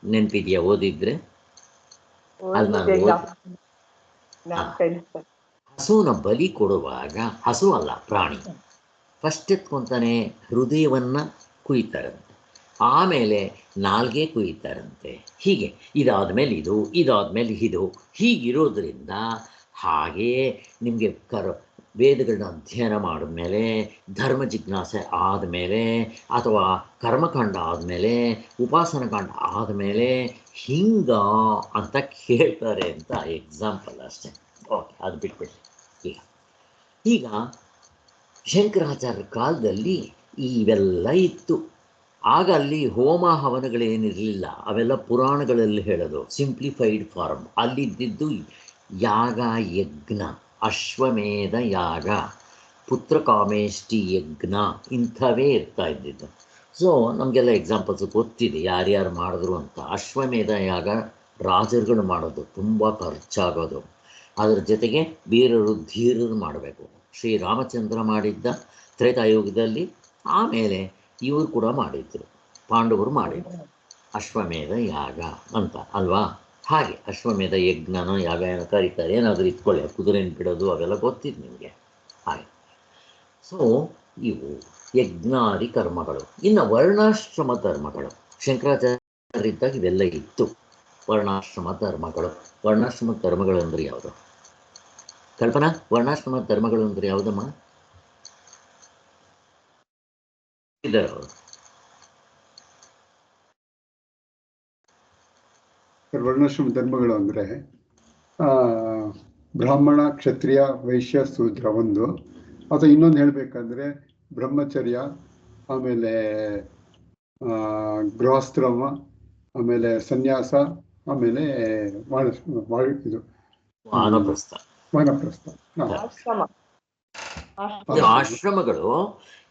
ನೆನಪಿದೆಯಾ? ಓದಿದ್ರೆ ಅಲ್ಲಿ ನಾನು ಹಸುವನ್ನ ಬಲಿ ಕೊಡುವಾಗ, ಹಸು ಅಲ್ಲ ಪ್ರಾಣಿ, ಫಸ್ಟ್ ಎತ್ಕೊಂತಾನೆ ಹೃದಯವನ್ನು ಕುಯ್ತಾರಂತೆ, ಆಮೇಲೆ ನಾಲ್ಗೆ ಕುಯ್ತಾರಂತೆ. ಹೀಗೆ ಇದಾದಮೇಲೆ ಇದು, ಇದಾದಮೇಲೆ ಇದು, ಹೀಗಿರೋದ್ರಿಂದ ಹಾಗೆಯೇ ನಿಮಗೆ ವೇದಗಳನ್ನ ಅಧ್ಯಯನ ಮಾಡಿದ್ಮೇಲೆ, ಧರ್ಮ ಜಿಜ್ಞಾಸೆ ಆದಮೇಲೆ, ಅಥವಾ ಕರ್ಮಕಾಂಡ ಆದಮೇಲೆ, ಉಪಾಸನಕಾಂಡ ಆದಮೇಲೆ ಹಿಂಗ ಅಂತ ಕೇಳ್ತಾರೆ ಅಂತ ಎಕ್ಸಾಂಪಲ್ ಅಷ್ಟೇ. ಓಕೆ, ಅದು ಬಿಟ್ಬಿಡಿ. ಈಗ ಶಂಕರಾಚಾರ್ಯ ಕಾಲದಲ್ಲಿ ಇವೆಲ್ಲ ಇತ್ತು. ಆಗ ಅಲ್ಲಿ ಹೋಮ ಹವನಗಳೇನಿರಲಿಲ್ಲ, ಅವೆಲ್ಲ ಪುರಾಣಗಳಲ್ಲಿ ಹೇಳೋದು, ಸಿಂಪ್ಲಿಫೈಡ್ ಫಾರ್ಮ್. ಅಲ್ಲಿದ್ದಿದ್ದು ಯಾಗ, ಯಜ್ಞ, ಅಶ್ವಮೇಧ ಯಾಗ, ಪುತ್ರಕಾಮೇಷ್ಟಿ ಯಜ್ಞ, ಇಂಥವೇ ಇರ್ತಾ ಇದ್ದಿದ್ದು. ಸೊ ನಮಗೆಲ್ಲ ಎಕ್ಸಾಂಪಲ್ಸ್ ಗೊತ್ತಿದೆ ಯಾರ್ಯಾರು ಮಾಡಿದ್ರು ಅಂತ. ಅಶ್ವಮೇಧ ಯಾಗ ರಾಜರುಗಳು ಮಾಡೋದು, ತುಂಬ ಖರ್ಚಾಗೋದು. ಅದರ ಜೊತೆಗೆ ವೀರರು ಧೀರರು ಮಾಡಬೇಕು. ಶ್ರೀರಾಮಚಂದ್ರ ಮಾಡಿದ್ದ ತ್ರೇತಾಯುಗದಲ್ಲಿ, ಆಮೇಲೆ ಇವರು ಕೂಡ ಮಾಡಿದ್ರು, ಪಾಂಡವರು ಮಾಡಿದ್ರು ಅಶ್ವಮೇಧ ಯಾಗ ಅಂತ ಅಲ್ವಾ? ಹಾಗೆ ಅಶ್ವಮೇಧ ಯಜ್ಞನೋ ಯಾಗ ಏನೋ ಕರೀತಾರೆ, ಏನಾದರೂ ಇಟ್ಕೊಳ್ಳಿ, ಕುದುರೆನ ಬಿಡೋದು ಅವೆಲ್ಲ ಗೊತ್ತಿತ್ತು ನಿಮಗೆ. ಹಾಗೆ ಸೊ ಇವು ಯಜ್ಞಾದಿ ಕರ್ಮಗಳು. ಇನ್ನು ವರ್ಣಾಶ್ರಮ ಧರ್ಮಗಳು, ಶಂಕರಾಚಾರ್ಯರಿದ್ದಾಗ ಇವೆಲ್ಲ ಇತ್ತು. ವರ್ಣಾಶ್ರಮ ಧರ್ಮಗಳು, ವರ್ಣಾಶ್ರಮ ಧರ್ಮಗಳು ಅಂದರೆ ಯಾವುದು? ಕಲ್ಪನಾ, ವರ್ಣಾಶ್ರಮ ಧರ್ಮಗಳು ಅಂದರೆ ಯಾವುದಮ್ಮ? ಇದ್ದಾರೆ ಅವರು ವರ್ಣಾಶ್ರಮ ಧರ್ಮಗಳು ಅಂದರೆ ಬ್ರಾಹ್ಮಣ, ಕ್ಷತ್ರಿಯ, ವೈಶ್ಯ, ಶೂದ್ರ ಒಂದು. ಅಥವಾ ಇನ್ನೊಂದು ಹೇಳಬೇಕಂದ್ರೆ ಬ್ರಹ್ಮಚರ್ಯ, ಆಮೇಲೆ ಗೃಹಸ್ಥ್ರಮ, ಆಮೇಲೆ ಸನ್ಯಾಸ, ಆಮೇಲೆ ಇದು ವಾನಪ್ರಸ್ಥ. ವಾನಪ್ರಸ್ಥ. ಆಶ್ರಮ ಈ ಆಶ್ರಮಗಳು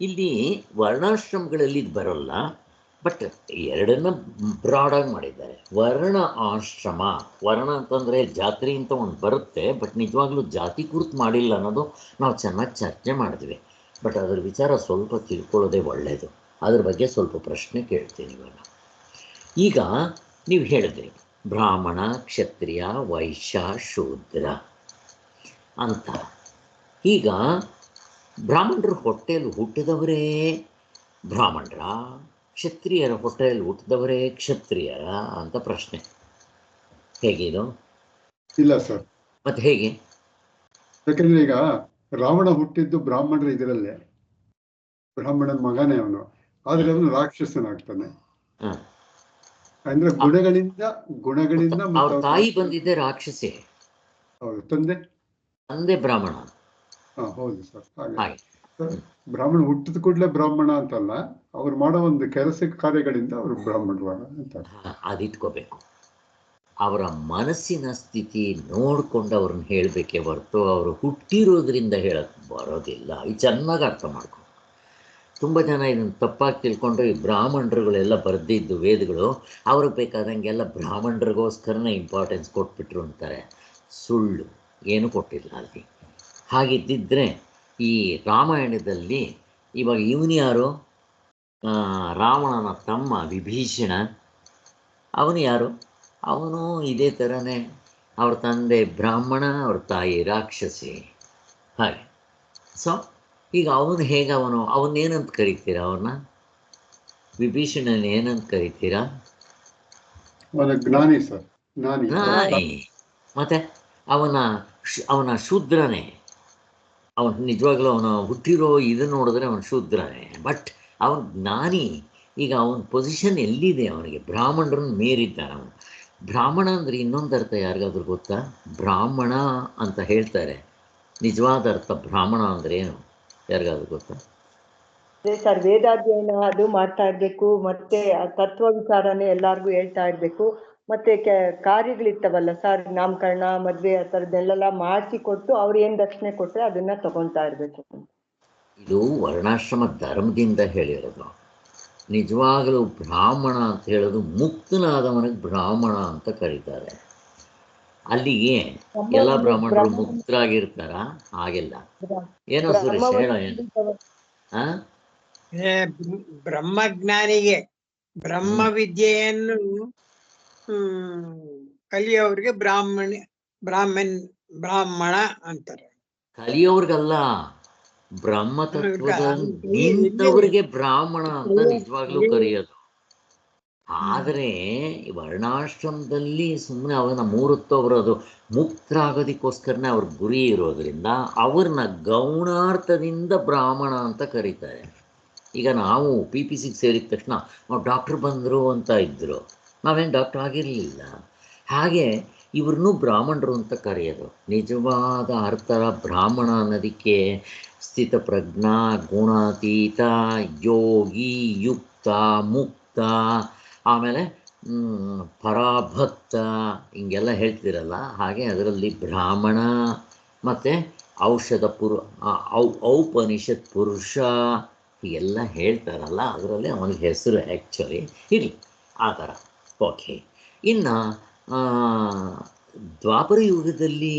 ಇಲ್ಲಿ ವರ್ಣಾಶ್ರಮಗಳಲ್ಲಿ ಇದು ಬರೋಲ್ಲ, ಬಟ್ ಎರಡನ್ನ ಬ್ರಾಡಾಗಿ ಮಾಡಿದ್ದಾರೆ. ವರ್ಣ ಆಶ್ರಮ, ವರ್ಣ ಅಂತಂದರೆ ಜಾತ್ರೆ ಅಂತ ಒಂದು ಬರುತ್ತೆ, ಬಟ್ ನಿಜವಾಗ್ಲೂ ಜಾತಿ ಕುರಿತು ಮಾಡಿಲ್ಲ ಅನ್ನೋದು ನಾವು ಚೆನ್ನಾಗಿ ಚರ್ಚೆ ಮಾಡಿದ್ವಿ. ಬಟ್ ಅದರ ವಿಚಾರ ಸ್ವಲ್ಪ ತಿಳ್ಕೊಳ್ಳೋದೇ ಒಳ್ಳೆಯದು. ಅದ್ರ ಬಗ್ಗೆ ಸ್ವಲ್ಪ ಪ್ರಶ್ನೆ ಕೇಳ್ತೀನಿ ಇವಾಗ. ಈಗ ನೀವು ಹೇಳಿದ್ರಿ ಬ್ರಾಹ್ಮಣ, ಕ್ಷತ್ರಿಯ, ವೈಶ್ಯ, ಶೂದ್ರ ಅಂತ. ಈಗ ಬ್ರಾಹ್ಮಣರ ಹೊಟ್ಟೆಯಲ್ಲಿ ಹುಟ್ಟಿದವರೇ ಬ್ರಾಹ್ಮಣರ, ಕ್ಷತ್ರಿಯರ ಹೊಟ್ಟೆಯಲ್ಲಿ ಹುಟ್ಟಿದವರೇ ಕ್ಷತ್ರಿಯರ ಅಂತ ಪ್ರಶ್ನೆ. ಹೇಗಿದು? ಇಲ್ಲ ಸರ್. ಮತ್ತೆ ಹೇಗೆ? ಯಾಕಂದ್ರೆ ಈಗ ರಾವಣ ಹುಟ್ಟಿದ್ದು ಬ್ರಾಹ್ಮಣರ ಇದರಲ್ಲೇ, ಬ್ರಾಹ್ಮಣನ ಮಗನೇ ಅವನು, ಆದ್ರೆ ಅವನು ರಾಕ್ಷಸನಾಗ್ತಾನೆ. ಅಂದ್ರೆ ಗುಣಗಳಿಂದ ಅವ್ರ ತಾಯಿ ಬಂದಿದ್ದೆ ರಾಕ್ಷಸಿ. ಹೌದು. ತಂದೆ ಬ್ರಾಹ್ಮಣ. ಹೌದು ಸರ್. ಹಾಗೆ ಬ್ರಾಹ್ಮಣ ಹುಟ್ಟಿದ ಕೂಡಲೇ ಬ್ರಾಹ್ಮಣ ಅಂತಲ್ಲ, ಅವ್ರು ಮಾಡೋ ಒಂದು ಕೆಲಸ ಕಾರ್ಯಗಳಿಂದ ಅವರು ಬ್ರಾಹ್ಮಣರು ಅಂತ ಅದಿಟ್ಕೋಬೇಕು. ಅವರ ಮನಸ್ಸಿನ ಸ್ಥಿತಿ ನೋಡ್ಕೊಂಡು ಅವ್ರನ್ನ ಹೇಳಬೇಕೇ ಹೊರತು ಅವರು ಹುಟ್ಟಿರೋದ್ರಿಂದ ಹೇಳಕ್ಕೆ ಬರೋದಿಲ್ಲ. ಇದು ಚೆನ್ನಾಗಿ ಅರ್ಥ ಮಾಡ್ಕೊ. ತುಂಬ ಜನ ಇದನ್ನು ತಪ್ಪಾಗಿ ತಿಳ್ಕೊಂಡು ಈ ಬ್ರಾಹ್ಮಣರುಗಳೆಲ್ಲ ಬರೆದಿದ್ದು ವೇದಗಳು ಅವ್ರಿಗೆ ಬೇಕಾದಂಗೆಲ್ಲ ಬ್ರಾಹ್ಮಣರಿಗೋಸ್ಕರನೇ ಇಂಪಾರ್ಟೆನ್ಸ್ ಕೊಟ್ಬಿಟ್ರು ಅಂತಾರೆ. ಸುಳ್ಳು, ಏನೂ ಕೊಟ್ಟಿಲ್ಲ ಅಲ್ಲಿ. ಹಾಗಿದ್ದಿದ್ರೆ ಈ ರಾಮಾಯಣದಲ್ಲಿ ಇವಾಗ ಇವನು ಯಾರು? ರಾವಣನ ತಮ್ಮ ವಿಭೀಷಣ. ಅವನು ಯಾರು? ಅವನು ಇದೇ ಥರನೇ, ಅವ್ರ ತಂದೆ ಬ್ರಾಹ್ಮಣ, ಅವ್ರ ತಾಯಿ ರಾಕ್ಷಸಿ. ಹಾಗೆ. ಸೊ ಈಗ ಅವನು ಹೇಗೆ, ಅವನ್ನೇನಂತ ಕರಿತೀರಾ? ಅವ್ರನ್ನ ವಿಭೀಷಣನ ಏನಂತ ಕರಿತೀರಾ? ಜ್ಞಾನಿ ಸರ್. ಜ್ಞಾನಿ. ಮತ್ತೆ ಅವನ ಶೂದ್ರನೇ. ಅವನು ನಿಜವಾಗ್ಲೂ ಅವನು ಹುಟ್ಟಿರೋ ಇದನ್ನು ನೋಡಿದ್ರೆ ಅವನು ಶೂದ್ರನೇ, ಬಟ್ ಅವನು ಜ್ಞಾನಿ. ಈಗ ಅವನ ಪೊಸಿಷನ್ ಎಲ್ಲಿದೆ? ಅವನಿಗೆ ಬ್ರಾಹ್ಮಣರನ್ನು ಮೀರಿದ್ದಾನೆ ಅವನು. ಬ್ರಾಹ್ಮಣ ಅಂದರೆ ಇನ್ನೊಂದು ಅರ್ಥ ಯಾರಿಗಾದ್ರೂ ಗೊತ್ತಾ? ಬ್ರಾಹ್ಮಣ ಅಂತ ಹೇಳ್ತಾರೆ, ನಿಜವಾದ ಅರ್ಥ ಬ್ರಾಹ್ಮಣ ಅಂದ್ರೆ ಏನು ಯಾರಿಗಾದ್ರೂ ಗೊತ್ತಾ? ಅದೇ ಸರ್, ವೇದಾಧ್ಯಯನ ಅದು ಮಾಡ್ತಾ ಇರ್ಬೇಕು, ಮತ್ತೆ ತತ್ವ ವಿಚಾರನೆ ಎಲ್ಲಾರ್ಗು ಹೇಳ್ತಾ ಇರ್ಬೇಕು, ಮತ್ತೆ ಕಾರ್ಯಗಳಿರ್ತವಲ್ಲ ಸರ್, ನಾಮಕರಣ, ಮದ್ವೆ, ಆ ಥರದ್ದೆಲ್ಲ ಮಾಡಿಸಿಕೊಟ್ಟು ಅವ್ರು ಏನ್ ದಕ್ಷಿಣೆ ಕೊಟ್ರೆ ಅದನ್ನ ತಗೊಳ್ತಾ ಇರ್ಬೇಕು. ಇದು ವರ್ಣಾಶ್ರಮ ಧರ್ಮದಿಂದ ಹೇಳಿರೋದು. ನಿಜವಾಗಲೂ ಬ್ರಾಹ್ಮಣ ಅಂತ ಹೇಳೋದು ಮುಕ್ತನಾದವನಿಗೆ ಬ್ರಾಹ್ಮಣ ಅಂತ ಕರೀತಾರೆ. ಅಲ್ಲಿಗೆ ಎಲ್ಲ ಬ್ರಾಹ್ಮಣರು ಮುಕ್ತರಾಗಿರ್ತಾರ? ಹಾಗೆಲ್ಲ. ಏನೋ ಸುರೇಶ್ ಹೇಳ. ಬ್ರಹ್ಮಜ್ಞಾನಿಗೆ ಬ್ರಹ್ಮ ವಿದ್ಯೆಯನ್ನು ಕಲಿಯೋರಿಗೆ ಬ್ರಾಹ್ಮಣ ಅಂತಾರೆ. ಕಲಿಯೋರ್ಗಲ್ಲ, ಬ್ರಹ್ಮ ತತ್ವದ ನಿಂತವರಿಗೆ ಬ್ರಾಹ್ಮಣ ಅಂತ ನಿಜವಾಗ್ಲೂ ಕರೆಯೋದು. ಆದರೆ ವರ್ಣಾಶ್ರಮದಲ್ಲಿ ಸುಮ್ಮನೆ ಅವನ ಮೂರತ್ವ ಬರೋದು, ಮುಕ್ತರಾಗೋದಕ್ಕೋಸ್ಕರನೇ ಅವ್ರ ಗುರಿ ಇರೋದ್ರಿಂದ ಅವ್ರನ್ನ ಗೌಣಾರ್ಥದಿಂದ ಬ್ರಾಹ್ಮಣ ಅಂತ ಕರೀತಾರೆ. ಈಗ ನಾವು PPC ಸೇರಿದ ತಕ್ಷಣ ನಾವು ಡಾಕ್ಟ್ರ್ ಬಂದರು ಅಂತ ಇದ್ದರು, ನಾವೇನು ಡಾಕ್ಟ್ರ್ ಆಗಿರಲಿಲ್ಲ. ಹಾಗೆ ಇವ್ರನ್ನೂ ಬ್ರಾಹ್ಮಣರು ಅಂತ ಕರೆಯೋದು. ನಿಜವಾದ ಅರ್ಥ ಬ್ರಾಹ್ಮಣ ಅನ್ನೋದಕ್ಕೆ ಸ್ಥಿತಪ್ರಜ್ಞ, ಗುಣಾತೀತ, ಯೋಗಿ, ಯುಕ್ತ, ಮುಕ್ತ, ಆಮೇಲೆ ಪರಾಭಕ್ತ, ಹಿಂಗೆಲ್ಲ ಹೇಳ್ತಿರಲ್ಲ. ಹಾಗೆ ಅದರಲ್ಲಿ ಬ್ರಾಹ್ಮಣ ಮತ್ತು ಔಪನಿಷತ್ ಪುರುಷ ಹೀಗೆಲ್ಲ ಹೇಳ್ತಾರಲ್ಲ, ಅದರಲ್ಲಿ ಅವನಿಗೆ ಹೆಸರು ಆ್ಯಕ್ಚುಲಿ ಇರಲಿ ಆ ಥರ. ಓಕೆ. ಇನ್ನು ದ್ವಾಪರ ಯುಗದಲ್ಲಿ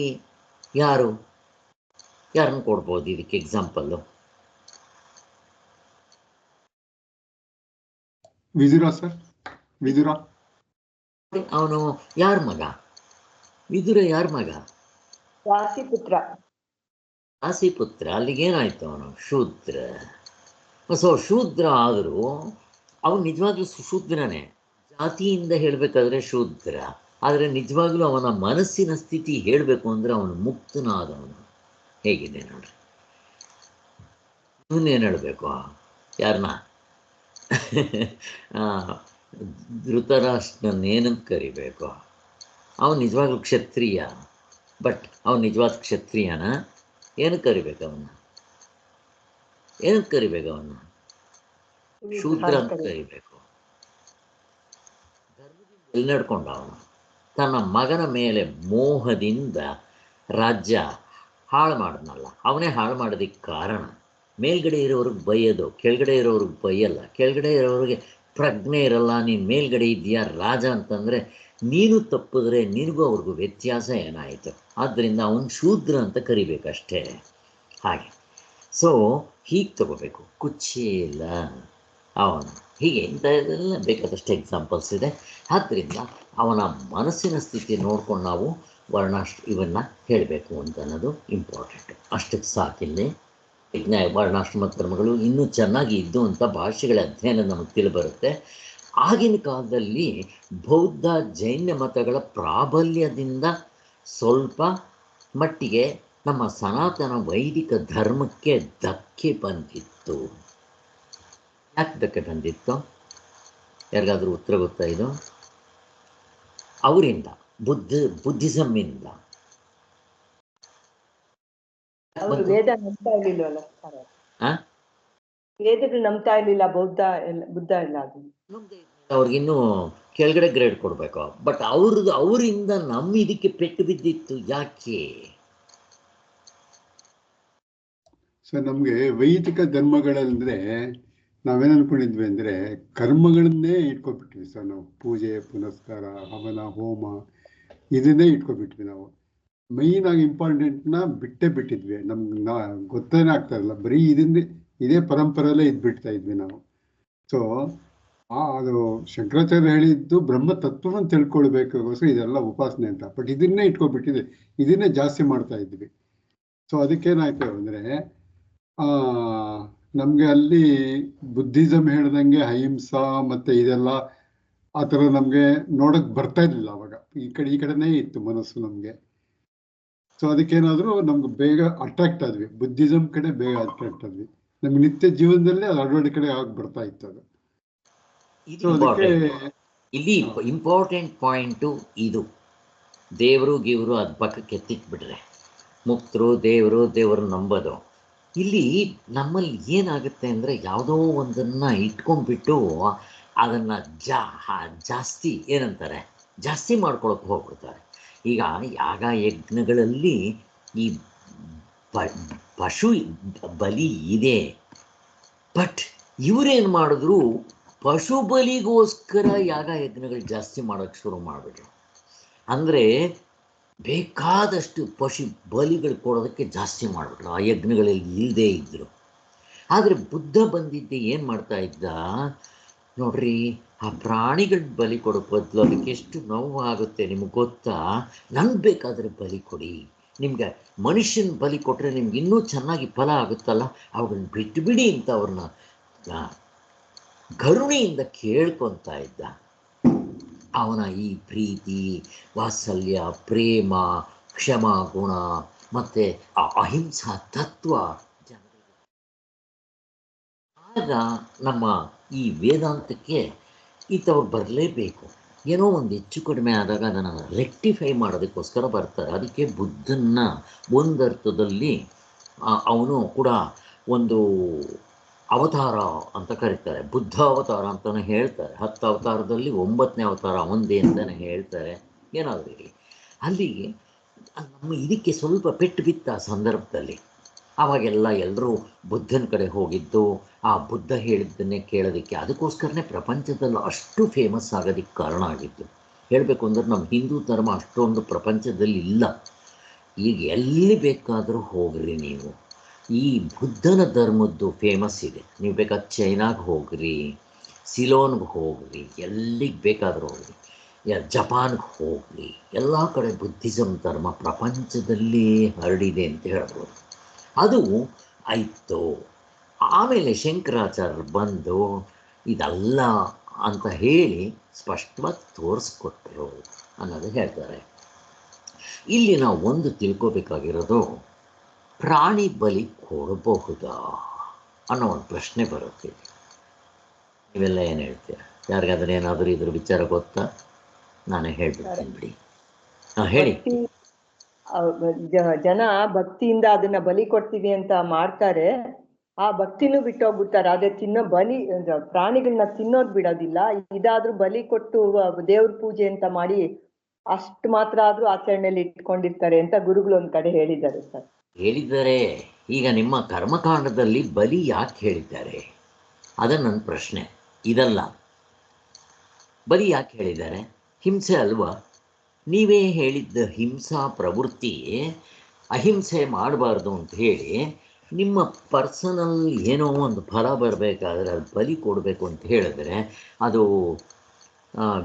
ಯಾರನ್ನು ಕೊಡ್ಬೋದು ಇದಕ್ಕೆ ಎಕ್ಸಾಂಪಲ್ಲು? ವಿದುರ ಸರ್. ವಿದುರ ಅವನು ಯಾರ ಮಗ? ವಿದುರ ಯಾರ ಮಗ? ರಾಶಿಪುತ್ರ. ಅಲ್ಲಿಗೇನಾಯ್ತು? ಅವನು ಶೂದ್ರ. ಸೊ ಶೂದ್ರ ಆದರೂ ಅವನು ನಿಜವಾಗ್ಲೂ ಶೂದ್ರನೇ. ಜಾತಿಯಿಂದ ಹೇಳಬೇಕಾದ್ರೆ ಶೂದ್ರ, ಆದರೆ ನಿಜವಾಗ್ಲೂ ಅವನ ಮನಸ್ಸಿನ ಸ್ಥಿತಿ ಹೇಳಬೇಕು ಅಂದರೆ ಅವನು ಮುಕ್ತನಾದವನು. ಹೇಗಿದೆ ನೋಡ್ರಿ. ಇವನ್ನೇನು ಹೇಳಬೇಕು? ಯಾರನ್ನ? ಧೃತರಾಷ್ಟ್ರನೇನಂತ ಕರಿಬೇಕು? ಅವನು ನಿಜವಾಗ್ಲೂ ಕ್ಷತ್ರಿಯ, ಬಟ್ ಅವನು ನಿಜವಾದ ಕ್ಷತ್ರಿಯನ? ಏನಕ್ಕೆ ಕರಿಬೇಕು ಅವನ್ನ? ಏನಕ್ಕೆ ಕರಿಬೇಕು ಅವನ್ನ? ಶೂದ್ರ ಅಂತ ಕರಿಬೇಕು. ಎಲ್ಲಿ ನಡ್ಕೊಂಡ ಅವನು? ತನ್ನ ಮಗನ ಮೇಲೆ ಮೋಹದಿಂದ ರಾಜ್ಯ ಹಾಳು ಮಾಡಿದ್ನಲ್ಲ, ಅವನೇ ಹಾಳು ಮಾಡೋದಕ್ಕೆ ಕಾರಣ. ಮೇಲ್ಗಡೆ ಇರೋವ್ರಿಗೆ ಬೈಯೋದು, ಕೆಳಗಡೆ ಇರೋವ್ರಿಗೆ ಬೈಯಲ್ಲ. ಕೆಳಗಡೆ ಇರೋವ್ರಿಗೆ ಪ್ರಜ್ಞೆ ಇರಲ್ಲ. ನೀನು ಮೇಲ್ಗಡೆ ಇದೆಯಾ ರಾಜ ಅಂತಂದರೆ ನೀನು ತಪ್ಪಿದ್ರೆ ನಿನಗೂ ಅವ್ರಿಗೂ ವ್ಯತ್ಯಾಸ ಏನಾಯಿತು? ಆದ್ದರಿಂದ ಅವನು ಶೂದ್ರ ಅಂತ ಕರಿಬೇಕಷ್ಟೇ. ಹಾಗೆ ಸೊ ಹೀಗೆ ತಗೋಬೇಕು. ಕುಚ್ಚಿ ಇಲ್ಲ ಅವನು, ಹೀಗೆ ಇಂಥದ್ದೆಲ್ಲ ಬೇಕಾದಷ್ಟು ಎಕ್ಸಾಂಪಲ್ಸ್ ಇದೆ. ಆದ್ದರಿಂದ ಅವನ ಮನಸ್ಸಿನ ಸ್ಥಿತಿ ನೋಡ್ಕೊಂಡು ನಾವು ಇವನ್ನು ಹೇಳಬೇಕು ಅಂತ ಅನ್ನೋದು ಇಂಪಾರ್ಟೆಂಟ್. ಅಷ್ಟಕ್ಕೆ ಸಾಕಿಲ್ಲಿ ವರ್ಣಾಶ್ರಮ ಧರ್ಮಗಳು ಇನ್ನೂ ಚೆನ್ನಾಗಿ ಇದ್ದು ಅಂತ ಭಾಷೆಗಳ ಅಧ್ಯಯನ ನಮಗೆ ತಿಳಿಬರುತ್ತೆ. ಆಗಿನ ಕಾಲದಲ್ಲಿ ಬೌದ್ಧ ಜೈನ ಮತಗಳ ಪ್ರಾಬಲ್ಯದಿಂದ ಸ್ವಲ್ಪ ಮಟ್ಟಿಗೆ ನಮ್ಮ ಸನಾತನ ವೈದಿಕ ಧರ್ಮಕ್ಕೆ ಧಕ್ಕೆ ಬಂದಿತ್ತು. ಯಾಕೆ ಧಕ್ಕೆ ಬಂದಿತ್ತು? ಯಾರಿಗಾದ್ರೂ ಉತ್ತರ ಗೊತ್ತಾ ಇದು? ಅವರಿಂದ ಬುದ್ಧಿಸಮ್ಮಿಂದ. ಅವರು ವೇದ ನಂಬ್ತಾ ಇರ್ಲಿಲ್ವಲ್ಲ, ವೇದಗಳು ನಂಬ್ತಾ ಇರ್ಲಿಲ್ಲ ಬುದ್ಧ ಎಲ್ಲ. ಅದು ಅವ್ರಿಗಿನ್ನೂ ಕೆಳಗಡೆ ಗ್ರೇಡ್ ಕೊಡಬೇಕು. ಬಟ್ ಅವರಿಂದ ನಮ್ಮ ಇದಕ್ಕೆ ಪೆಟ್ಟು ಬಿದ್ದಿತ್ತು. ಯಾಕೆ? ಸೊ ನಮಗೆ ವೈದಿಕ ಧರ್ಮಗಳಂದ್ರೆ ನಾವೇನು ಅನ್ಕೊಂಡಿದ್ವಿ ಅಂದರೆ ಕರ್ಮಗಳನ್ನೇ ಇಟ್ಕೊಬಿಟ್ವಿ ಸರ್. ನಾವು ಪೂಜೆ ಪುನಸ್ಕಾರ ಹವನ ಹೋಮ ಇದನ್ನೇ ಇಟ್ಕೊಬಿಟ್ವಿ. ನಾವು ಮೈನಾಗಿ ಇಂಪಾರ್ಟೆಂಟ್ನ ಬಿಟ್ಟಿದ್ವಿ. ನಮ್ಗೆ ಗೊತ್ತೇನೇ ಆಗ್ತಾ ಇರಲಿಲ್ಲ, ಬರೀ ಇದೇ ಪರಂಪರೆಯಲ್ಲೇ ಬಿಡ್ತಾ ಇದ್ವಿ ನಾವು. ಸೊ ಅದು ಶಂಕರಾಚಾರ್ಯ ಹೇಳಿದ್ದು ಬ್ರಹ್ಮ ತತ್ವವನ್ನು ತಿಳ್ಕೊಳ್ಬೇಕಾಗೋಸ್ಕರ ಇದೆಲ್ಲ ಉಪಾಸನೆ ಅಂತ. ಬಟ್ ಇದನ್ನೇ ಇಟ್ಕೊಬಿಟ್ಟಿದ್ವಿ, ಇದನ್ನೇ ಜಾಸ್ತಿ ಮಾಡ್ತಾ ಇದ್ವಿ. ಸೊ ಅದಕ್ಕೇನಾಯ್ತು ಅಂದರೆ ನಮಗೆ ಅಲ್ಲಿ ಬುದ್ಧಿಸಮ್ ಹೇಳ್ದಂಗೆ ಅಹಿಂಸಾ ಮತ್ತು ಇದೆಲ್ಲ ಆ ಥರ ನಮಗೆ ನೋಡೋಕ್ಕೆ ಬರ್ತಾ ಇರಲಿಲ್ಲ ಅವಾಗ. ಈ ಕಡೆನೇ ಇತ್ತು ಮನಸ್ಸು ನಮಗೆ. ಸೊ ಅದಕ್ಕೇನಾದರೂ ನಮ್ಗೆ ಬೇಗ ಅಟ್ರಾಕ್ಟ್ ಆದ್ವಿ, ಬುದ್ಧಿಸಮ್ ಕಡೆ ಬೇಗ ಅಟ್ರಾಕ್ಟ್ ಆದ್ವಿ. ನಮ್ಗೆ ನಿತ್ಯ ಜೀವನದಲ್ಲಿ ಅದು ಅಡವಡಿ ಕಡೆ ಆಗಿ ಬರ್ತಾ ಇತ್ತು ಅದು. ಸೊ ಅದಕ್ಕೆ ಇಲ್ಲಿ ಇಂಪಾರ್ಟೆಂಟ್ ಪಾಯಿಂಟು ಇದು. ದೇವರು ಗೀವರು ಅದು ಪಕ್ಕಕ್ಕೆ ಎತ್ತಿಟ್ಬಿಟ್ರೆ ಮುಕ್ತರು ದೇವರು ನಂಬೋದು. ಇಲ್ಲಿ ನಮ್ಮಲ್ಲಿ ಏನಾಗುತ್ತೆ ಅಂದರೆ ಯಾವುದೋ ಒಂದನ್ನು ಇಟ್ಕೊಂಡ್ಬಿಟ್ಟು ಅದನ್ನು ಜಾಸ್ತಿ ಏನಂತಾರೆ ಜಾಸ್ತಿ ಮಾಡ್ಕೊಳಕ್ಕೆ ಹೋಗ್ಬಿಡ್ತಾರೆ. ಈಗ ಯಾಗ ಯಜ್ಞಗಳಲ್ಲಿ ಈ ಪಶು ಬಲಿ ಇದೆ, ಬಟ್ ಇವರೇನು ಮಾಡಿದ್ರು ಪಶು ಬಲಿಗೋಸ್ಕರ ಯಾಗ ಯಜ್ಞಗಳು ಜಾಸ್ತಿ ಮಾಡೋಕ್ಕೆ ಶುರು ಮಾಡಿಬಿಟ್ರು. ಅಂದರೆ ಬೇಕಾದಷ್ಟು ಪಶು ಬಲಿಗಳು ಕೊಡೋದಕ್ಕೆ ಜಾಸ್ತಿ ಮಾಡಿಬಿಟ್ರು, ಆ ಯಜ್ಞಗಳಲ್ಲಿ ಇಲ್ಲದೇ ಇದ್ದರು. ಆದರೆ ಬುದ್ಧ ಬಂದಿದ್ದೆ ಏನು ಮಾಡ್ತಾ ಇದ್ದ ನೋಡ್ರಿ, ಆ ಪ್ರಾಣಿಗಳ ಬಲಿ ಕೊಡೋ ಬದಲು ಅದಕ್ಕೆ ಎಷ್ಟು ನೋವು ಆಗುತ್ತೆ ನಿಮಗೆ ಗೊತ್ತಾ? ನಂಗೆ ಬೇಕಾದರೆ ಬಲಿ ಕೊಡಿ, ನಿಮಗೆ ಮನುಷ್ಯನ ಬಲಿ ಕೊಟ್ಟರೆ ನಿಮ್ಗೆ ಇನ್ನೂ ಚೆನ್ನಾಗಿ ಫಲ ಆಗುತ್ತಲ್ಲ, ಅವುಗಳನ್ನ ಬಿಟ್ಟುಬಿಡಿ ಅಂತ ಅವ್ರನ್ನ ಕರುಣೆಯಿಂದ ಕೇಳ್ಕೊತಾ ಇದ್ದ. ಅವನ ಈ ಪ್ರೀತಿ ವಾತ್ಸಲ್ಯ ಪ್ರೇಮ ಕ್ಷಮಾ ಗುಣ ಮತ್ತು ಆ ಅಹಿಂಸಾ ತತ್ವ ಜನರಿಗೆ. ಆಗ ನಮ್ಮ ಈ ವೇದಾಂತಕ್ಕೆ ಇಂಥವ್ರು ಬರಲೇಬೇಕು. ಏನೋ ಒಂದು ಹೆಚ್ಚು ಕಡಿಮೆ ಆದಾಗ ಅದನ್ನು ರೆಕ್ಟಿಫೈ ಮಾಡೋದಕ್ಕೋಸ್ಕರ ಬರ್ತಾರೆ. ಅದಕ್ಕೆ ಬುದ್ಧನ್ನ ಒಂದರ್ಥದಲ್ಲಿ ಅವನು ಕೂಡ ಒಂದು ಅವತಾರ ಅಂತ ಕರೀತಾರೆ, ಬುದ್ಧ ಅವತಾರ ಅಂತಲೇ ಹೇಳ್ತಾರೆ. 10 ಅವತಾರದಲ್ಲಿ 9ನೇ ಅವತಾರ ಒಂದೇ ಅಂತಲೇ ಹೇಳ್ತಾರೆ. ಏನಾದರೂ ಇರಲಿ, ಅಲ್ಲಿ ನಮ್ಮ ಇದಕ್ಕೆ ಸ್ವಲ್ಪ ಪೆಟ್ಟು ಬಿತ್ತ ಸಂದರ್ಭದಲ್ಲಿ ಆವಾಗೆಲ್ಲ ಎಲ್ಲರೂ ಬುದ್ಧನ ಕಡೆ ಹೋಗಿದ್ದು ಆ ಬುದ್ಧ ಹೇಳಿದ್ದನ್ನೇ ಕೇಳೋದಕ್ಕೆ. ಅದಕ್ಕೋಸ್ಕರನೇ ಪ್ರಪಂಚದಲ್ಲಿ ಅಷ್ಟು ಫೇಮಸ್ ಆಗೋದಕ್ಕೆ ಕಾರಣ ಆಗಿತ್ತು. ಹೇಳಬೇಕು ಅಂದರೆ ನಮ್ಮ ಹಿಂದೂ ಧರ್ಮ ಅಷ್ಟೊಂದು ಪ್ರಪಂಚದಲ್ಲಿ ಇಲ್ಲ. ಈಗ ಎಲ್ಲಿ ಬೇಕಾದರೂ ಹೋಗ್ರಿ ನೀವು, ಈ ಬುದ್ಧನ ಧರ್ಮದ್ದು ಫೇಮಸ್ ಇದೆ. ನೀವು ಬೇಕಾದ್ರೆ ಚೈನಾಗೆ ಹೋಗ್ರಿ, ಸಿಲೋನ್ಗೆ ಹೋಗ್ರಿ, ಎಲ್ಲಿಗೆ ಬೇಕಾದರೂ ಹೋಗ್ರಿ, ಜಪಾನ್ಗೆ ಹೋಗ್ರಿ, ಎಲ್ಲ ಕಡೆ ಬುದ್ಧಿಸಮ್ ಧರ್ಮ ಪ್ರಪಂಚದಲ್ಲಿ ಹರಡಿದೆ ಅಂತ ಹೇಳ್ಬೋದು. ಅದು ಆಯಿತು. ಆಮೇಲೆ ಶಂಕರಾಚಾರ್ಯರು ಬಂದು ಇದಲ್ಲ ಅಂತ ಹೇಳಿ ಸ್ಪಷ್ಟವಾಗಿ ತೋರಿಸ್ಕೊಟ್ರು ಅನ್ನೋದು ಹೇಳ್ತಾರೆ. ಇಲ್ಲಿ ನಾವು ಒಂದು ತಿಳ್ಕೋಬೇಕಾಗಿರೋದು, ಪ್ರಾಣಿ ಬಲಿ ಕೊಡಬಹುದಾ ಅನ್ನೋ ಒಂದು ಪ್ರಶ್ನೆ ಬರುತ್ತೆ. ನೀವೆಲ್ಲ ಏನು ಹೇಳ್ತೀರ? ಯಾರಿಗಾದ್ರೆ ಏನಾದರೂ ಇದ್ರ ವಿಚಾರ ಗೊತ್ತಾ? ನಾನೇ ಹೇಳ್ಬಿಡ್ತೀನಿ ಬಿಡಿ. ಹೇಳಿ. ಭಕ್ತಿ ಜನ ಭಕ್ತಿಯಿಂದ ಅದನ್ನ ಬಲಿ ಕೊಡ್ತೀವಿ ಅಂತ ಮಾಡ್ತಾರೆ, ಆ ಭಕ್ತಿನೂ ಬಿಟ್ಟೋಗ್ಬಿಡ್ತಾರೆ. ಅದೇ ಪ್ರಾಣಿಗಳನ್ನ ತಿನ್ನೋದ್ ಬಿಡೋದಿಲ್ಲ. ಇದಾದ್ರೂ ಬಲಿ ಕೊಟ್ಟು ದೇವ್ರ ಪೂಜೆ ಅಂತ ಮಾಡಿ ಅಷ್ಟು ಮಾತ್ರ ಆದ್ರೂ ಆಚರಣೆಯಲ್ಲಿ ಇಟ್ಕೊಂಡಿರ್ತಾರೆ ಅಂತ ಗುರುಗಳು ಒಂದ್ ಕಡೆ ಹೇಳಿದ್ದಾರೆ ಸರ್. ಹೇಳಿದ್ದಾರೆ. ಈಗ ನಿಮ್ಮ ಕರ್ಮಕಾಂಡದಲ್ಲಿ ಬಲಿ ಯಾಕೆ ಹೇಳಿದ್ದಾರೆ? ಅದ ನನ್ನ ಪ್ರಶ್ನೆ. ಇದಲ್ಲ, ಬಲಿ ಯಾಕೆ ಹೇಳಿದ್ದಾರೆ? ಹಿಂಸೆ ಅಲ್ವಾ? ನೀವೇ ಹೇಳಿದ್ದ ಹಿಂಸಾ ಪ್ರವೃತ್ತಿ, ಅಹಿಂಸೆ ಮಾಡಬಾರ್ದು ಅಂತ ಹೇಳಿ ನಿಮ್ಮ ಪರ್ಸನಲ್ ಏನೋ ಒಂದು ಫಲ ಬರಬೇಕಾದ್ರೆ ಅದು ಬಲಿ ಕೊಡಬೇಕು ಅಂತ ಹೇಳಿದ್ರೆ ಅದು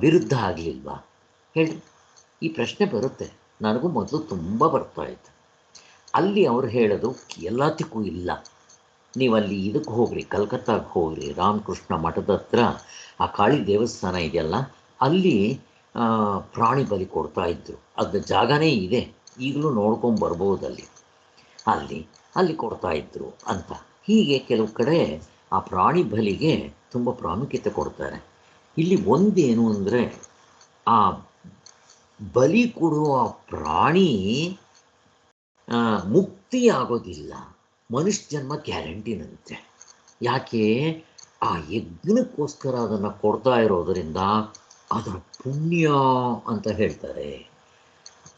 ವಿರುದ್ಧ ಆಗಲಿಲ್ವಾ? ಹೇಳಿ. ಈ ಪ್ರಶ್ನೆ ಬರುತ್ತೆ. ನನಗೂ ಮೊದಲು ತುಂಬ ಬರ್ತಾ ಇತ್ತು. ಅಲ್ಲಿ ಅವ್ರು ಹೇಳೋದು ಎಲ್ಲದಕ್ಕೂ ಇಲ್ಲ. ನೀವಲ್ಲಿ ಇದಕ್ಕೆ ಹೋಗ್ರಿ, ಕಲ್ಕತ್ತಾಗೆ ಹೋಗ್ರಿ, ರಾಮಕೃಷ್ಣ ಮಠದ ಹತ್ರ ಆ ಕಾಳಿ ದೇವಸ್ಥಾನ ಇದೆಯಲ್ಲ, ಅಲ್ಲಿ ಪ್ರಾಣಿ ಬಲಿ ಕೊಡ್ತಾ ಇದ್ರು. ಅದು ಜಾಗನೇ ಇದೆ, ಈಗಲೂ ನೋಡ್ಕೊಂಬರ್ಬೋದು. ಅಲ್ಲಿ ಕೊಡ್ತಾ ಇದ್ರು ಅಂತ. ಹೀಗೆ ಕೆಲವು ಕಡೆ ಆ ಪ್ರಾಣಿ ಬಲಿಗೆ ತುಂಬ ಪ್ರಾಮುಖ್ಯತೆ ಕೊಡ್ತಾರೆ. ಇಲ್ಲಿ ಒಂದೇನು ಅಂದರೆ, ಆ ಬಲಿ ಕೊಡುವ ಪ್ರಾಣಿ ಮುಕ್ತಿ ಆಗೋದಿಲ್ಲ, ಮನುಷ್ಯ ಜನ್ಮ ಗ್ಯಾರಂಟಿನಂತೆ. ಯಾಕೆ? ಆ ಯಜ್ಞಕ್ಕೋಸ್ಕರ ಅದನ್ನು ಕೊಡ್ತಾ ಇರೋದರಿಂದ ಅದರ ಪುಣ್ಯ ಅಂತ ಹೇಳ್ತಾರೆ.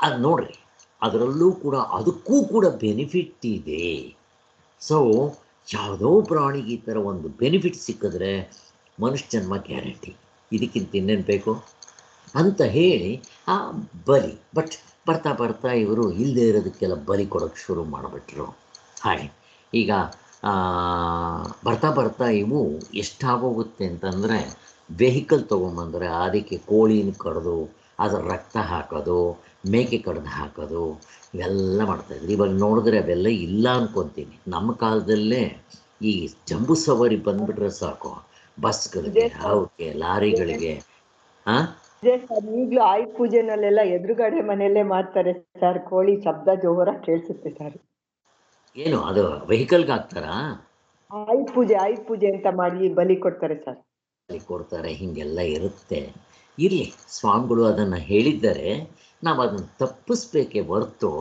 ಅದು ನೋಡ್ರಿ, ಅದರಲ್ಲೂ ಕೂಡ ಅದಕ್ಕೂ ಕೂಡ ಬೆನಿಫಿಟ್ ಇದೆ. ಸೊ ಯಾವುದೋ ಪ್ರಾಣಿಗೆ ಈ ಥರ ಒಂದು ಬೆನಿಫಿಟ್ ಸಿಕ್ಕಿದ್ರೆ ಮನುಷ್ಯ ಜನ್ಮ ಗ್ಯಾರಂಟಿ, ಇದಕ್ಕಿಂತ ಇನ್ನೇನು ಬೇಕು ಅಂತ ಹೇಳಿ ಆ ಬಲಿ. ಬಟ್ ಬರ್ತಾ ಬರ್ತಾ ಇವರು ಇಲ್ಲದೆ ಇರೋದಕ್ಕೆಲ್ಲ ಬಲಿ ಕೊಡೋಕ್ಕೆ ಶುರು ಮಾಡಿಬಿಟ್ರು. ಹಾಗೆ ಈಗ ಬರ್ತಾ ಬರ್ತಾ ಇವು ಎಷ್ಟಾಗೋಗುತ್ತೆ ಅಂತಂದರೆ, ವೆಹಿಕಲ್ ತೊಗೊಂಬಂದರೆ ಅದಕ್ಕೆ ಕೋಳಿನ ಕಡಿದು ಅದರ ರಕ್ತ ಹಾಕೋದು, ಮೇಕೆ ಕಡ್ದು ಹಾಕೋದು, ಇವೆಲ್ಲ ಮಾಡ್ತಾಯಿದ್ರು. ಇವಾಗ ನೋಡಿದ್ರೆ ಅವೆಲ್ಲ ಇಲ್ಲ ಅನ್ಕೊತೀನಿ. ನಮ್ಮ ಕಾಲದಲ್ಲೇ ಈ ಜಂಬೂ ಸವಾರಿ ಬಂದುಬಿಟ್ರೆ ಸಾಕು, ಬಸ್ಗಳಿಗೆ, ಅವಕ್ಕೆ, ಲಾರಿಗಳಿಗೆ. ಈಗಲೂ ಆಯುಧ ಪೂಜೆನಲ್ಲೆಲ್ಲ ಎದುರುಗಡೆ ಮನೆಯಲ್ಲೇ ಮಾಡ್ತಾರೆ ಸರ್. ಕೋಳಿ ಶಬ್ದ ಜೋರ ಕೇಳಿಸುತ್ತೆ ಸರ್. ಏನು ಅದು ವೆಹಿಕಲ್ಗೆ ಹಾಕ್ತಾರಾ? ಆಯುಧ ಪೂಜೆ ಅಂತ ಮಾಡಿ ಬಲಿ ಕೊಡ್ತಾರೆ ಸರ್. ಬಲಿ ಕೊಡ್ತಾರೆ, ಹೀಗೆಲ್ಲ ಇರುತ್ತೆ. ಇರಲಿ, ಸ್ವಾಮಿಗಳು ಅದನ್ನು ಹೇಳಿದ್ದಾರೆ. ನಾವು ಅದನ್ನು ತಪ್ಪಿಸ್ಬೇಕೇ ಹೊರತು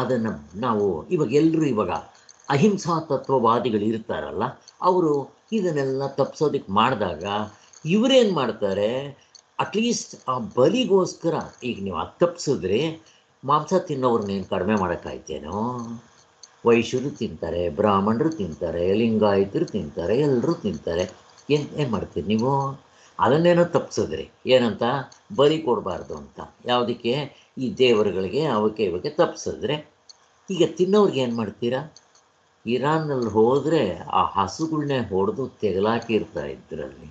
ಅದನ್ನು ನಾವು ಇವಾಗ ಅಹಿಂಸಾ ತತ್ವವಾದಿಗಳು ಇರ್ತಾರಲ್ಲ, ಅವರು ಇದನ್ನೆಲ್ಲ ತಪ್ಪಿಸೋದಕ್ಕೆ ಮಾಡಿದಾಗ ಇವರೇನು ಮಾಡ್ತಾರೆ, ಅಟ್ಲೀಸ್ಟ್ ಆ ಬಲಿಗೋಸ್ಕರ ಈಗ ನೀವು ಅದು ತಪ್ಪಿಸಿದ್ರೆ ಮಾಂಸ ತಿನ್ನೋರ್ನೇನು ಕಡಿಮೆ ಮಾಡೋಕ್ಕಾಯ್ತೇನೋ? ವೈಶ್ಯರು ತಿಂತಾರೆ, ಬ್ರಾಹ್ಮಣರು ತಿಂತಾರೆ, ಲಿಂಗಾಯತರು ತಿಂತಾರೆ, ಎಲ್ಲರೂ ತಿಂತಾರೆ. ಏನು ಮಾಡ್ತೀರಿ ನೀವು? ಅದನ್ನೇನೋ ತಪ್ಪಿಸಿದ್ರಿ, ಏನಂತ? ಬಲಿ ಕೊಡಬಾರ್ದು ಅಂತ. ಯಾವುದಕ್ಕೆ? ಈ ದೇವರುಗಳಿಗೆ, ಅವಕ್ಕೆ ಇವಕ್ಕೆ ತಪ್ಪಿಸಿದ್ರೆ. ಈಗ ತಿನ್ನೋರ್ಗೆ ಏನು ಮಾಡ್ತೀರಾ? ಇರಾನ್ನಲ್ಲಿ ಹೋದರೆ ಆ ಹಸುಗಳನ್ನೇ ಹೊಡೆದು ತೆಗಲಾಕಿರ್ತಾ ಇದ್ರಲ್ಲಿ.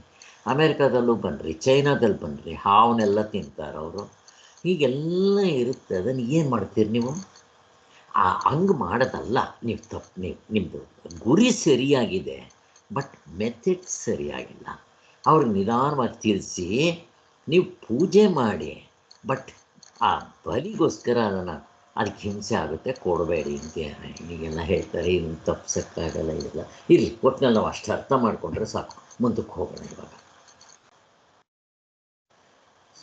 ಅಮೇರಿಕಾದಲ್ಲೂ ಬನ್ನಿರಿ, ಚೈನಾದಲ್ಲಿ ಬನ್ನಿರಿ, ಹಾವನ್ನೆಲ್ಲ ತಿಂತಾರೆ ಅವರು. ಹೀಗೆಲ್ಲ ಇರುತ್ತೆ. ಅದನ್ನು ಏನು ಮಾಡ್ತೀರಿ ನೀವು? ಹಂಗೆ ಮಾಡೋದಲ್ಲ. ನಿಮ್ಮದು ಗುರಿ ಸರಿಯಾಗಿದೆ, ಬಟ್ ಮೆಥಡ್ ಸರಿಯಾಗಿಲ್ಲ. ಅವ್ರಿಗೆ ನಿಧಾನವಾಗಿ ತಿಳಿಸಿ ನೀವು ಪೂಜೆ ಮಾಡಿ, ಬಟ್ ಆ ಬಲಿಗೋಸ್ಕರ ಅದಕ್ಕೆ ಹಿಂಸೆ ಆಗುತ್ತೆ, ಕೊಡಬೇಡಿ ಅಂತ ಹೀಗೆಲ್ಲ ಹೇಳ್ತಾರೆ. ಇದನ್ನು ತಪ್ಪಿಸೋಕ್ಕಾಗಲ್ಲ. ಇದೆಲ್ಲ ಇರಲಿ, ಒಟ್ಟಿನಲ್ಲಿ ನಾವು ಅಷ್ಟು ಅರ್ಥ ಮಾಡಿಕೊಂಡ್ರೆ ಸಾಕು. ಮುಂದಕ್ಕೆ ಹೋಗೋಣ ಇವಾಗ.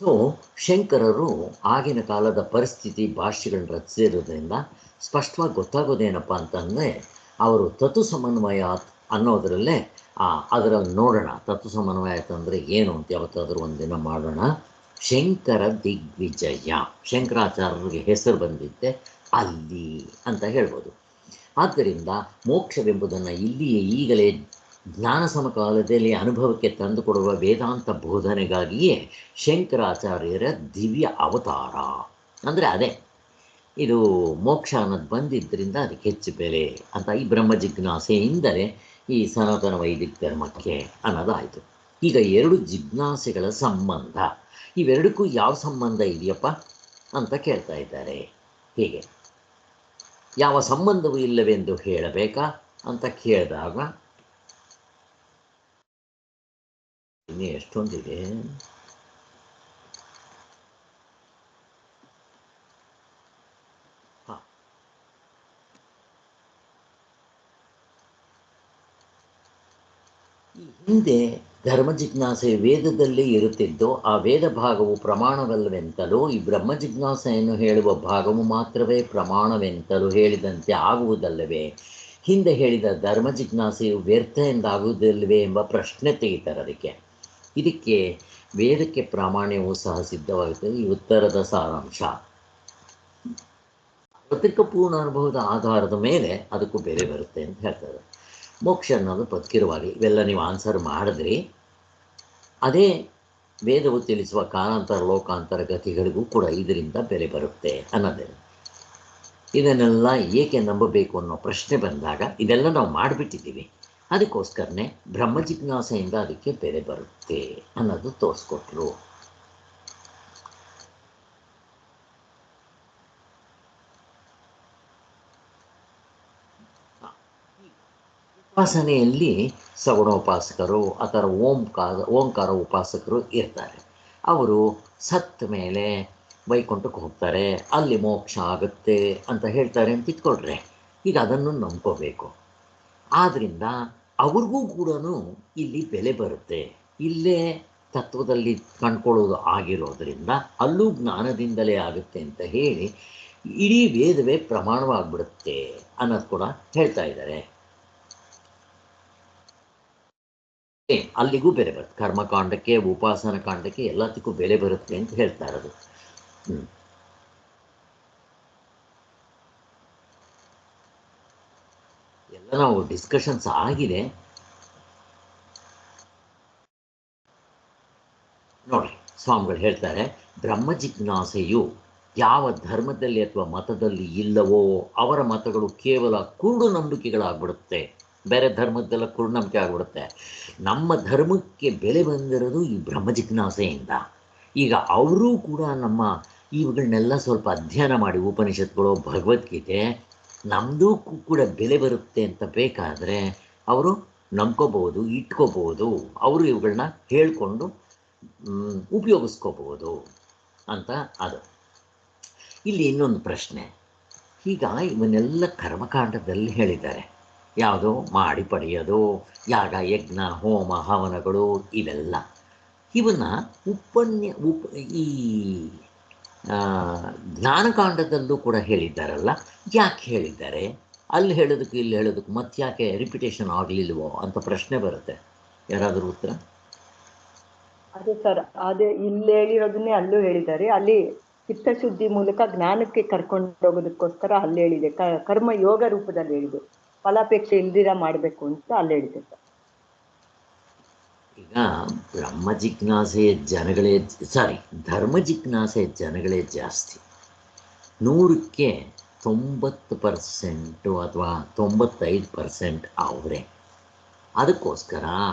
ಸೊ ಶಂಕರರು ಆಗಿನ ಕಾಲದ ಪರಿಸ್ಥಿತಿ ಭಾಷೆಗಳನ್ನ ರಚಿಸಿರೋದ್ರಿಂದ ಸ್ಪಷ್ಟವಾಗಿ ಗೊತ್ತಾಗೋದೇನಪ್ಪ ಅಂತಂದರೆ, ಅವರು ತತು ಸಮನ್ವಯ ಅನ್ನೋದರಲ್ಲೇ ಅದರಲ್ಲಿ ನೋಡೋಣ. ತತು ಸಮನ್ವಯ ಅಂತಂದರೆ ಏನು ಅಂತ ಯಾವತ್ತಾದರೂ ಒಂದಿನ ಮಾಡೋಣ. ಶಂಕರ ದಿಗ್ವಿಜಯ, ಶಂಕರಾಚಾರ್ಯರಿಗೆ ಹೆಸರು ಬಂದಿದ್ದೆ ಅಲ್ಲಿ ಅಂತ ಹೇಳ್ಬೋದು. ಆದ್ದರಿಂದ ಮೋಕ್ಷವೆಂಬುದನ್ನು ಇಲ್ಲಿಯೇ ಈಗಲೇ ಜ್ಞಾನ ಸಮಕಾಲದಲ್ಲಿ ಅನುಭವಕ್ಕೆ ತಂದುಕೊಡುವ ವೇದಾಂತ ಬೋಧನೆಗಾಗಿಯೇ ಶಂಕರಾಚಾರ್ಯರ ದಿವ್ಯ ಅವತಾರ. ಅಂದರೆ ಅದೇ, ಇದು ಮೋಕ್ಷ ಅನ್ನೋದು ಬಂದಿದ್ದರಿಂದ ಅದಕ್ಕೆ ಹೆಚ್ಚು ಬೆಲೆ ಅಂತ ಈ ಬ್ರಹ್ಮ ಜಿಜ್ಞಾಸೆಯಿಂದಲೇ ಈ ಸನಾತನ ವೈದಿಕ ಧರ್ಮಕ್ಕೆ ಅನ್ನೋದಾಯಿತು. ಈಗ ಎರಡು ಜಿಜ್ಞಾಸೆಗಳ ಸಂಬಂಧ, ಇವೆರಡಕ್ಕೂ ಯಾವ ಸಂಬಂಧ ಇದೆಯಪ್ಪ ಅಂತ ಕೇಳ್ತಾ ಇದ್ದಾರೆ. ಹೀಗೆ ಯಾವ ಸಂಬಂಧವೂ ಇಲ್ಲವೆಂದು ಹೇಳಬೇಕಾ ಅಂತ ಕೇಳಿದಾಗ ಇನ್ನೂ ಎಷ್ಟೊಂದಿದೆ. ಈ ಹಿಂದೆ ಧರ್ಮ ಜಿಜ್ಞಾಸೆ ವೇದದಲ್ಲಿ ಇರುತ್ತಿದ್ದು ಆ ವೇದ ಭಾಗವು ಪ್ರಮಾಣವಲ್ಲವೆಂತಲೂ ಈ ಬ್ರಹ್ಮ ಜಿಜ್ಞಾಸೆಯನ್ನು ಹೇಳುವ ಭಾಗವು ಮಾತ್ರವೇ ಪ್ರಮಾಣವೆಂತಲೂ ಹೇಳಿದಂತೆ ಆಗುವುದಲ್ಲವೇ? ಹಿಂದೆ ಹೇಳಿದ ಧರ್ಮ ಜಿಜ್ಞಾಸೆಯು ವ್ಯರ್ಥ ಎಂದಾಗುವುದಿಲ್ಲವೇ ಎಂಬ ಪ್ರಶ್ನೆ ತೆಗಿತಾರೆ. ಇದಕ್ಕೆ ವೇದಕ್ಕೆ ಪ್ರಾಮಾಣ್ಯವೂ ಸಹ ಸಿದ್ಧವಾಗುತ್ತದೆ. ಈ ಉತ್ತರದ ಸಾರಾಂಶ ಪತ್ರಿಕ ಪೂರ್ಣ ಅನುಭವದ ಆಧಾರದ ಮೇಲೆ ಅದಕ್ಕೂ ಬೇರೆ ಬರುತ್ತೆ ಅಂತ ಹೇಳ್ತಾರೆ. ಮೋಕ್ಷ ಅನ್ನೋದು ಪತ್ಕಿರವಾಗಿ ಇವೆಲ್ಲ ನೀವು ಆನ್ಸರ್ ಮಾಡಿದ್ರಿ. ಅದೇ ವೇದವು ತಿಳಿಸುವ ಕಾಲಾಂತರ ಲೋಕಾಂತರ ಗತಿಗಳಿಗೂ ಕೂಡ ಇದರಿಂದ ಬೆಲೆ ಬರುತ್ತೆ ಅನ್ನೋದೇ. ಇದನ್ನೆಲ್ಲ ಏಕೆ ನಂಬಬೇಕು ಅನ್ನೋ ಪ್ರಶ್ನೆ ಬಂದಾಗ ಇದೆಲ್ಲ ನಾವು ಮಾಡಿಬಿಟ್ಟಿದ್ದೀವಿ. ಅದಕ್ಕೋಸ್ಕರನೇ ಬ್ರಹ್ಮ ಜಿಜ್ಞಾಸೆಯಿಂದ ಅದಕ್ಕೆ ಬೆಲೆ ಬರುತ್ತೆ ಅನ್ನೋದು ತೋರಿಸ್ಕೊಟ್ರು. ಉಪಾಸನೆಯಲ್ಲಿ ಸಗುಣೋಪಾಸಕರು ಅಥವಾ ಓಂಕಾರ ಉಪಾಸಕರು ಇರ್ತಾರೆ. ಅವರು ಸತ್ತ ಮೇಲೆ ವೈಕುಂಠಕ್ಕೆ ಹೋಗ್ತಾರೆ, ಅಲ್ಲಿ ಮೋಕ್ಷ ಆಗುತ್ತೆ ಅಂತ ಹೇಳ್ತಾರೆ ಅಂತ ಇಟ್ಕೊಳ್ರೆ. ಈಗ ಅದನ್ನು ನಂಬ್ಕೋಬೇಕು. ಆದ್ದರಿಂದ ಅವ್ರಿಗೂ ಕೂಡ ಇಲ್ಲಿ ಬೆಲೆ ಬರುತ್ತೆ. ಇಲ್ಲೇ ತತ್ವದಲ್ಲಿ ಕಂಡ್ಕೊಳ್ಳೋದು ಆಗಿರೋದ್ರಿಂದ ಅಲ್ಲೂ ಜ್ಞಾನದಿಂದಲೇ ಆಗುತ್ತೆ ಅಂತ ಹೇಳಿ ಇಡೀ ವೇದವೇ ಪ್ರಮಾಣವಾಗಿಬಿಡುತ್ತೆ ಅನ್ನೋದು ಕೂಡ ಹೇಳ್ತಾ ಇದ್ದಾರೆ. ಅಲ್ಲಿಗೂ ಬೆಲೆ ಬರುತ್ತೆ. ಕರ್ಮಕಾಂಡಕ್ಕೆ, ಉಪಾಸನ ಕಾಂಡಕ್ಕೆ ಎಲ್ಲದಕ್ಕೂ ಬೆಲೆ ಬರುತ್ತೆ ಅಂತ ಹೇಳ್ತಾ ಇರೋದು. ಎಲ್ಲ ನಾವು ಡಿಸ್ಕಷನ್ಸ್ ಆಗಿದೆ ನೋಡಿ. ಸ್ವಾಮಿಗಳು ಹೇಳ್ತಾರೆ, ಬ್ರಹ್ಮ ಜಿಜ್ಞಾಸೆಯು ಯಾವ ಧರ್ಮದಲ್ಲಿ ಅಥವಾ ಮತದಲ್ಲಿ ಇಲ್ಲವೋ ಅವರ ಮತಗಳು ಕೇವಲ ಕುರುಡು ನಂಬಿಕೆಗಳಾಗ್ಬಿಡುತ್ತೆ. ಬೇರೆ ಧರ್ಮದ್ದೆಲ್ಲ ಕುರುಡು ನಂಬಿಕೆ ಆಗ್ಬಿಡುತ್ತೆ. ನಮ್ಮ ಧರ್ಮಕ್ಕೆ ಬೆಲೆ ಬಂದಿರೋದು ಈ ಬ್ರಹ್ಮ ಜಿಜ್ಞಾಸೆಯಿಂದ. ಈಗ ಅವರೂ ಕೂಡ ನಮ್ಮ ಇವುಗಳನ್ನೆಲ್ಲ ಸ್ವಲ್ಪ ಅಧ್ಯಯನ ಮಾಡಿ, ಉಪನಿಷತ್ಗಳು, ಭಗವದ್ಗೀತೆ, ನಮ್ಮದೂ ಕೂಡ ಬೆಲೆ ಬರುತ್ತೆ ಅಂತ ಬೇಕಾದರೆ ಅವರು ನಂಬ್ಕೋಬಹುದು, ಇಟ್ಕೋಬಹುದು, ಅವರು ಇವುಗಳನ್ನ ಹೇಳ್ಕೊಂಡು ಉಪಯೋಗಿಸ್ಕೋಬಹುದು ಅಂತ. ಅದು ಇಲ್ಲಿ ಇನ್ನೊಂದು ಪ್ರಶ್ನೆ. ಈಗ ಇವನ್ನೆಲ್ಲ ಕರ್ಮಕಾಂಡದಲ್ಲಿ ಹೇಳಿದ್ದಾರೆ. ಯಾವುದೋ ಮಾಡಿ ಪಡೆಯೋದು, ಯಾಗ, ಯಜ್ಞ, ಹೋಮ, ಹವನಗಳು, ಇವೆಲ್ಲ ಇವನ್ನ ಈ ಜ್ಞಾನಕಾಂಡದಲ್ಲೂ ಕೂಡ ಹೇಳಿದ್ದಾರಲ್ಲ. ಯಾಕೆ ಹೇಳಿದ್ದಾರೆ? ಅಲ್ಲಿ ಹೇಳೋದಕ್ಕೆ ಇಲ್ಲಿ ಹೇಳೋದಕ್ಕೆ ಮತ್ತೆ ಯಾಕೆ ರಿಪಿಟೇಷನ್ ಆಗಲಿಲ್ವೋ ಅಂತ ಪ್ರಶ್ನೆ ಬರುತ್ತೆ. ಯಾರಾದರೂ ಉತ್ತರ? ಅದೇ ಸರ್, ಅದೇ ಇಲ್ಲಿ ಹೇಳಿರೋದನ್ನೇ ಅಲ್ಲೂ ಹೇಳಿದ್ದಾರೆ. ಅಲ್ಲಿ ಚಿತ್ತಶುದ್ಧಿ ಮೂಲಕ ಜ್ಞಾನಕ್ಕೆ ಕರ್ಕೊಂಡು ಹೋಗೋದಕ್ಕೋಸ್ಕರ ಅಲ್ಲಿ ಹೇಳಿದೆ. ಕರ್ಮ ಯೋಗ ರೂಪದಲ್ಲಿ ಹೇಳಿದೆ. ಫಲಾಪೇಕ್ಷೆ ಇಲ್ದಿರ ಮಾಡಬೇಕು ಅಂತ ಅಲ್ಲಿ ಹೇಳಿದೆ ಸರ್. ಈಗ ಬ್ರಹ್ಮ ಜಿಜ್ಞಾಸೆಯ ಜನಗಳೇ ಧರ್ಮ ಜಿಜ್ಞಾಸೆಯ ಜನಗಳೇ ಜಾಸ್ತಿ. 100ಕ್ಕೆ 90% ಅಥವಾ 95% ಅವರೇ. ಅದಕ್ಕೋಸ್ಕರ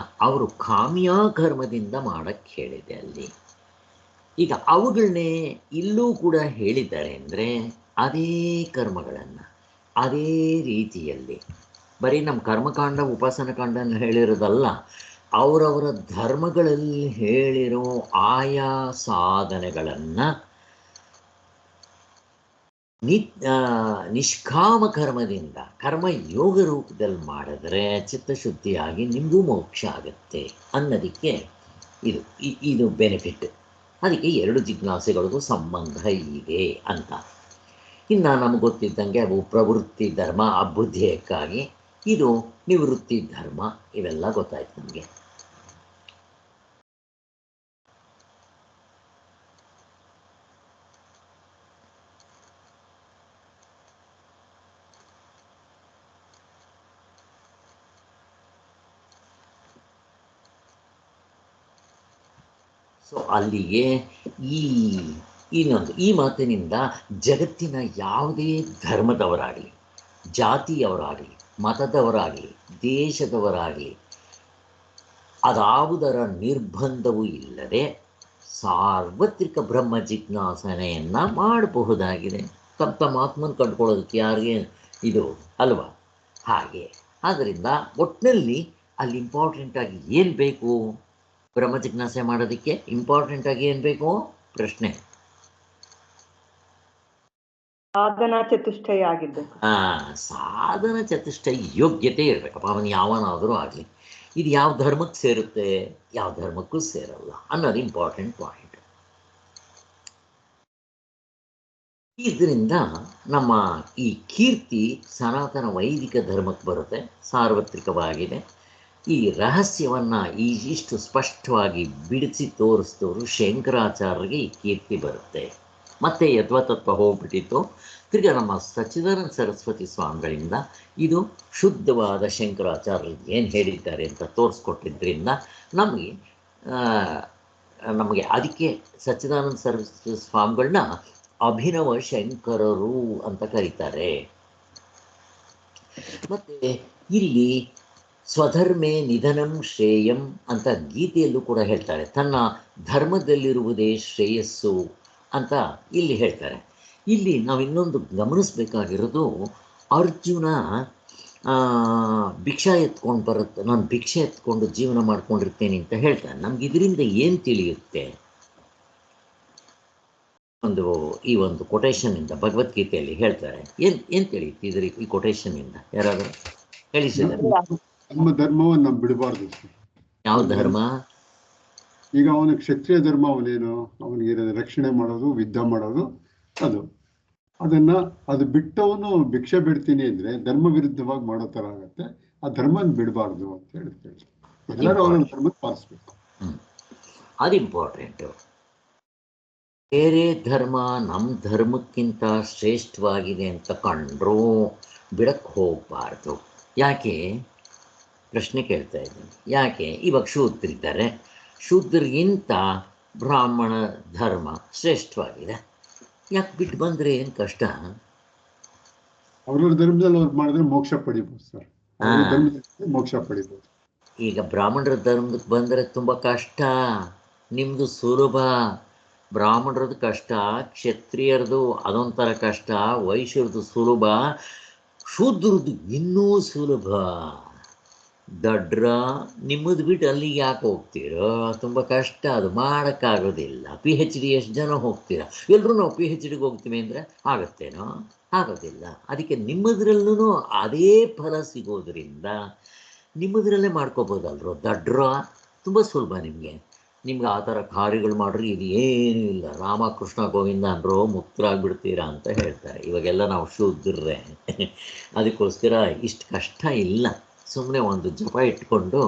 ಅವರು ಕಾಮ್ಯ ಕರ್ಮದಿಂದ ಮಾಡಕ್ಕೆ ಹೇಳಿದೆ ಅಲ್ಲಿ. ಈಗ ಅವುಗಳನ್ನೇ ಇಲ್ಲೂ ಕೂಡ ಹೇಳಿದ್ದಾರೆ. ಅಂದರೆ ಅದೇ ಕರ್ಮಗಳನ್ನು ಅದೇ ರೀತಿಯಲ್ಲಿ ಬರೀ ನಮ್ಮ ಕರ್ಮಕಾಂಡ, ಉಪಾಸನ ಕಾಂಡನ ಹೇಳಿರೋದಲ್ಲ, ಅವರವರ ಧರ್ಮಗಳಲ್ಲಿ ಹೇಳಿರೋ ಆಯಾ ಸಾಧನೆಗಳನ್ನು ನಿಷ್ಕಾಮ ಕರ್ಮದಿಂದ ಕರ್ಮಯೋಗ ರೂಪದಲ್ಲಿ ಮಾಡಿದ್ರೆ ಚಿತ್ತಶುದ್ಧಿಯಾಗಿ ನಿಮಗೂ ಮೋಕ್ಷ ಆಗುತ್ತೆ ಅನ್ನೋದಕ್ಕೆ ಇದು ಬೆನಿಫಿಟ್. ಅದಕ್ಕೆ 2 ಜಿಜ್ಞಾಸೆಗಳಿಗೂ ಸಂಬಂಧ ಇದೆ ಅಂತ. ಇನ್ನು ನಮ್ಗೆ ಗೊತ್ತಿದ್ದಂಗೆ ಅವು ಪ್ರವೃತ್ತಿ ಧರ್ಮ, ಅಭ್ಯುದಯಕ್ಕಾಗಿ, ಇದು ನಿವೃತ್ತಿ ಧರ್ಮ. ಇವೆಲ್ಲ ಗೊತ್ತಾಯ್ತು ನಮಗೆ. ಸೊ ಅಲ್ಲಿಗೆ ಈ ಮಾತಿನಿಂದ ಜಗತ್ತಿನ ಯಾವುದೇ ಧರ್ಮದವರಾಗಲಿ, ಜಾತಿಯವರಾಗಲಿ, ಮತದವರಾಗಲಿ, ದೇಶದವರಾಗಲಿ, ಅದಾವುದರ ನಿರ್ಬಂಧವೂ ಇಲ್ಲದೆ ಸಾರ್ವತ್ರಿಕ ಬ್ರಹ್ಮ ಜಿಜ್ಞಾಸನೆಯನ್ನು ಮಾಡಬಹುದಾಗಿದೆ. ತಮ್ಮ ಆತ್ಮನ ಕಂಡುಕೊಳ್ಳೋದಕ್ಕೆ ಯಾರಿಗೆ ಇದು ಅಲ್ವಾ? ಹಾಗೆ ಆದ್ದರಿಂದ ಒಟ್ಟಿನಲ್ಲಿ ಅಲ್ಲಿ ಇಂಪಾರ್ಟೆಂಟಾಗಿ ಏನು ಬೇಕು? ಬ್ರಹ್ಮ ಜಿಜ್ಞಾಸೆ ಮಾಡೋದಕ್ಕೆ ಇಂಪಾರ್ಟೆಂಟಾಗಿ ಏನು ಬೇಕು? ಪ್ರಶ್ನೆ. ಸಾಧನಾ ಚತುಷ್ಟಯ ಆಗಿರ್ಬೇಕು. ಸಾಧನ ಚತುಷ್ಟಯ ಯೋಗ್ಯತೆ ಇರಬೇಕಪ್ಪ. ಅವನು ಯಾವನಾದರೂ ಆಗಲಿ, ಇದು ಯಾವ ಧರ್ಮಕ್ಕೆ ಸೇರುತ್ತೆ, ಯಾವ ಧರ್ಮಕ್ಕೂ ಸೇರಲ್ಲ ಅನ್ನೋದು ಇಂಪಾರ್ಟೆಂಟ್ ಪಾಯಿಂಟ್. ಇದರಿಂದ ನಮ್ಮ ಈ ಕೀರ್ತಿ ಸನಾತನ ವೈದಿಕ ಧರ್ಮಕ್ಕೆ ಬರುತ್ತೆ, ಸಾರ್ವತ್ರಿಕವಾಗಿದೆ. ಈ ರಹಸ್ಯವನ್ನು ಇಷ್ಟು ಸ್ಪಷ್ಟವಾಗಿ ಬಿಡಿಸಿ ತೋರಿಸಿದವರು ಶಂಕರಾಚಾರ್ಯರಿಗೆ ಈ ಕೀರ್ತಿ ಬರುತ್ತೆ. ಮತ್ತೆ ಯದ್ವತತ್ವ ಹೋಗ್ಬಿಟ್ಟಿತ್ತು. ತಿರ್ಗಿ ನಮ್ಮ ಸಚ್ಚಿದಾನಂದ ಸರಸ್ವತಿ ಸ್ವಾಮಿಗಳಿಂದ ಇದು ಶುದ್ಧವಾದ ಶಂಕರಾಚಾರ್ಯರು ಏನು ಹೇಳಿದ್ದಾರೆ ಅಂತ ತೋರಿಸ್ಕೊಟ್ಟಿದ್ದರಿಂದ ನಮಗೆ ಅದಕ್ಕೆ ಸಚ್ಚಿದಾನಂದ ಸರಸ್ವತಿ ಸ್ವಾಮಿಗಳನ್ನ ಅಭಿನವ ಶಂಕರರು ಅಂತ ಕರೀತಾರೆ. ಮತ್ತೆ ಇಲ್ಲಿ ಸ್ವಧರ್ಮೇ ನಿಧನಂ ಶ್ರೇಯಂ ಅಂತ ಗೀತೆಯಲ್ಲೂ ಕೂಡ ಹೇಳ್ತಾರೆ. ತನ್ನ ಧರ್ಮದಲ್ಲಿರುವುದೇ ಶ್ರೇಯಸ್ಸು ಅಂತ ಇಲ್ಲಿ ಹೇಳ್ತಾರೆ. ಇಲ್ಲಿ ನಾವು ಇನ್ನೊಂದು ಗಮನಿಸಬೇಕಾಗಿರೋದು, ಅರ್ಜುನ ಭಿಕ್ಷಾ ಎತ್ಕೊಂಡು ಬರುತ್ತೆ, ನಾನು ಭಿಕ್ಷೆ ಎತ್ಕೊಂಡು ಜೀವನ ಮಾಡ್ಕೊಂಡಿರ್ತೇನೆ ಅಂತ ಹೇಳ್ತಾನೆ. ನಮ್ಗೆ ಇದರಿಂದ ಏನು ತಿಳಿಯುತ್ತೆ? ಈ ಒಂದು ಕೊಟೇಶನ್ನಿಂದ ಭಗವದ್ಗೀತೆಯಲ್ಲಿ ಹೇಳ್ತಾರೆ. ಏನು ತಿಳಿಯುತ್ತೆ ಈ ಕೊಟೇಶನ್ನಿಂದ? ಯಾರಾದರೂ ಹೇಳಿಸಿದ್ದಾರೆ? ನಮ್ಮ ಧರ್ಮವನ್ನು ನಾವು ಬಿಡಬಾರ್ದು. ಯಾವ ಧರ್ಮ? ಈಗ ಅವನ ಕ್ಷತ್ರಿಯ ಧರ್ಮ, ಅವನೇನು ಅವನಿಗೆ ರಕ್ಷಣೆ ಮಾಡೋದು, ಯುದ್ಧ ಮಾಡೋದು, ಅದು ಬಿಟ್ಟವನು ಭಿಕ್ಷೆ ಬಿಡ್ತೀನಿ ಅಂದ್ರೆ ಧರ್ಮ ವಿರುದ್ಧವಾಗಿ ಮಾಡೋ ತರ ಆಗತ್ತೆ. ಆ ಧರ್ಮನ ಬಿಡಬಾರ್ದು ಅಂತ ಹೇಳ್ತೇವೆ. ಎಲ್ಲರೂ ಅವನ ಧರ್ಮಕ್ಕೆ ಪಾಲಿಸ್ಬೇಕು. ಅದು ಇಂಪಾರ್ಟೆಂಟು. ಬೇರೆ ಧರ್ಮ ನಮ್ಮ ಧರ್ಮಕ್ಕಿಂತ ಶ್ರೇಷ್ಠವಾಗಿದೆ ಅಂತ ಕಂಡ್ರೂ ಬಿಡಕ್ಕೆ ಹೋಗಬಾರ್ದು. ಯಾಕೆ? ಪ್ರಶ್ನೆ ಕೇಳ್ತಾ ಇದ್ದೀನಿ. ಯಾಕೆ? ಇವಾಗ ಶೂದ್ರಿದ್ದಾರೆ, ಶೂದ್ರಿಗಿಂತ ಬ್ರಾಹ್ಮಣ ಧರ್ಮ ಶ್ರೇಷ್ಠವಾಗಿದೆ. ಯಾಕೆ ಬಿಟ್ಟು ಬಂದರೆ ಏನು ಕಷ್ಟ? ಅವ್ರವ್ರ ಧರ್ಮದಲ್ಲಿ ಅವ್ರು ಮಾಡಿದ್ರೆ ಮೋಕ್ಷ ಪಡಿಬೋದು ಸರ್. ಮೋಕ್ಷ ಪಡಿಬೋದು. ಈಗ ಬ್ರಾಹ್ಮಣರ ಧರ್ಮಕ್ಕೆ ಬಂದರೆ ತುಂಬ ಕಷ್ಟ, ನಿಮ್ಮದು ಸುಲಭ. ಬ್ರಾಹ್ಮಣರದ್ದು ಕಷ್ಟ, ಕ್ಷತ್ರಿಯರದು ಅದೊಂಥರ ಕಷ್ಟ, ವೈಶ್ಯರದು ಸುಲಭ, ಶೂದ್ರದ್ದು ಇನ್ನೂ ಸುಲಭ. ದಡ್ರ ನಿಮ್ಮದು ಬಿಟ್ಟು ಅಲ್ಲಿಗೆ ಯಾಕೆ ಹೋಗ್ತೀರೋ? ತುಂಬ ಕಷ್ಟ, ಅದು ಮಾಡೋಕ್ಕಾಗೋದಿಲ್ಲ. PhD ಎಷ್ಟು ಜನ ಹೋಗ್ತೀರಾ? ಎಲ್ಲರೂ ನಾವು PhDಗೆ ಹೋಗ್ತೀವಿ ಅಂದರೆ ಆಗುತ್ತೇನೋ? ಆಗೋದಿಲ್ಲ. ಅದಕ್ಕೆ ನಿಮ್ಮದ್ರಲ್ಲೂ ಅದೇ ಫಲ ಸಿಗೋದ್ರಿಂದ ನಿಮ್ಮದ್ರಲ್ಲೇ ಮಾಡ್ಕೋಬೋದಲ್ರೋ. ದಡ್ರ ತುಂಬ ಸುಲಭ. ನಿಮ್ಗೆ ಆ ಥರ ಕಾರ್ಯಗಳು ಮಾಡ್ರಿ, ಇದು ಏನೂ ಇಲ್ಲ, ರಾಮಕೃಷ್ಣ ಗೋವಿಂದ ಅಂದ್ರೋ ಮುಕ್ತರಾಗ್ಬಿಡ್ತೀರಾ ಅಂತ ಹೇಳ್ತಾರೆ. ಇವಾಗೆಲ್ಲ ನಾವು ಶೂದ್ರರೇ, ಅದಕ್ಕೋಸ್ಕರ ಇಷ್ಟು ಕಷ್ಟ ಇಲ್ಲ. ಸುಮ್ಮನೆ ಒಂದು ಜಪ ಇಟ್ಕೊಂಡು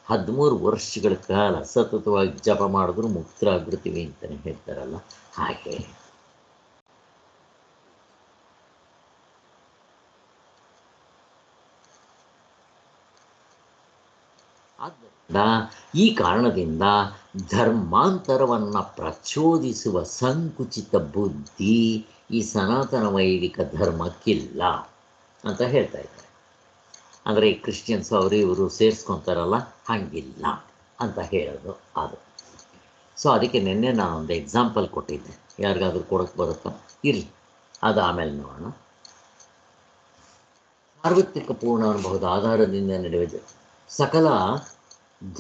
13 ವರ್ಷಗಳ ಕಾಲ ಸತತವಾಗಿ ಜಪ ಮಾಡಿದ್ರು ಮುಕ್ತರಾಗ್ಬಿಡ್ತೀವಿ ಅಂತಲೇ ಹೇಳ್ತಾರಲ್ಲ, ಹಾಗೆ. ಆದ್ದರಿಂದ ಈ ಕಾರಣದಿಂದ ಧರ್ಮಾಂತರವನ್ನು ಪ್ರಚೋದಿಸುವ ಸಂಕುಚಿತ ಬುದ್ಧಿ ಈ ಸನಾತನ ವೈದಿಕ ಧರ್ಮಕ್ಕಿಲ್ಲ ಅಂತ ಹೇಳ್ತಾ ಇದ್ದಾರೆ. ಅಂದರೆ ಈ ಕ್ರಿಶ್ಚಿಯನ್ಸ್ ಅವರು ಇವರು ಸೇರಿಸ್ಕೊತಾರಲ್ಲ, ಹಂಗಿಲ್ಲ ಅಂತ ಹೇಳೋದು ಅದು. ಸೊ ಅದಕ್ಕೆ ನಿನ್ನೆ ನಾನು ಒಂದು ಎಕ್ಸಾಂಪಲ್ ಕೊಟ್ಟಿದ್ದೆ. ಯಾರಿಗಾದ್ರೂ ಕೊಡೋಕ್ಕೆ ಬರುತ್ತಾ? ಇರಲಿ, ಅದು ಆಮೇಲೆ ನೋಡೋಣ. ಸಾರ್ವತ್ರಿಕ ಪೂರ್ಣ ಅನುಭವದ ಆಧಾರದಿಂದ ನಡೆಯುವುದು ಸಕಲ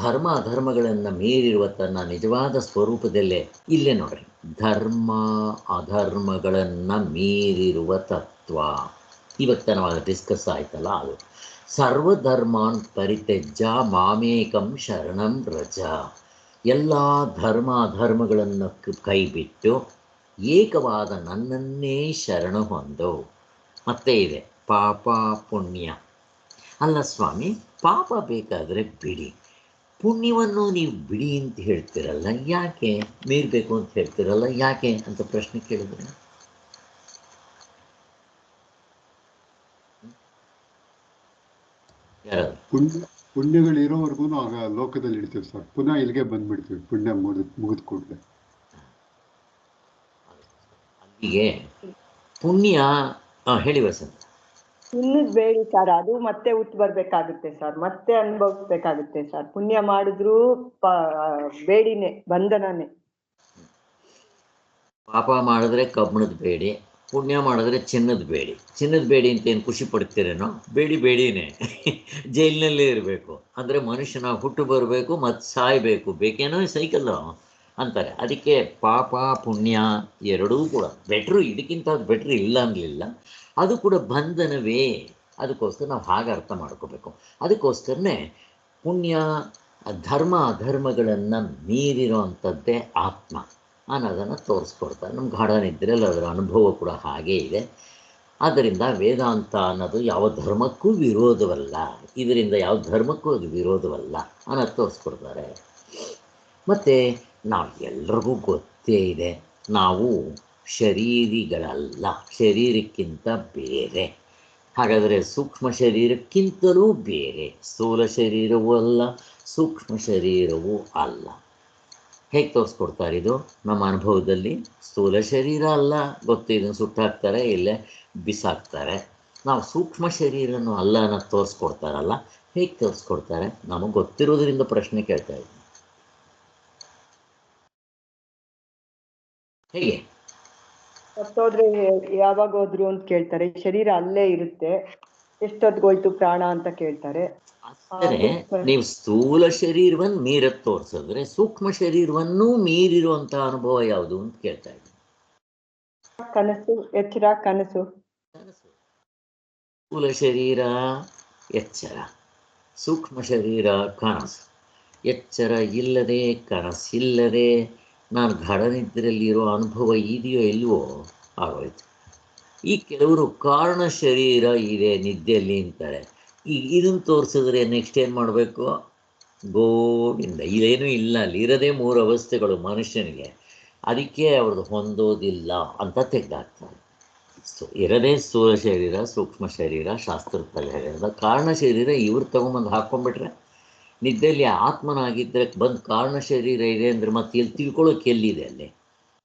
ಧರ್ಮ ಅಧರ್ಮಗಳನ್ನು ಮೀರಿರುವ ತನ್ನ ನಿಜವಾದ ಸ್ವರೂಪದಲ್ಲೇ ಇಲ್ಲೇ ನೋಡ್ರಿ, ಧರ್ಮ ಅಧರ್ಮಗಳನ್ನು ಮೀರಿರುವ ತತ್ವ. ಇವತ್ತು ನಾವು ಡಿಸ್ಕಸ್ ಆಯ್ತಲ್ಲ, ಅದು ಸರ್ವಧರ್ಮಾನ್ ಪರಿತ್ಯಜ್ಯ ಮಾಮೇಕಂ ಶರಣಂ ವ್ರಜ. ಎಲ್ಲ ಧರ್ಮ ಅಧರ್ಮಗಳನ್ನು ಕೈಬಿಟ್ಟು ಏಕವಾದ ನನ್ನನ್ನೇ ಶರಣ ಹೊಂದು. ಮತ್ತೆ ಇದೆ ಪಾಪ ಪುಣ್ಯ. ಅಲ್ಲ ಸ್ವಾಮಿ, ಪಾಪ ಬೇಕಾದರೆ ಬಿಡಿ, ಪುಣ್ಯವನ್ನು ನೀವು ಬಿಡಿ ಅಂತ ಹೇಳ್ತೀರಲ್ಲ, ಯಾಕೆ ಮೀರಬೇಕು ಅಂತ ಹೇಳ್ತೀರಲ್ಲ, ಯಾಕೆ ಅಂತ ಪ್ರಶ್ನೆ ಕೇಳಿದ್ರೆ ಪುಣ್ಯಗಳಿರೋವರೆಗೂ ಆಗ ಲೋಕದಲ್ಲಿ ಇಡ್ತೀವಿ ಸರ್. ಪುನಃ ಇಲ್ಲಿಗೆ ಬಂದ್ಬಿಡ್ತೀವಿ ಪುಣ್ಯ ಮುಗಿದ ಕೂಡಲೇ. ಅಲ್ಲಿಗೆ ಪುಣ್ಯ ಹೇಳಿ ವಸಂತ. ಪುಣ್ಯದ ಬೇಡಿ ಸರ್, ಅದು ಮತ್ತೆ ಹುಟ್ಟು ಬರ್ಬೇಕಾಗುತ್ತೆ ಸರ್, ಮತ್ತೆ ಅನುಭವಿಸ್ಬೇಕಾಗುತ್ತೆ ಸರ್. ಪುಣ್ಯ ಮಾಡಿದ್ರು ಬೇಡಿನೇ, ಬಂಧನನೇ. ಪಾಪ ಮಾಡಿದ್ರೆ ಕಬ್ಬಣದ ಬೇಡಿ, ಪುಣ್ಯ ಮಾಡಿದ್ರೆ ಚಿನ್ನದ ಬೇಡಿ. ಚಿನ್ನದ ಬೇಡಿ ಅಂತ ಏನು ಖುಷಿ ಪಡ್ತೀರೇನೋ? ಬೇಡಿನೇ ಜೈಲಿನಲ್ಲೇ ಇರಬೇಕು. ಅಂದರೆ ಮನುಷ್ಯನ ಹುಟ್ಟು ಬರಬೇಕು ಮತ್ತು ಸಾಯಬೇಕು, ಬೇಕೇನೋ ಸೈಕಲ್ಲು ಅಂತಾರೆ. ಅದಕ್ಕೆ ಪಾಪ ಪುಣ್ಯ ಎರಡೂ ಕೂಡ ಬೆಟ್ರು, ಇದಕ್ಕಿಂತ ಬೆಟ್ರು ಇಲ್ಲ ಅನ್ನಲಿಲ್ಲ. ಅದು ಕೂಡ ಬಂಧನವೇ. ಅದಕ್ಕೋಸ್ಕರ ನಾವು ಹಾಗೆ ಅರ್ಥ ಮಾಡ್ಕೋಬೇಕು. ಅದಕ್ಕೋಸ್ಕರನೇ ಪುಣ್ಯ ಧರ್ಮ ಅಧರ್ಮಗಳನ್ನು ಮೀರಿರೋವಂಥದ್ದೇ ಆತ್ಮ ಅನ್ನೋದನ್ನು ತೋರಿಸ್ಕೊಡ್ತಾರೆ. ನಮ್ಮ ಗಾಢ ನಿದ್ರೆಯಲ್ಲಿ ಅದರ ಅನುಭವ ಕೂಡ ಹಾಗೇ ಇದೆ. ಆದ್ದರಿಂದ ವೇದಾಂತ ಅನ್ನೋದು ಯಾವ ಧರ್ಮಕ್ಕೂ ವಿರೋಧವಲ್ಲ, ಇದರಿಂದ ಯಾವ ಧರ್ಮಕ್ಕೂ ಅದು ವಿರೋಧವಲ್ಲ ಅನ್ನೋದು ತೋರಿಸ್ಕೊಡ್ತಾರೆ. ಮತ್ತು ನಾವು ಎಲ್ರಿಗೂ ಗೊತ್ತೇ ಇದೆ, ನಾವು ಶರೀರಿಗಳಲ್ಲ, ಶರೀರಕ್ಕಿಂತ ಬೇರೆ. ಹಾಗಾದರೆ ಸೂಕ್ಷ್ಮ ಶರೀರಕ್ಕಿಂತಲೂ ಬೇರೆ, ಸ್ಥೂಲ ಶರೀರವೂ ಅಲ್ಲ, ಸೂಕ್ಷ್ಮ ಶರೀರವೂ ಅಲ್ಲ. ಹೇಗೆ ತೋರಿಸ್ಕೊಡ್ತಾರೆ ಇದು ನಮ್ಮ ಅನುಭವದಲ್ಲಿ? ಸ್ಥೂಲ ಶರೀರ ಅಲ್ಲ, ಗೊತ್ತು, ಇದನ್ನು ಸುಟ್ಟಾಕ್ತಾರೆ, ಇಲ್ಲೇ ಬಿಸಾಕ್ತಾರೆ. ನಾವು ಸೂಕ್ಷ್ಮ ಶರೀರನೂ ಅಲ್ಲ ಅನ್ನೋದು ತೋರಿಸ್ಕೊಡ್ತಾರಲ್ಲ, ಹೇಗೆ ತೋರಿಸ್ಕೊಡ್ತಾರೆ? ನಮಗೆ ಗೊತ್ತಿರೋದ್ರಿಂದ ಪ್ರಶ್ನೆ ಕೇಳ್ತಾ ಇದ್ದೀನಿ. ಹೇಗೆ? ಸತ್ತೋದ್ರೆ ಯಾವಾಗ ಹೋದ್ರು ಅಂತ ಕೇಳ್ತಾರೆ, ಶರೀರ ಅಲ್ಲೇ ಇರುತ್ತೆ, ಎಷ್ಟೊತ್ತಿಗೋಯ್ತು ಪ್ರಾಣ ಅಂತ ಕೇಳ್ತಾರೆ. ಅಂದರೆ ನೀವು ಸ್ಥೂಲ ಶರೀರವನ್ನು ಮೀರಕ್ಕೆ ತೋರಿಸಿದ್ರೆ ಸೂಕ್ಷ್ಮ ಶರೀರವನ್ನೂ ಮೀರಿರುವಂಥ ಅನುಭವ ಯಾವುದು ಅಂತ ಕೇಳ್ತಾ ಇದ್ದೀನಿ. ಕನಸು, ಎಚ್ಚರ, ಕನಸು. ಸ್ಥೂಲ ಶರೀರ ಎಚ್ಚರ, ಸೂಕ್ಷ್ಮ ಶರೀರ ಕನಸು. ಎಚ್ಚರ ಇಲ್ಲದೆ ಕನಸಿಲ್ಲದೆ ನಾನು ಗಾಢನಿದ್ರೆಯಲ್ಲಿರೋ ಅನುಭವ ಇದೆಯೋ ಇಲ್ವೋ ಆಗೋಯ್ತು. ಈ ಕೆಲವರು ಕಾರಣ ಶರೀರ ಇದೆ ನಿದ್ದೆಯಲ್ಲಿ ಅಂತಾರೆ. ಈಗ ಇದನ್ನು ತೋರಿಸಿದ್ರೆ ನೆಕ್ಸ್ಟ್ ಏನು ಮಾಡಬೇಕು? ಗೋವಿಂದ, ಇದೇನೂ ಇಲ್ಲ, ಅಲ್ಲಿ ಇರೋದೇ 3 ಅವಸ್ಥೆಗಳು ಮನುಷ್ಯನಿಗೆ, ಅದಕ್ಕೆ ಅವ್ರದ್ದು ಹೊಂದೋದಿಲ್ಲ ಅಂತ ತೆಗೆದಾಕ್ತಾರೆ. ಇರೋದೇ ಸ್ಥೂಲ ಶರೀರ, ಸೂಕ್ಷ್ಮ ಶರೀರ, ಶಾಸ್ತ್ರದಲ್ಲಿ ಹೇಳಿರೋದು. ಕಾರಣ ಶರೀರ ಇವ್ರು ತೊಗೊಂಬಂದು ಹಾಕ್ಕೊಂಡ್ಬಿಟ್ರೆ, ನಿದ್ದೆಯಲ್ಲಿ ಆತ್ಮನಾಗಿದ್ದರೆ ಬಂದು ಕಾರಣ ಶರೀರ ಇದೆ ಅಂದರೆ ಮತ್ತೆ ಇಲ್ಲಿ ತಿಳ್ಕೊಳ್ಳೋಕೆ ಎಲ್ಲಿದೆ? ಅಲ್ಲಿ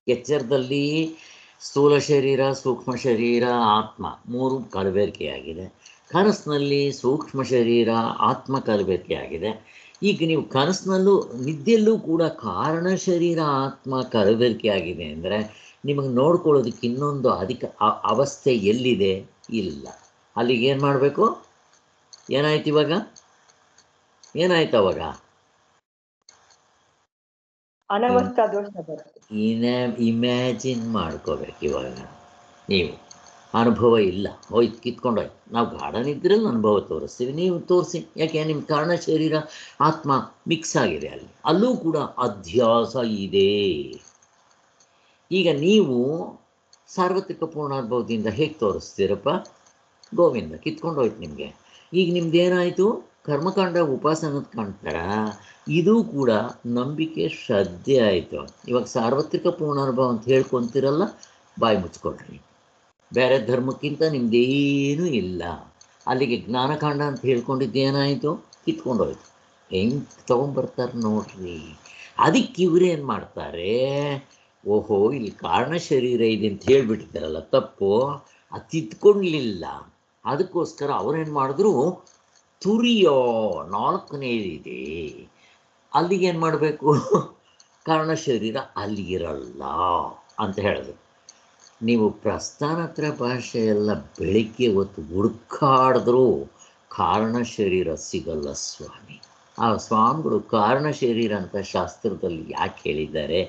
ಎಚ್ಚರದಲ್ಲಿ ಸ್ಥೂಲ ಶರೀರ, ಸೂಕ್ಷ್ಮ ಶರೀರ, ಆತ್ಮ 3 ಕಲಬೆರಕೆಯಾಗಿದೆ. ಕನಸಿನಲ್ಲಿ ಸೂಕ್ಷ್ಮ ಶರೀರ, ಆತ್ಮ ಕಲಬೆರಕೆಯಾಗಿದೆ. ಈಗ ನೀವು ಕನಸಿನಲ್ಲೂ ನಿದ್ದೆಯಲ್ಲೂ ಕೂಡ ಕಾರಣ ಶರೀರ, ಆತ್ಮ ಕಲಬೆರಕೆಯಾಗಿದೆ ಅಂದರೆ ನಿಮಗೆ ನೋಡ್ಕೊಳ್ಳೋದಕ್ಕೆ ಇನ್ನೊಂದು ಅಧಿಕ ಅವಸ್ಥೆ ಎಲ್ಲಿದೆ? ಇಲ್ಲ. ಅಲ್ಲಿಗೆ ಏನು ಮಾಡಬೇಕು? ಏನಾಯ್ತು ಇವಾಗ? ಏನಾಯ್ತು ಅವಾಗ? ಅನವಸ್ಥಾ ದೋಷ ಬರುತ್ತೆ. ಇಮ್ಯಾಜಿನ್ ಮಾಡ್ಕೋಬೇಕು. ಇವಾಗ ನೀವು ಅನುಭವ ಇಲ್ಲ, ಹೋಯ್ತು, ಕಿತ್ಕೊಂಡೋಯ್ತು. ನಾವು ಗಾಢನಿದ್ರಲ್ಲಿ ಅನುಭವ ತೋರಿಸ್ತೀವಿ, ನೀವು ತೋರಿಸಿ. ಯಾಕೆ? ನಿಮ್ಮ ಕಾರಣ ಶರೀರ ಆತ್ಮ ಮಿಕ್ಸ್ ಆಗಿದೆ, ಅಲ್ಲೂ ಕೂಡ ಅಧ್ಯಾಸ ಇದೆ. ಈಗ ನೀವು ಸಾರ್ವತ್ರಿಕ ಪೂರ್ಣಾನುಭವದಿಂದ ಹೇಗೆ ತೋರಿಸ್ತೀರಪ್ಪ? ಗೋವಿಂದ, ಕಿತ್ಕೊಂಡೋಯ್ತು ನಿಮಗೆ. ಈಗ ನಿಮ್ದೇನಾಯಿತು? ಕರ್ಮಕಾಂಡ ಉಪಾಸನದ ಕಾಣ್ತಾರ, ಇದು ಕೂಡ ನಂಬಿಕೆ, ಶ್ರದ್ಧೆ ಆಯಿತು. ಇವಾಗ ಸಾರ್ವತ್ರಿಕ ಪೂರ್ಣಾನುಭವ ಅಂತ ಹೇಳ್ಕೊತಿರಲ್ಲ, ಬಾಯಿ ಮುಚ್ಕೊಳ್ರಿ. ಬೇರೆ ಧರ್ಮಕ್ಕಿಂತ ನಿಮ್ದೇನೂ ಇಲ್ಲ. ಅಲ್ಲಿಗೆ ಜ್ಞಾನಕಾಂಡ ಅಂತ ಹೇಳ್ಕೊಂಡಿದ್ದೇನಾಯಿತು? ಕಿತ್ಕೊಂಡೋಯ್ತು. ಹೆಂಗೆ ತೊಗೊಂಬರ್ತಾರೆ ನೋಡ್ರಿ. ಅದಕ್ಕೆ ಇವ್ರೇನು ಮಾಡ್ತಾರೆ? ಓಹೋ, ಇಲ್ಲಿ ಕಾರಣ ಶರೀರ ಇದೆ ಅಂತ ಹೇಳ್ಬಿಟ್ಟಿದ್ದಾರಲ್ಲ, ತಪ್ಪು, ಅದು ತಿದ್ಕೊಳ್ಳಲಿಲ್ಲ. ಅದಕ್ಕೋಸ್ಕರ ಅವ್ರೇನು ಮಾಡಿದ್ರು? ತುರಿಯೋ 4ನೇದಿದೆ, ಅಲ್ಲಿಗೇನು ಮಾಡಬೇಕು? ಕಾರಣ ಶರೀರ ಅಲ್ಲಿಗಿರಲ್ಲ ಅಂತ ಹೇಳಿದ್ರು. ನೀವು ಪ್ರಸ್ಥಾನತ್ರ ಭಾಷೆಯೆಲ್ಲ ಬೆಳಿಗ್ಗೆ ಹೊತ್ತು ಹುಡುಕಾಡಿದ್ರೂ ಕಾರಣ ಶರೀರ ಸಿಗಲ್ಲ ಸ್ವಾಮಿ. ಆ ಸ್ವಾಮಿಗಳು ಕಾರಣ ಶರೀರ ಅಂತ ಶಾಸ್ತ್ರದಲ್ಲಿ ಯಾಕೆ ಹೇಳಿದ್ದಾರೆ?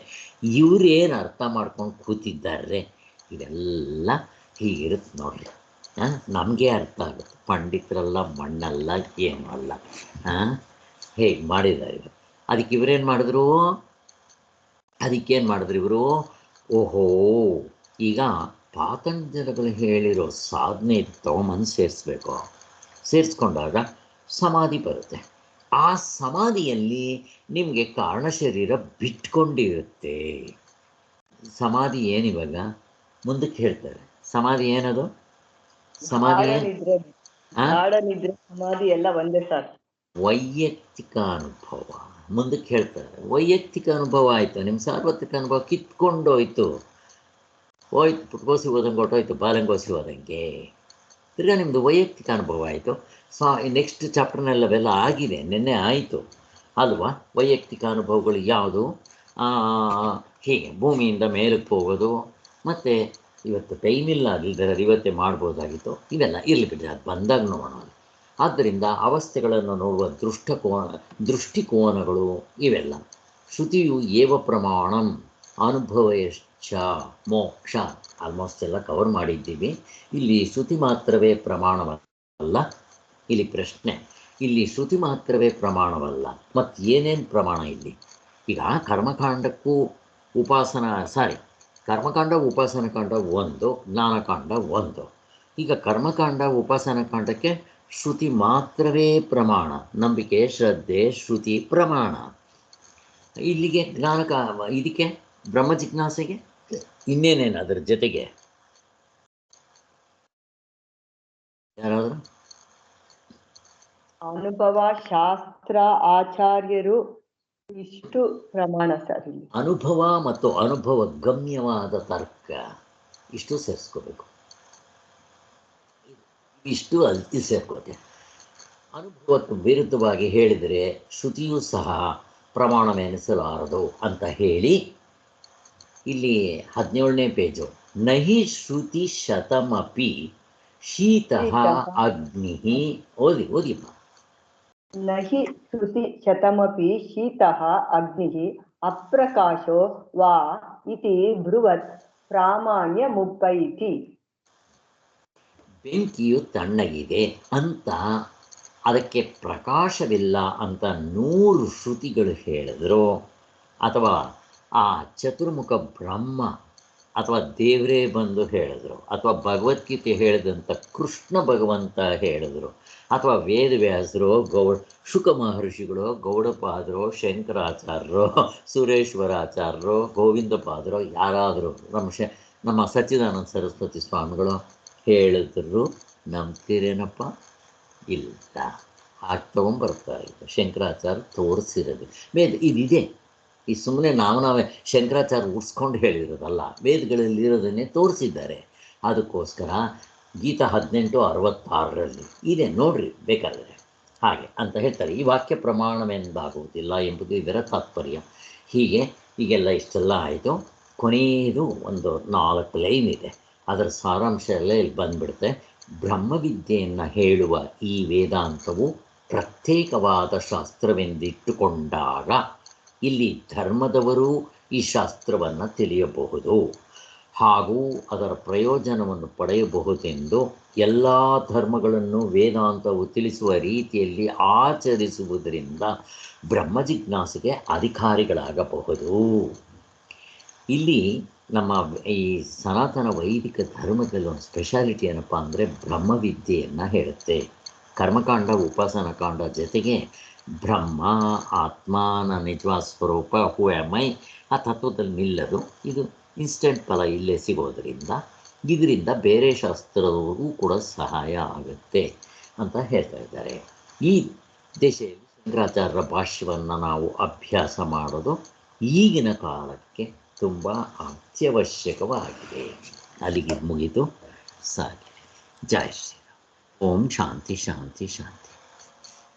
ಇವರೇನು ಅರ್ಥ ಮಾಡ್ಕೊಂಡು ಕೂತಿದ್ದಾರೆ? ಇದೆಲ್ಲ ಹೀಗಿರುತ್ತೆ ನೋಡ್ರಿ. ನಮಗೆ ಅರ್ಥ ಆಗುತ್ತೆ, ಪಂಡಿತರಲ್ಲ, ಮಣ್ಣಲ್ಲ, ಏನೂ ಅಲ್ಲ. ಹೇಗೆ ಮಾಡಿದ್ದಾರೆ ಇವರು? ಅದಕ್ಕೆ ಇವರೇನು ಮಾಡಿದ್ರು? ಇವರು ಓಹೋ, ಈಗ ಪಾತಂಜಲಿಗಳು ಹೇಳಿರೋ ಸಾಧನೆ ತಗೊಂಬಂದು ಸೇರಿಸ್ಕೊಂಡಾಗ ಸಮಾಧಿ ಬರುತ್ತೆ. ಆ ಸಮಾಧಿಯಲ್ಲಿ ನಿಮಗೆ ಕಾರಣ ಶರೀರ ಬಿಟ್ಕೊಂಡಿರುತ್ತೆ. ಸಮಾಧಿ ಏನಿವಾಗ ಮುಂದಕ್ಕೆ ಹೇಳ್ತಾರೆ. ಸಮಾಧಿ ಏನದು? ಸಮಾಧಿ ಸಮಾಧಿ ಎಲ್ಲ ಒಂದೇ ಸರ್. ವೈಯಕ್ತಿಕ ಅನುಭವ. ಮುಂದಕ್ಕೆ ಹೇಳ್ತಾರೆ ವೈಯಕ್ತಿಕ ಅನುಭವ ಆಯಿತು, ನಿಮ್ಮ ಸಾರ್ವತ್ರಿಕ ಅನುಭವ ಕಿತ್ಕೊಂಡೋಯ್ತು, ಹೋಯ್ತು, ಪುಟ್ಕೋಸಿ ಹೋದಂಗೆ ಹೊಟ್ಟೋಯ್ತು, ಬಾಲಂಗೋಸಿ ಹೋದಂಗೆ. ತಿರ್ಗಾ ನಿಮ್ಮದು ವೈಯಕ್ತಿಕ ಅನುಭವ ಆಯಿತು. ನೆಕ್ಸ್ಟ್ ಚಾಪ್ಟರ್ನೆಲ್ಲವೆಲ್ಲ ಆಗಿದೆ, ನಿನ್ನೆ ಆಯಿತು ಅಲ್ವಾ? ವೈಯಕ್ತಿಕ ಅನುಭವಗಳು ಯಾವುದು? ಹೀಗೆ ಭೂಮಿಯಿಂದ ಮೇಲಕ್ಕೆ ಹೋಗೋದು, ಮತ್ತು ಇವತ್ತು ಟೈಮ್ ಇಲ್ಲ, ಅದಿಲ್ಲದೆ ಇವತ್ತೇ ಮಾಡ್ಬೋದಾಗಿತ್ತು. ಇವೆಲ್ಲ ಇರಲಿ ಬಿಟ್ಟರೆ, ಅದು ಬಂದಾಗ ನೋಡೋಣ. ಆದ್ದರಿಂದ ಅವಸ್ಥೆಗಳನ್ನು ನೋಡುವ ದೃಷ್ಟಿಕೋನಗಳು ಇವೆಲ್ಲ. ಶ್ರುತಿಯು ಏವ ಪ್ರಮಾಣಂ ಅನುಭವಶ್ಚ ಮೋಕ್ಷ ಆಲ್ಮೋಸ್ಟ್ ಎಲ್ಲ ಕವರ್ ಮಾಡಿದ್ದೀವಿ. ಇಲ್ಲಿ ಶ್ರುತಿ ಮಾತ್ರವೇ ಪ್ರಮಾಣವಲ್ಲ. ಇಲ್ಲಿ ಪ್ರಶ್ನೆ, ಇಲ್ಲಿ ಶ್ರುತಿ ಮಾತ್ರವೇ ಪ್ರಮಾಣವಲ್ಲ, ಮತ್ತು ಏನೇನು ಪ್ರಮಾಣ ಇಲ್ಲಿ? ಈಗ ಕರ್ಮಕಾಂಡಕ್ಕೂ ಕರ್ಮಕಾಂಡ ಉಪಾಸನ ಕಾಂಡ ಒಂದು, ಜ್ಞಾನಕಾಂಡ ಒಂದು. ಈಗ ಕರ್ಮಕಾಂಡ ಉಪಾಸನ ಕಾಂಡಕ್ಕೆ ಶ್ರುತಿ ಮಾತ್ರವೇ ಪ್ರಮಾಣ, ನಂಬಿಕೆ ಶ್ರದ್ಧೆ ಶ್ರುತಿ ಪ್ರಮಾಣ. ಇಲ್ಲಿಗೆ ಇದಕ್ಕೆ ಬ್ರಹ್ಮ ಜಿಜ್ಞಾಸೆಗೆ ಇನ್ನೇನೇನು ಅದರ ಜೊತೆಗೆ? ಯಾರಾದರೂ? ಅನುಭವ, ಶಾಸ್ತ್ರ, ಆಚಾರ್ಯರು, ಇಷ್ಟು ಪ್ರಮಾಣ ಸರ್. ಇಲ್ಲಿ ಅನುಭವ ಮತ್ತು ಅನುಭವ ಗಮ್ಯವಾದ ತರ್ಕ ಇಷ್ಟು ಸೇರಿಸ್ಕೋಬೇಕು. ಇಷ್ಟು ಅಲ್ತಿ ಸೇರ್ಕೋತೆ. ಅನುಭವಕ್ಕೆ ವಿರುದ್ಧವಾಗಿ ಹೇಳಿದರೆ ಶ್ರುತಿಯೂ ಸಹ ಪ್ರಮಾಣವೆನಿಸಲಾರದು ಅಂತ ಹೇಳಿ ಇಲ್ಲಿ 17ನೇ ಪೇಜು, ನಹಿ ಶ್ರುತಿ ಶತಮಪಿ ಶೀತಃ ಅಗ್ನಿ. ಓದಿಮ್ಮ. ನಹಿ ಶ್ರುತಿ ಶತಮಪಿ ಶೀತಃ ಅಗ್ನಿ ಅಪ್ರಕಾಶೋ ವಾ ಇತಿ ಬ್ರುವತ್ ಪ್ರಾಮಾಣ್ಯ ಮುಪ್ಪೈತಿ. ಬೆಂಕಿಯು ತಣ್ಣಗಿದೆ ಅಂತ, ಅದಕ್ಕೆ ಪ್ರಕಾಶವಿಲ್ಲ ಅಂತ 100 ಶ್ರುತಿಗಳು ಹೇಳಿದ್ರು, ಅಥವಾ ಆ ಚತುರ್ಮುಖ ಬ್ರಹ್ಮ ಅಥವಾ ದೇವರೇ ಬಂದು ಹೇಳಿದ್ರು, ಅಥವಾ ಭಗವದ್ಗೀತೆ ಹೇಳಿದಂಥ ಕೃಷ್ಣ ಭಗವಂತ ಹೇಳಿದ್ರು, ಅಥವಾ ವೇದವ್ಯಾಸರು, ಶುಕ ಮಹರ್ಷಿಗಳು, ಗೌಡಪಾದರು, ಶಂಕರಾಚಾರ್ಯರು, ಸುರೇಶ್ವರಾಚಾರ್ಯರು, ಗೋವಿಂದಪಾದರು, ಯಾರಾದರೂ ನಮ್ಮ ಸಚ್ಚಿದಾನಂದ ಸರಸ್ವತಿ ಸ್ವಾಮಿಗಳು ಹೇಳಿದ್ರು ನಂಬ್ತೀರೇನಪ್ಪ? ಇಲ್ಲ. ಹಾಗೆ ತೊಗೊಂಬರ್ತಾ ಇತ್ತು ಶಂಕರಾಚಾರ್ಯ ತೋರಿಸಿರೋದು. ಇದಿದೆ. ಈ ಸುಮ್ಮನೆ ನಾವೇ ಶಂಕರಾಚಾರ್ಯ ಉಡ್ಸ್ಕೊಂಡು ಹೇಳಿರೋದಲ್ಲ, ವೇದಗಳಲ್ಲಿರೋದನ್ನೇ ತೋರಿಸಿದ್ದಾರೆ. ಅದಕ್ಕೋಸ್ಕರ ಗೀತಾ 18:66 ಇದೆ, ನೋಡ್ರಿ ಬೇಕಾದರೆ. ಹಾಗೆ ಅಂತ ಹೇಳ್ತಾರೆ. ಈ ವಾಕ್ಯ ಪ್ರಮಾಣವೆಂದಾಗುವುದಿಲ್ಲ ಎಂಬುದು ಇದರ ತಾತ್ಪರ್ಯ. ಹೀಗೆಲ್ಲ ಇಷ್ಟೆಲ್ಲ ಆಯಿತು. ಕೊನೆಯದು ಒಂದು 4 ಲೈನ್ ಇದೆ, ಅದರ ಸಾರಾಂಶ ಎಲ್ಲ ಇಲ್ಲಿ ಬಂದ್ಬಿಡುತ್ತೆ. ಬ್ರಹ್ಮವಿದ್ಯೆಯನ್ನು ಹೇಳುವ ಈ ವೇದಾಂತವು ಪ್ರತ್ಯೇಕವಾದ ಶಾಸ್ತ್ರವೆಂದಿಟ್ಟುಕೊಂಡಾಗ ಇಲ್ಲಿ ಧರ್ಮದವರು ಈ ಶಾಸ್ತ್ರವನ್ನು ತಿಳಿಯಬಹುದು ಹಾಗೂ ಅದರ ಪ್ರಯೋಜನವನ್ನು ಪಡೆಯಬಹುದೆಂದು ಎಲ್ಲ ಧರ್ಮಗಳನ್ನು ವೇದಾಂತವು ತಿಳಿಸುವ ರೀತಿಯಲ್ಲಿ ಆಚರಿಸುವುದರಿಂದ ಬ್ರಹ್ಮ ಜಿಜ್ಞಾಸೆಗೆ ಅಧಿಕಾರಿಗಳಾಗಬಹುದು. ಇಲ್ಲಿ ನಮ್ಮ ಈ ಸನಾತನ ವೈದಿಕ ಧರ್ಮದಲ್ಲಿ ಒಂದು ಸ್ಪೆಷಾಲಿಟಿ ಏನಪ್ಪ ಅಂದರೆ ಬ್ರಹ್ಮವಿದ್ಯೆಯನ್ನು ಹೇಳುತ್ತೆ. ಕರ್ಮಕಾಂಡ ಉಪಾಸನ ಕಾಂಡ ಜೊತೆಗೆ ಬ್ರಹ್ಮ, ಆತ್ಮ, ನನ್ನ ನಿಜವಾದ ಸ್ವರೂಪ, ಹೂ ಎಮ್ ಐ, ಆ ತತ್ವದಲ್ಲಿ ನಿಲ್ಲದು. ಇದು ಇನ್ಸ್ಟೆಂಟ್ ಫಲ ಇಲ್ಲೇ ಸಿಗೋದರಿಂದ ಇದರಿಂದ ಬೇರೆ ಶಾಸ್ತ್ರದವರಿಗೂ ಕೂಡ ಸಹಾಯ ಆಗುತ್ತೆ ಅಂತ ಹೇಳ್ತಾ ಇದ್ದಾರೆ. ಈ ದಿಶೆಯಲ್ಲಿ ಶಂಕರಾಚಾರ್ಯರ ಭಾಷ್ಯವನ್ನು ನಾವು ಅಭ್ಯಾಸ ಮಾಡೋದು ಈಗಿನ ಕಾಲಕ್ಕೆ ತುಂಬ ಅತ್ಯವಶ್ಯಕವಾಗಿದೆ. ಅಲ್ಲಿಗೆ ಮುಗಿದು ಸಾಗಿದೆ. ಜೈ ಶ್ರೀರಾಮ್. ಓಂ ಶಾಂತಿ ಶಾಂತಿ ಶಾಂತಿ.